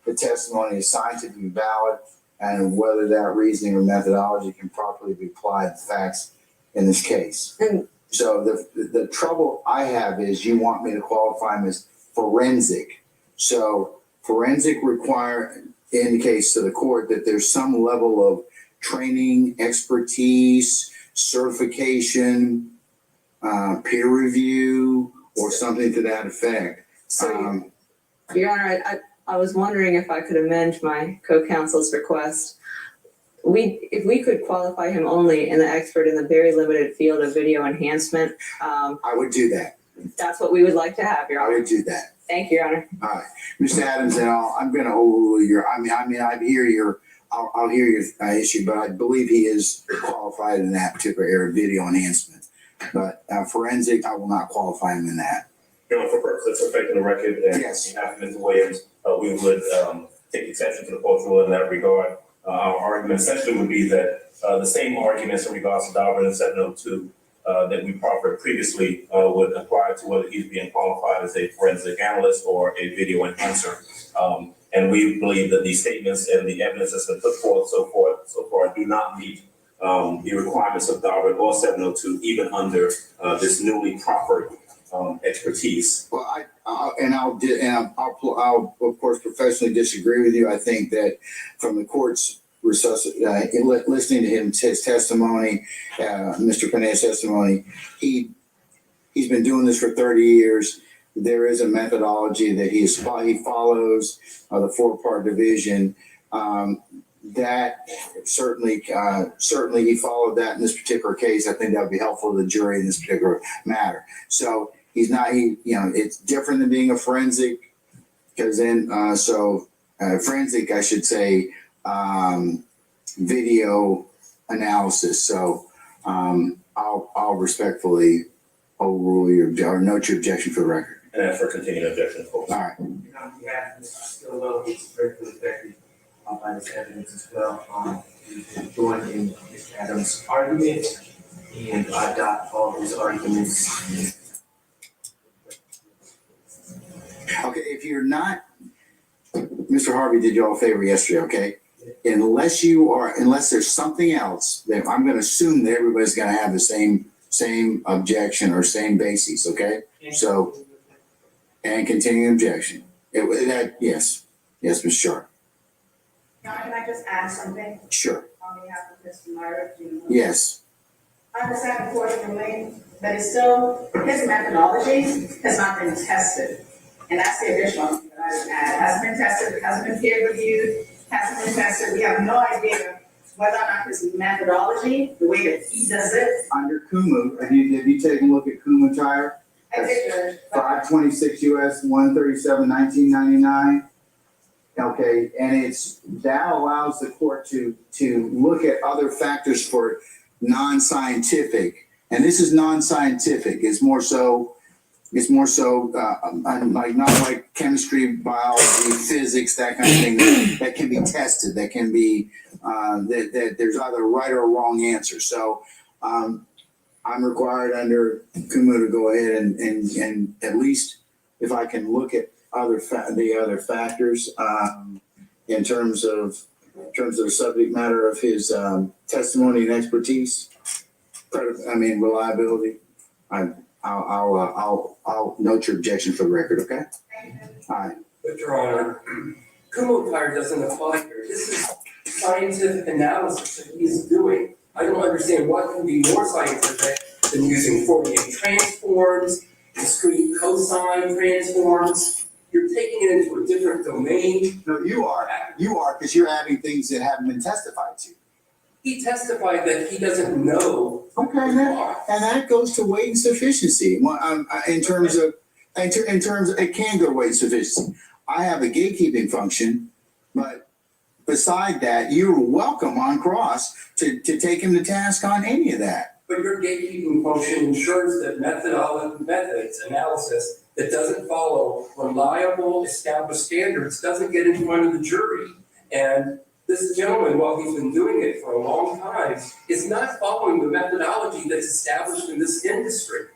the testimony is scientifically valid, and whether that reasoning or methodology can properly be applied to facts in this case. So the trouble I have is you want me to qualify him as forensic. So forensic indicates to the court that there's some level of training, expertise, certification, peer review, or something to that effect. So, Your Honor, I was wondering if I could amend my co-counsel's request. If we could qualify him only in the expert in the very limited field of video enhancement. I would do that. That's what we would like to have, Your Honor. I would do that. Thank you, Your Honor. All right, Mr. Adams, and I'm going to overrule your. I'll hear your issue, but I believe he is qualified in that particular area of video enhancement. But forensic, I will not qualify him in that. For purposes of affecting the record, and yes, Ms. Williams, we would take exception to the court's rule in that regard. Our argument essentially would be that the same arguments in regards to Daubert and 702 that we proffered previously would apply to whether he's being qualified as a forensic analyst or a video enhancer. And we believe that these statements and the evidence that's been put forth so far do not meet the requirements of Daubert or 702, even under this newly proffered expertise. Well, I'll of course professionally disagree with you. I think that from the court's listening to his testimony, Mr. Panetta's testimony, he's been doing this for 30 years. There is a methodology that he follows, the 4-part division. That certainly he followed that in this particular case. I think that would be helpful to the jury in this particular matter. So it's different than being a forensic, because then forensic, I should say, video analysis. So I'll respectfully overrule or note your objection for the record. And ask for continued objection. All right. Yeah, still though, it's very effective by this evidence as well. Join in Mr. Adams' argument and adopt all his arguments. Okay, if you're not, Mr. Harvey did you all a favor yesterday, okay? Unless there's something else, that I'm going to assume that everybody's going to have the same objection or same basis, okay? So, and continuing objection. Yes, Ms. Sharp. Now, can I just add something? Sure. On behalf of Mr. Myra? Yes. I understand the court's ruling, but it's still, his methodology has not been tested. And that's the additional thing that I would add. It hasn't been tested, it hasn't been peer reviewed, hasn't been tested. We have no idea whether or not his methodology, the way that he does it. Under Kumu, have you taken a look at Kumu Tire? I did. 526 US 137 1999. Okay, and that allows the court to look at other factors for non-scientific, and this is non-scientific. It's more so like not like chemistry, biology, physics, that kind of thing that can be tested. That can be that there's either a right or a wrong answer. So I'm required under Kumu to go ahead and at least if I can look at the other factors in terms of the subject matter of his testimony and expertise, reliability. I'll note your objection for the record. Okay. All right. But Your Honor, Kumu Tire doesn't apply here. This is scientific analysis that he's doing. I don't understand what can be more scientific than using Fourier transforms, discrete cosine transforms. You're taking it into a different domain. No, you are, because you're adding things that haven't been testified to. He testified that he doesn't know. Okay, and that goes to weight and sufficiency. In terms of, it can go to weight and sufficiency. I have a gatekeeping function, but beside that, you're welcome on cross to take him to task on any of that. But your gatekeeping function ensures that methods analysis that doesn't follow reliable established standards doesn't get in front of the jury. And this gentleman, while he's been doing it for a long time, is not following the methodology that's established in this industry.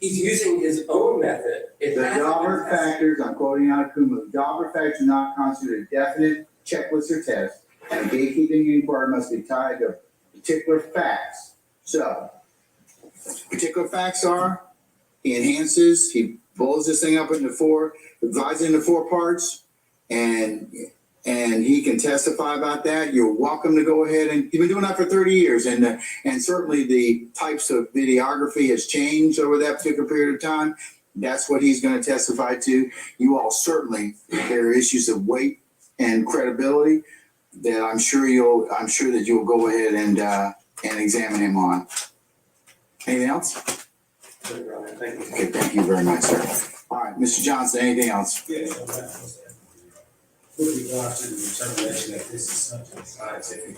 He's using his own method. The Daubert factors, I'm quoting out of Kumu, Daubert factors do not constitute a definite checklist or test, and a gatekeeping inquiry must be tied to particular facts. So, particular facts are, he enhances, he blows this thing up into divides it into 4 parts, and he can testify about that. You're welcome to go ahead, and he's been doing that for 30 years, and certainly the types of videography has changed over that particular period of time. That's what he's going to testify to. You all certainly, there are issues of weight and credibility that I'm sure that you'll go ahead and examine him on. Anything else? Okay, thank you very much, sir. All right, Mr. Johnson, anything else? Yes. With regard to the determination that this is something scientific,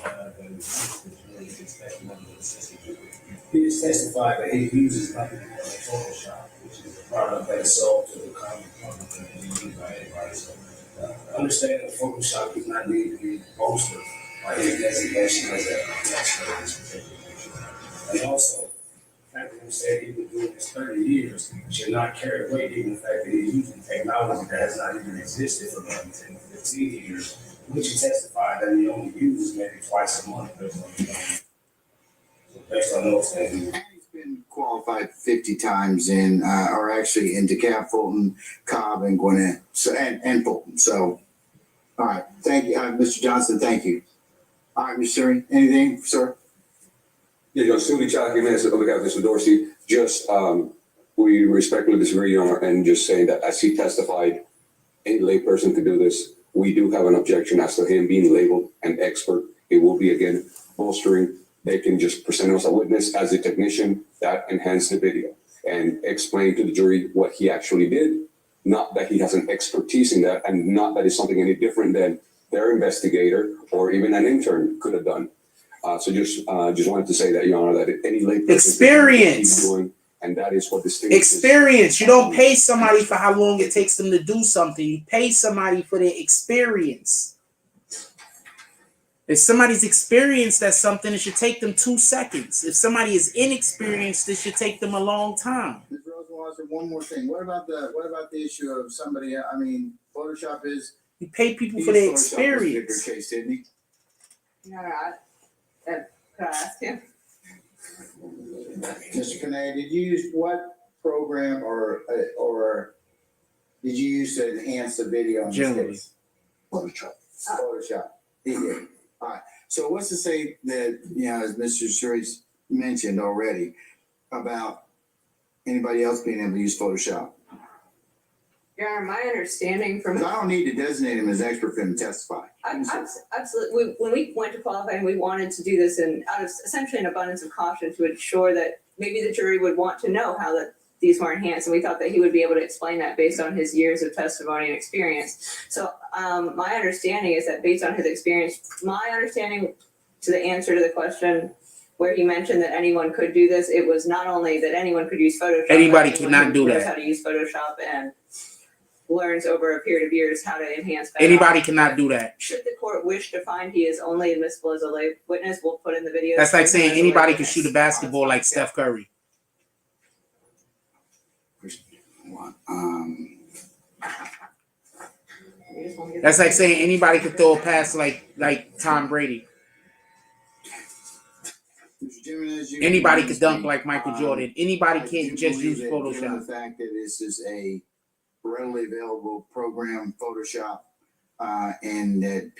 he has testified that he uses nothing but Photoshop, which is a product that is sold to the common public and used by everybody. So, understand that Photoshop does not need to be bolstered by any designation as an expert in this particular issue. And also, said he's been doing this 30 years should not carry weight, given the fact that he's using technology that has not even existed for more than 10, 15 years, which he testified that he only uses maybe twice a month. Based on those things. He's been qualified 50 times in, or actually in DeKalb, Fulton, Cobb, and Gwinnett, so, and Fulton. So, all right. Thank you, Mr. Johnson. Thank you. All right, Mr. Suri, anything, sir? Yeah, Your Student documents on behalf of Mr. Dorsey, just we respectfully disagree, Your Honor, and just saying that as he testified, any layperson could do this. We do have an objection as to him being labeled an expert. It will be, again, bolstering. They can just present us a witness as a technician that enhanced the video and explain to the jury what he actually did, not that he has an expertise in that, and not that it's something any different than their investigator or even an intern could have done. So just wanted to say that, Your Honor, that any layperson experience doing, and that is what distinguishes. Experience. You don't pay somebody for how long it takes them to do something. You pay somebody for their experience. If somebody's experienced at something, it should take them 2 seconds. If somebody is inexperienced, it should take them a long time. Ms. Rosenwasser, one more thing. What about the issue of somebody? I mean, Photoshop is. You pay people for their experience. Case, didn't he? No, could I ask him? Mr. Kanay, did you use what program or did you use to enhance the video in this Generally. case? Photoshop. Photoshop. He did. All right. So what's to say that, as Mr. Suri's mentioned already, about anybody else being able to use Photoshop? Your Honor, my understanding from... I don't need to designate him as expert for him to testify. Absolutely. When we went to qualifying, we wanted to do this out of essentially an abundance of caution to ensure that maybe the jury would want to know how that these were enhanced, and we thought that he would be able to explain that based on his years of testimony and experience. So my understanding is that based on his experience, my understanding to the answer to the question where he mentioned that anyone could do this, it was not only that anyone could use Photoshop. Anybody cannot do that. How to use Photoshop and learns over a period of years how to enhance that. Anybody cannot do that. Should the court wish to find he is only admissible as a lay witness, we'll put in the video. That's like saying anybody can shoot a basketball like Steph Curry. That's like saying anybody could throw a pass like Tom Brady. Anybody could dunk like Michael Jordan. Anybody can't just use Photoshop. Given the fact that this is a readily available program, Photoshop, and that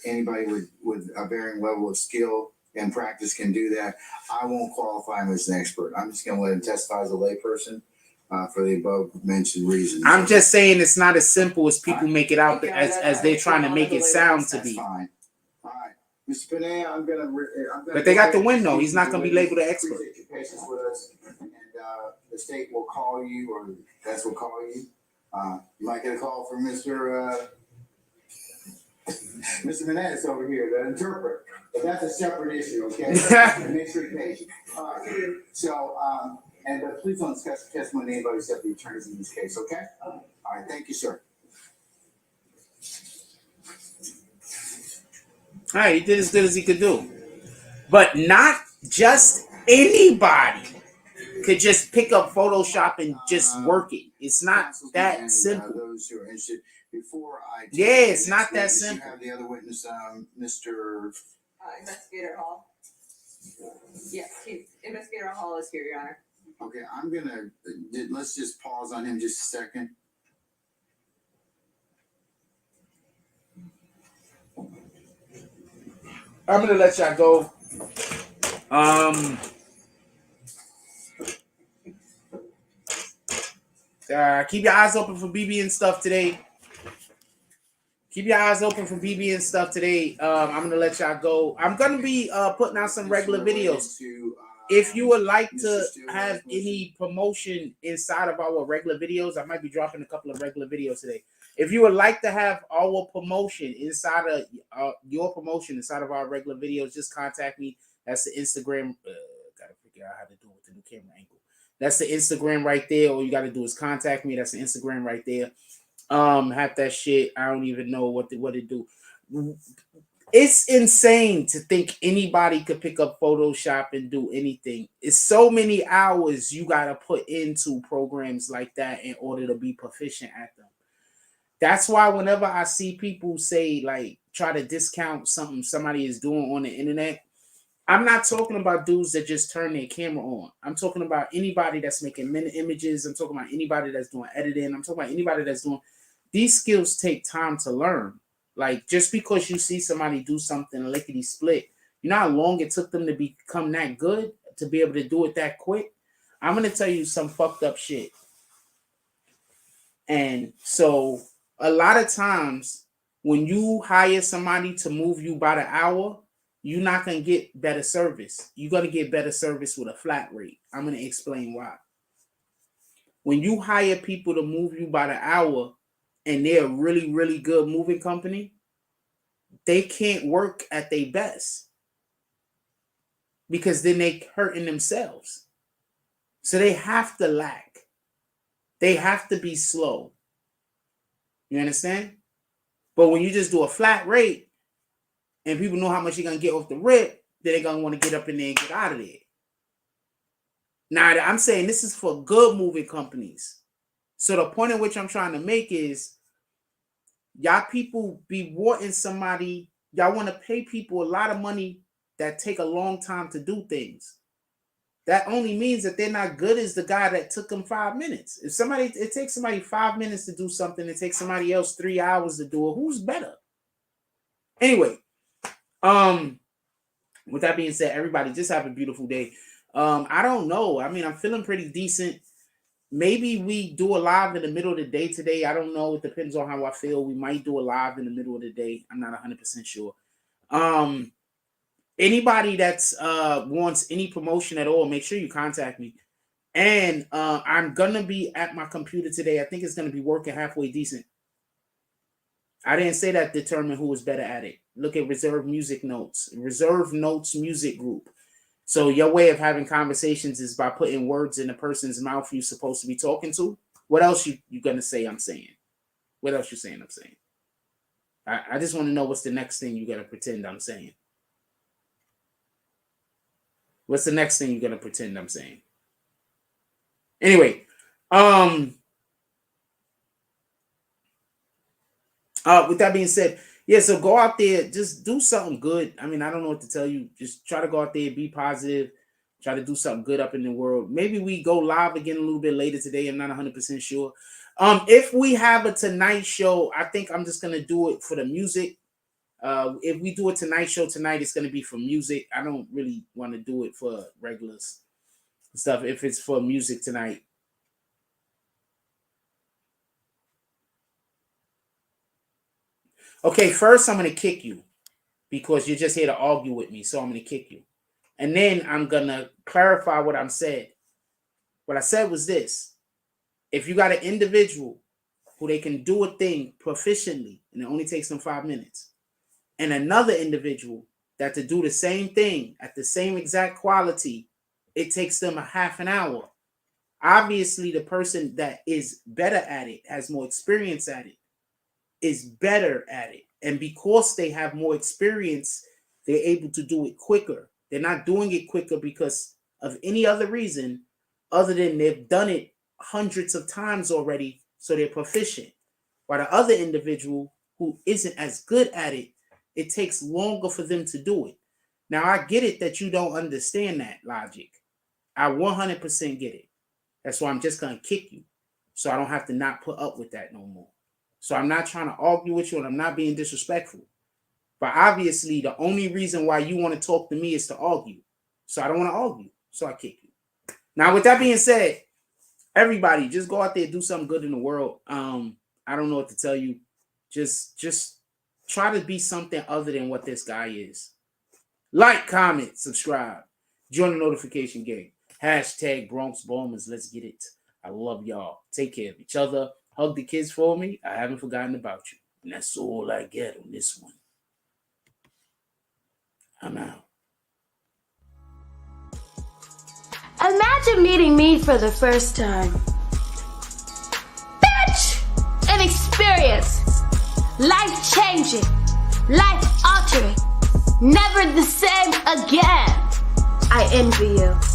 anybody with a varying level of skill and practice can do that, I won't qualify him as an expert. I'm just going to let him testify as a layperson for the above mentioned reasons. I'm just saying it's not as simple as people make it out as they're trying to make it sound to be. Fine. All right, Mr. Panay, I'm gonna. But they got the win though. He's not going to be labeled an expert. Appreciate your patience with us, and the state will call you, or that's will call you. You might get a call from Mr. Menendez over here, the interpreter. But that's a separate issue, okay? Make sure you're patient. All right. So, but please don't discuss the testimony of anybody except the attorneys in this case, okay? All right. Thank you, sir. All right, he did as good as he could do. But not just anybody could just pick up Photoshop and just work it. It's not that simple. Those who are interested, before I it's not that simple. You have the other witness, Mr. Investigator Hall. Yes, Investigator Hall is here, Your Honor. Okay, I'm gonna let's just pause on him just a second. I'm gonna let y'all go. Keep your eyes open for BBN stuff today. Keep your eyes open for BBN stuff today. I'm gonna let y'all go. I'm gonna be putting out some regular videos. If you would like to have any promotion inside of our regular videos, I might be dropping a couple of regular videos today. If you would like to have our promotion inside of your promotion inside of our regular videos, just contact me. That's the Instagram. Gotta figure out how to do it with the new camera angle. That's the Instagram right there. All you gotta do is contact me. That's the Instagram right there. Have that shit. I don't even know what it do. It's insane to think anybody could pick up Photoshop and do anything. It's so many hours you got to put into programs like that in order to be proficient at them. That's why whenever I see people say, like, try to discount something somebody is doing on the internet, I'm not talking about dudes that just turn their camera on. I'm talking about anybody that's making images. I'm talking about anybody that's doing editing. I'm talking about anybody that's doing... These skills take time to learn. Like, just because you see somebody do something lickety split, you know how long it took them to become that good, to be able to do it that quick? I'm going to tell you some fucked up shit. And so a lot of times when you hire somebody to move you by the hour, you're not going to get better service. You're going to get better service with a flat rate. I'm going to explain why. When you hire people to move you by the hour and they're a really, really good moving company, they can't work at their best because then they hurting themselves. So they have to lack. They have to be slow. You understand? But when you just do a flat rate and people know how much you're going to get off the rip, then they're going to want to get up in there and get out of there. Now, I'm saying this is for good moving companies. So the point at which I'm trying to make is, y'all people be wanting somebody, y'all want to pay people a lot of money that take a long time to do things. That only means that they're not good as the guy that took them 5 minutes. If it takes somebody 5 minutes to do something, it takes somebody else 3 hours to do it, who's better? Anyway, with that being said, everybody just have a beautiful day. I don't know. I mean, I'm feeling pretty decent. Maybe we do a live in the middle of the day today. I don't know. It depends on how I feel. We might do a live in the middle of the day. I'm not 100% sure. Anybody that's wants any promotion at all, make sure you contact me. And I'm going to be at my computer today. I think it's going to be working halfway decent. I didn't say that determine who was better at it. Look at Reserve Music Notes. Reserve Notes Music Group. So your way of having conversations is by putting words in the person's mouth you're supposed to be talking to. What else you going to say I'm saying? What else you saying I'm saying? I just want to know what's the next thing you're going to pretend I'm saying. What's the next thing you're going to pretend I'm saying? Anyway, with that being said, yeah, so go out there, just do something good. I mean, I don't know what to tell you. Just try to go out there, be positive, try to do something good up in the world. Maybe we go live again a little bit later today. I'm not 100% sure. If we have a Tonight Show, I think I'm just going to do it for the music. If we do a Tonight Show tonight, it's going to be for music. I don't really want to do it for regular stuff if it's for music tonight. Okay, first I'm going to kick you because you're just here to argue with me, so I'm going to kick you. And then I'm going to clarify what I said. What I said was this. If you got an individual who they can do a thing proficiently and it only takes them 5 minutes, and another individual that to do the same thing at the same exact quality, it takes them a half an hour. Obviously, the person that is better at it, has more experience at it, is better at it. And because they have more experience, they're able to do it quicker. They're not doing it quicker because of any other reason other than they've done it hundreds of times already, so they're proficient. While the other individual who isn't as good at it, it takes longer for them to do it. Now, I get it that you don't understand that logic. I 100% get it. That's why I'm just going to kick you so I don't have to not put up with that no more. So I'm not trying to argue with you and I'm not being disrespectful. But obviously, the only reason why you want to talk to me is to argue. So I don't want to argue. So I kick you. Now, with that being said, everybody, just go out there and do something good in the world. I don't know what to tell you. Just try to be something other than what this guy is. Like, comment, subscribe. Join the notification gang. Hashtag Bronx Bombers. Let's get it. I love y'all. Take care of each other. Hug the kids for me. I haven't forgotten about you. And that's all I get on this one. I'm out. Imagine meeting me for the first time. Bitch! An experience. Life-changing. Life-altering. never the same again. I envy you.